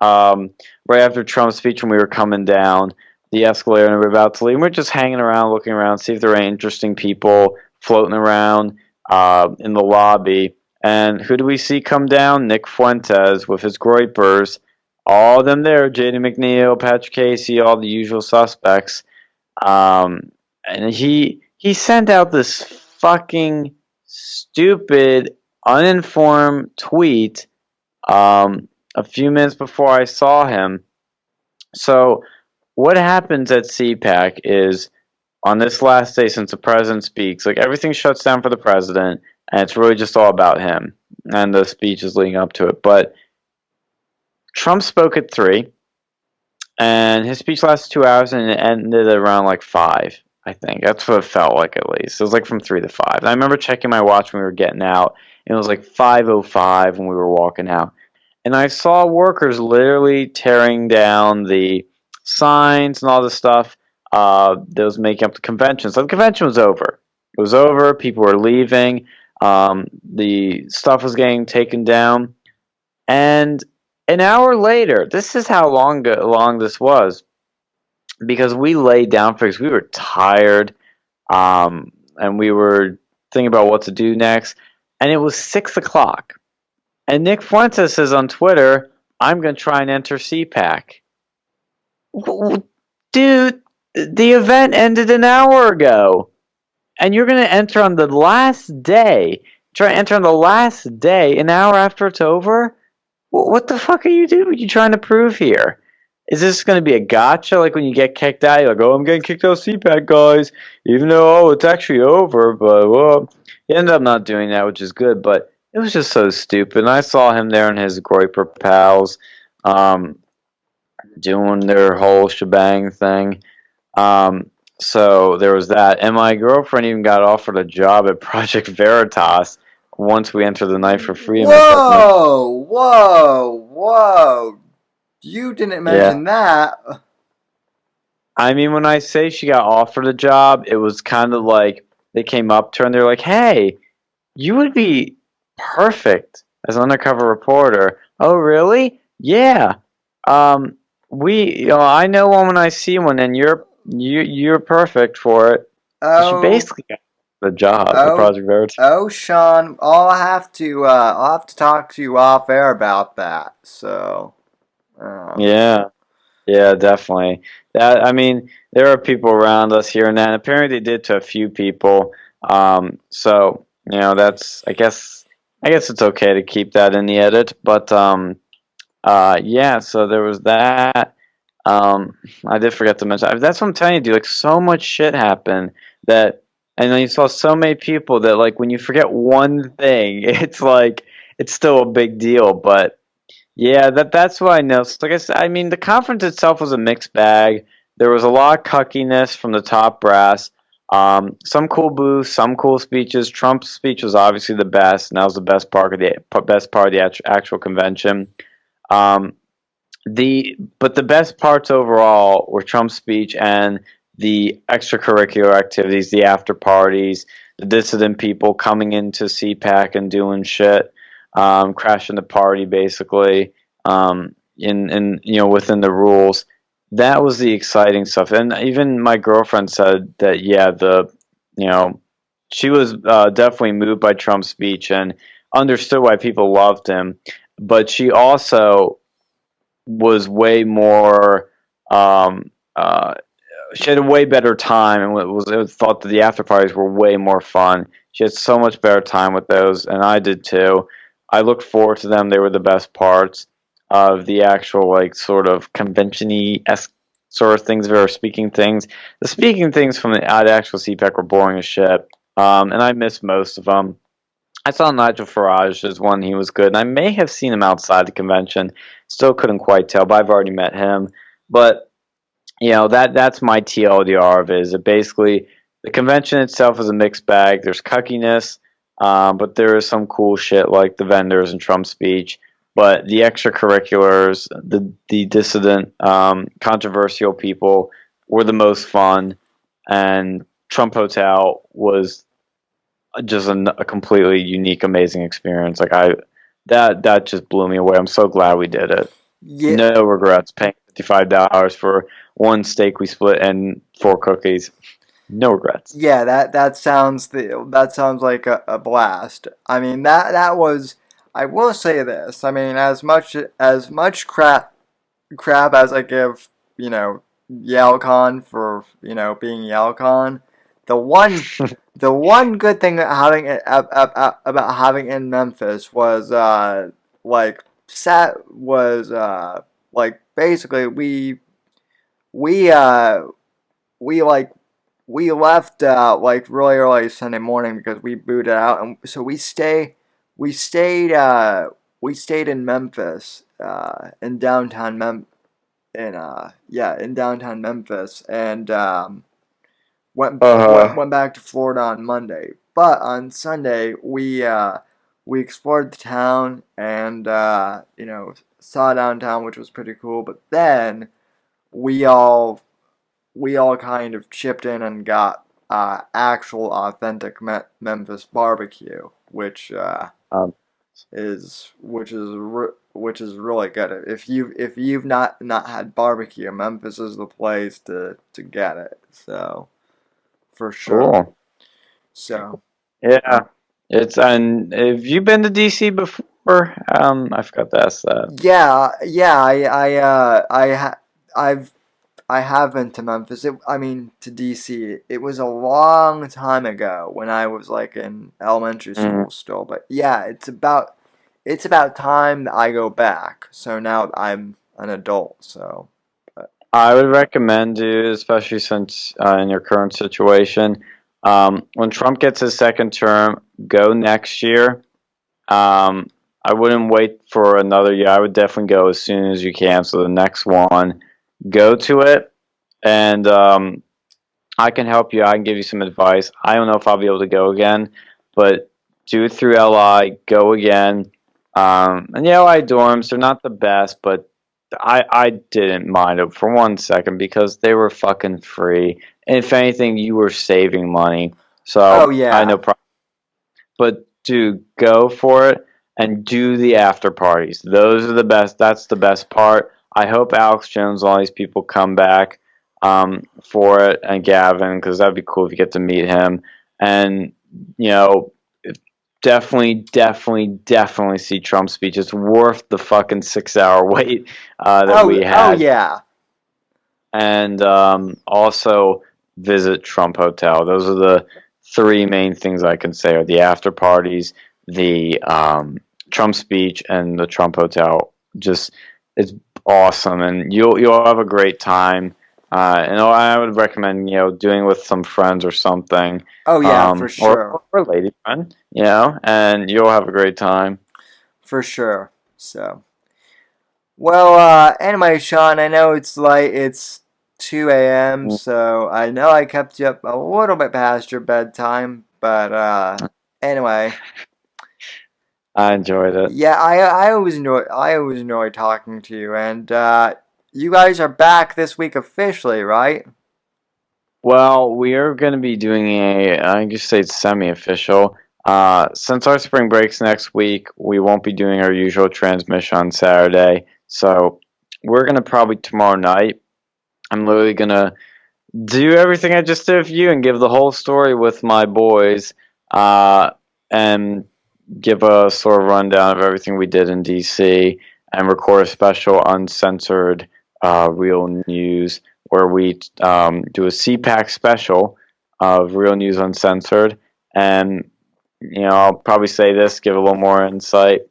right after Trump's speech when we were coming down the escalator and we were about to leave. We were just hanging around, looking around, see if there were any interesting people floating around in the lobby. And who do we see come down? Nick Fuentes with his Groypers. All of them there, J.D. McNeil, Patrick Casey, all the usual suspects. And he sent out this fucking stupid, uninformed tweet a few minutes before I saw him. So what happens at CPAC is on this last day since the president speaks, like everything shuts down for the president and it's really just all about him and the speeches leading up to it. But Trump spoke at 3 and his speech lasted 2 hours and it ended around like 5. I think that's what it felt like, at least. It was like from 3 to 5. And I remember checking my watch when we were getting out. And it was like 5:05 when we were walking out. And I saw workers literally tearing down the signs and all the stuff that was making up the convention. So the convention was over. It was over. People were leaving. The stuff was getting taken down. And an hour later, this is how long this was, because we laid down because we were tired, and we were thinking about what to do next. And it was 6 o'clock. And Nick Fuentes says on Twitter, I'm going to try and enter CPAC. Dude, the event ended an hour ago. And you're going to enter on the last day. Try to enter on the last day, an hour after it's over? What the fuck are you doing? What are you trying to prove here? Is this going to be a gotcha? Like when you get kicked out, you're like, oh, I'm getting kicked out of CPAC, guys. Even though, it's actually over. But, well, he ended up not doing that, which is good. But it was just so stupid. And I saw him there and his Groyper pals doing their whole shebang thing. So there was that. And my girlfriend even got offered a job at Project Veritas once we entered the Night for Freedom. Whoa. You didn't mention that. I mean, when I say she got offered a job, it was kind of like they came up to her and they're like, hey, you would be perfect as an undercover reporter. Oh, really? Yeah. I know one when I see one, and you're perfect for it. Oh, she basically got the job at Project Veritas. Oh, Sean, I'll have to talk to you off air about that. So. Yeah, definitely. I mean, there are people around us here and there. And apparently, they did to a few people. So that's I guess it's okay to keep that in the edit. But yeah. So there was that. I did forget to mention. That's what I'm telling you, dude. Like so much shit happened that And then you saw so many people that, like, when you forget one thing, it's like it's still a big deal. But yeah, that's what I know. So, like I said, I mean, the conference itself was a mixed bag. There was a lot of cuckiness from the top brass. Some cool booths, some cool speeches. Trump's speech was obviously the best, and that was the best part of the actual convention. Um, but the best parts overall were Trump's speech and the extracurricular activities, the after parties, the dissident people coming into CPAC and doing shit, crashing the party basically, in within the rules. That was the exciting stuff, and even my girlfriend said that yeah, you know she was definitely moved by Trump's speech and understood why people loved him, but she also was way more. Um, uh, she had a way better time, and it was thought that the after parties were way more fun. She had so much better time with those, and I did too. I looked forward to them. They were the best parts of the actual, like, sort of convention-y esque sort of things. They were speaking things. The speaking things from the actual CPAC were boring as shit, and I missed most of them. I saw Nigel Farage's one. He was good. And I may have seen him outside the convention. Still couldn't quite tell, but I've already met him. But that's my TLDR of it. Is it basically the convention itself is a mixed bag. There's cuckiness, but there is some cool shit like the vendors and Trump's speech. But the extracurriculars, the dissident, controversial people were the most fun, and Trump Hotel was just a completely unique, amazing experience. Like that just blew me away. I'm so glad we did it. Yeah, No regrets paying $55 for one steak we split and 4 cookies. No regrets. yeah, that sounds like a blast. I mean, that was. I will say this. I mean, as much crap as I give, YaleCon for being YaleCon, the one the one good thing that about having in Memphis was like basically we we like we left like really early Sunday morning because we booted out, and so we stayed we stayed in Memphis in downtown in downtown Memphis, and Uh, went back to Florida on Monday. But on Sunday we explored the town and saw downtown, which was pretty cool. But then we all we all kind of chipped in and got actual authentic Memphis barbecue, um, which is really good. If you've not had barbecue, Memphis is the place to get it. So for sure. cool. So Yeah. And have you been to DC before? I forgot to ask that. yeah, I have been to Memphis. I mean, to DC. It was a long time ago when I was like in elementary Mm. school still. But yeah, it's about time that I go back. So now I'm an adult. So but, I would recommend you, especially since in your current situation, when Trump gets his second term, go next year. Um, I wouldn't wait for another year. I would definitely go as soon as you can. So the next one, go to it, and I can help you. I can give you some advice. I don't know if I'll be able to go again, but do it through LI. Go again. And yeah, LI dorms, they're not the best, but I didn't mind it for 1 second because they were fucking free. And if anything, you were saving money. oh So I yeah. know, but do go for it and do the after parties. Those are the best. That's the best part. I hope Alex Jones, all these people come back for it, and Gavin, because that'd be cool if you get to meet him. And you know, definitely see Trump's speech. It's worth the fucking 6 hour wait that we Oh had, yeah. and also visit Trump Hotel. Those are the three main things I can say: are the after parties, the Trump speech, and the Trump Hotel. Just it's awesome, and you'll have a great time. I would recommend doing with some friends or something, Oh yeah, for or sure. a lady friend, and you'll have a great time. For sure. So, well, anyway, Sean, I know it's late. It's 2 a.m., so I know I kept you up a little bit past your bedtime, but anyway, I enjoyed it. yeah, I always enjoy talking to you, and you guys are back this week officially, right? Well, we are going to be doing I guess say it's semi-official. Since our spring breaks next week, we won't be doing our usual transmission on Saturday. So we're going to probably tomorrow night. I'm literally going to do everything I just did with you and give the whole story with my boys, and give a sort of rundown of everything we did in DC and record a special uncensored real news where we do a CPAC special of real news uncensored. And I'll probably say this, give a little more insight,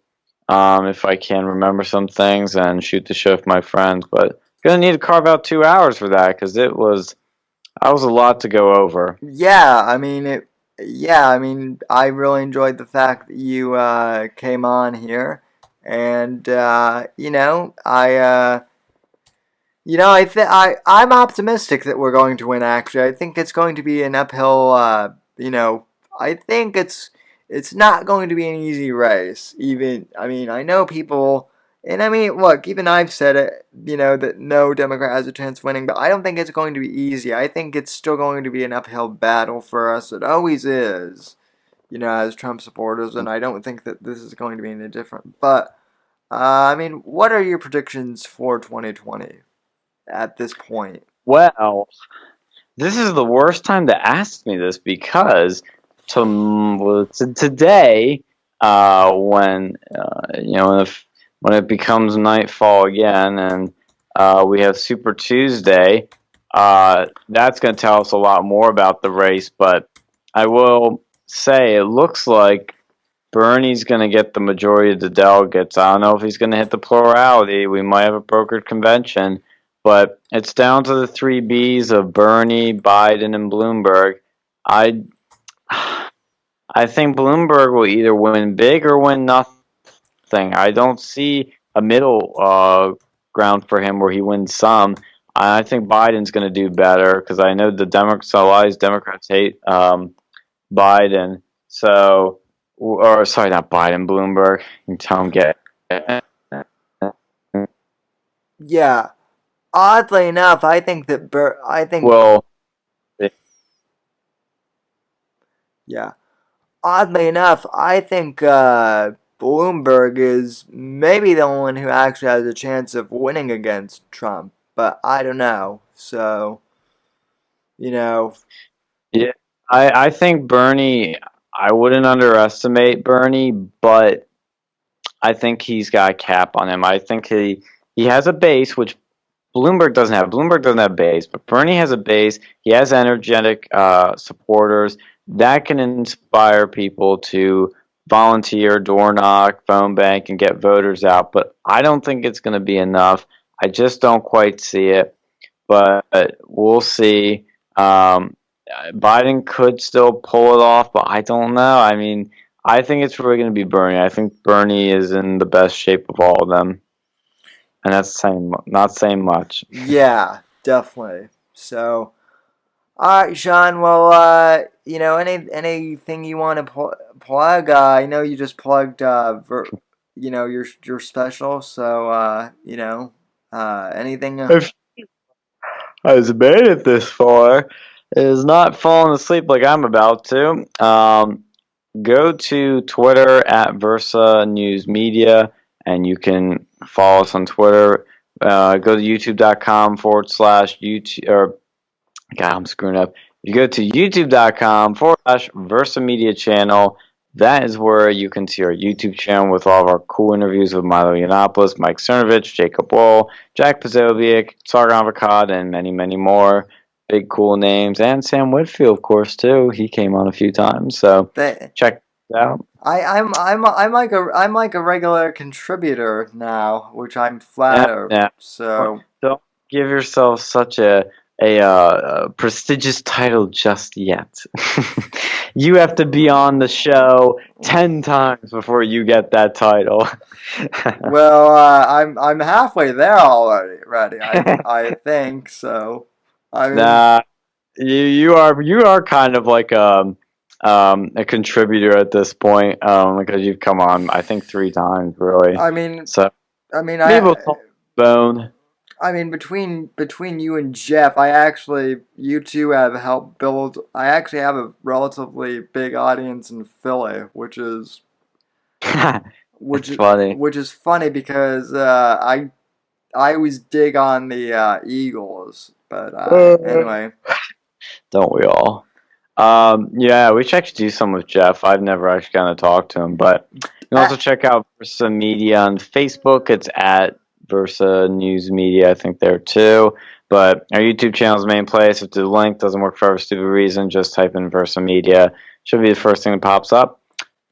if I can remember some things, and shoot the shit with my friends. But gonna need to carve out 2 hours for that because that was a lot to go over. Yeah, I mean it. Yeah, I mean I really enjoyed the fact that you came on here, and I'm optimistic that we're going to win. Actually, I think it's going to be an uphill. I think it's not going to be an easy race. Even I mean, I know people, and I mean, look, even I've said it. That no Democrat has a chance of winning, but I don't think it's going to be easy. I think it's still going to be an uphill battle for us. It always is. As Trump supporters, and I don't think that this is going to be any different. But I mean, what are your predictions for 2020? At this point. Well, this is the worst time to ask me this because today, when when it becomes nightfall again and we have Super Tuesday, that's going to tell us a lot more about the race. But I will say it looks like Bernie's going to get the majority of the delegates. I don't know if he's going to hit the plurality. We might have a brokered convention, but it's down to the three Bs of Bernie, Biden, and Bloomberg. I I think Bloomberg will either win big or win nothing. I don't see a middle ground for him where he wins some. I think Biden's going to do better because I know the Democrats, a lot of Democrats hate Biden. So, or sorry, not Biden, Bloomberg. You can tell him get. Yeah. Oddly enough, I think that I think Well, yeah. Oddly enough, I think Bloomberg is maybe the only one who actually has a chance of winning against Trump, but I don't know. So, you know, yeah, I think Bernie. I wouldn't underestimate Bernie, but I think he's got a cap on him. I think he has a base, which Bloomberg doesn't have. Bloomberg doesn't have base, but Bernie has a base. He has energetic supporters that can inspire people to volunteer, door knock, phone bank, and get voters out. But I don't think it's going to be enough. I just don't quite see it. But we'll see. Biden could still pull it off, but I don't know. I mean, I think it's really going to be Bernie. I think Bernie is in the best shape of all of them, and that's saying not saying much. yeah, definitely. So, all right, Sean. Well, anything you want to plug? I know you just plugged, your special. So, anything? If has made it this far, is not falling asleep like I'm about to. Go to Twitter at Versa News Media, and you can follow us on Twitter. Go to youtube.com/YouTube, or God, I'm screwing up. If you go to youtube.com/Versa Media channel, that is where you can see our YouTube channel with all of our cool interviews with Milo Yiannopoulos, Mike Cernovich, Jacob Woll, Jack Pozobiec, Sargon Avocad, and many, many more big cool names. And Sam Whitfield, of course, too. He came on a few times, so check it out. I'm like a regular contributor now, which I'm flattered. Yeah. So Don't give yourself such a a prestigious title just yet. You have to be on the show 10 times before you get that title. Well, I'm halfway there already. I think so. I mean, Nah, you are kind of like a contributor at this point, because you've come on, I think, 3 times really. I mean, So I mean, maybe we'll talk bone. I mean, between you and Jeff, you two have helped build. I actually have a relatively big audience in Philly, which It's is funny. which is funny because I always dig on the Eagles, but anyway. Don't we all? Yeah, we should actually do some with Jeff. I've never actually gotten to talk to him, but you can Uh, also check out Versa Media on Facebook. It's at Versa News Media, I think there too. But our YouTube channel is the main place. If the link doesn't work for every stupid reason, just type in Versa Media. Should be the first thing that pops up.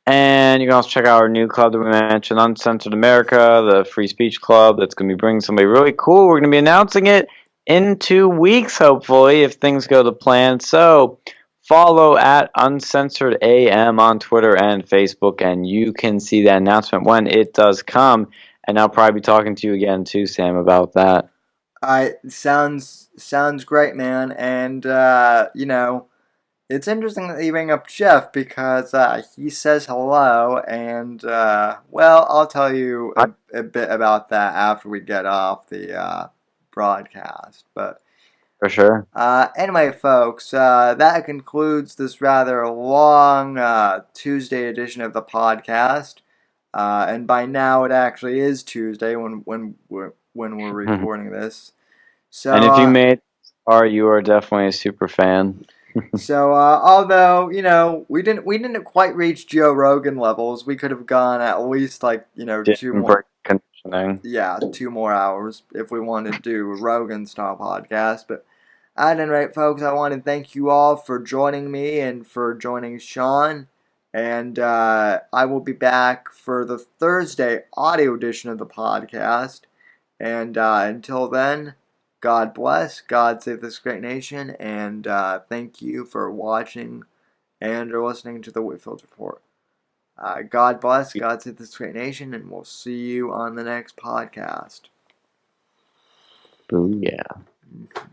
And you can also check out our new club that we mentioned, Uncensored America, the free speech club. That's going to be bringing somebody really cool. We're going to be announcing it in 2 weeks, hopefully, if things go to plan. So follow at Uncensored AM on Twitter and Facebook, and you can see that announcement when it does come. And I'll probably be talking to you again too, Sam, about that. I sounds great, man, and it's interesting that you bring up Jeff because he says hello, and well, I'll tell you a bit about that after we get off the broadcast. But For sure. anyway, folks, that concludes this rather long Tuesday edition of the podcast. And by now, it actually is Tuesday when we're recording this. So, And if you made you are definitely a super fan. although we didn't quite reach Joe Rogan levels, we could have gone at least like two Didn't more, break conditioning. yeah, 2 more hours if we wanted to do a Rogan style podcast. But at any rate, folks, I want to thank you all for joining me and for joining Sean. And I will be back for the Thursday audio edition of the podcast. And until then, God bless, God save this great nation, and thank you for watching and or listening to the Whitfield Report. God bless, God save this great nation, and we'll see you on the next podcast. Booyah. Mm-hmm.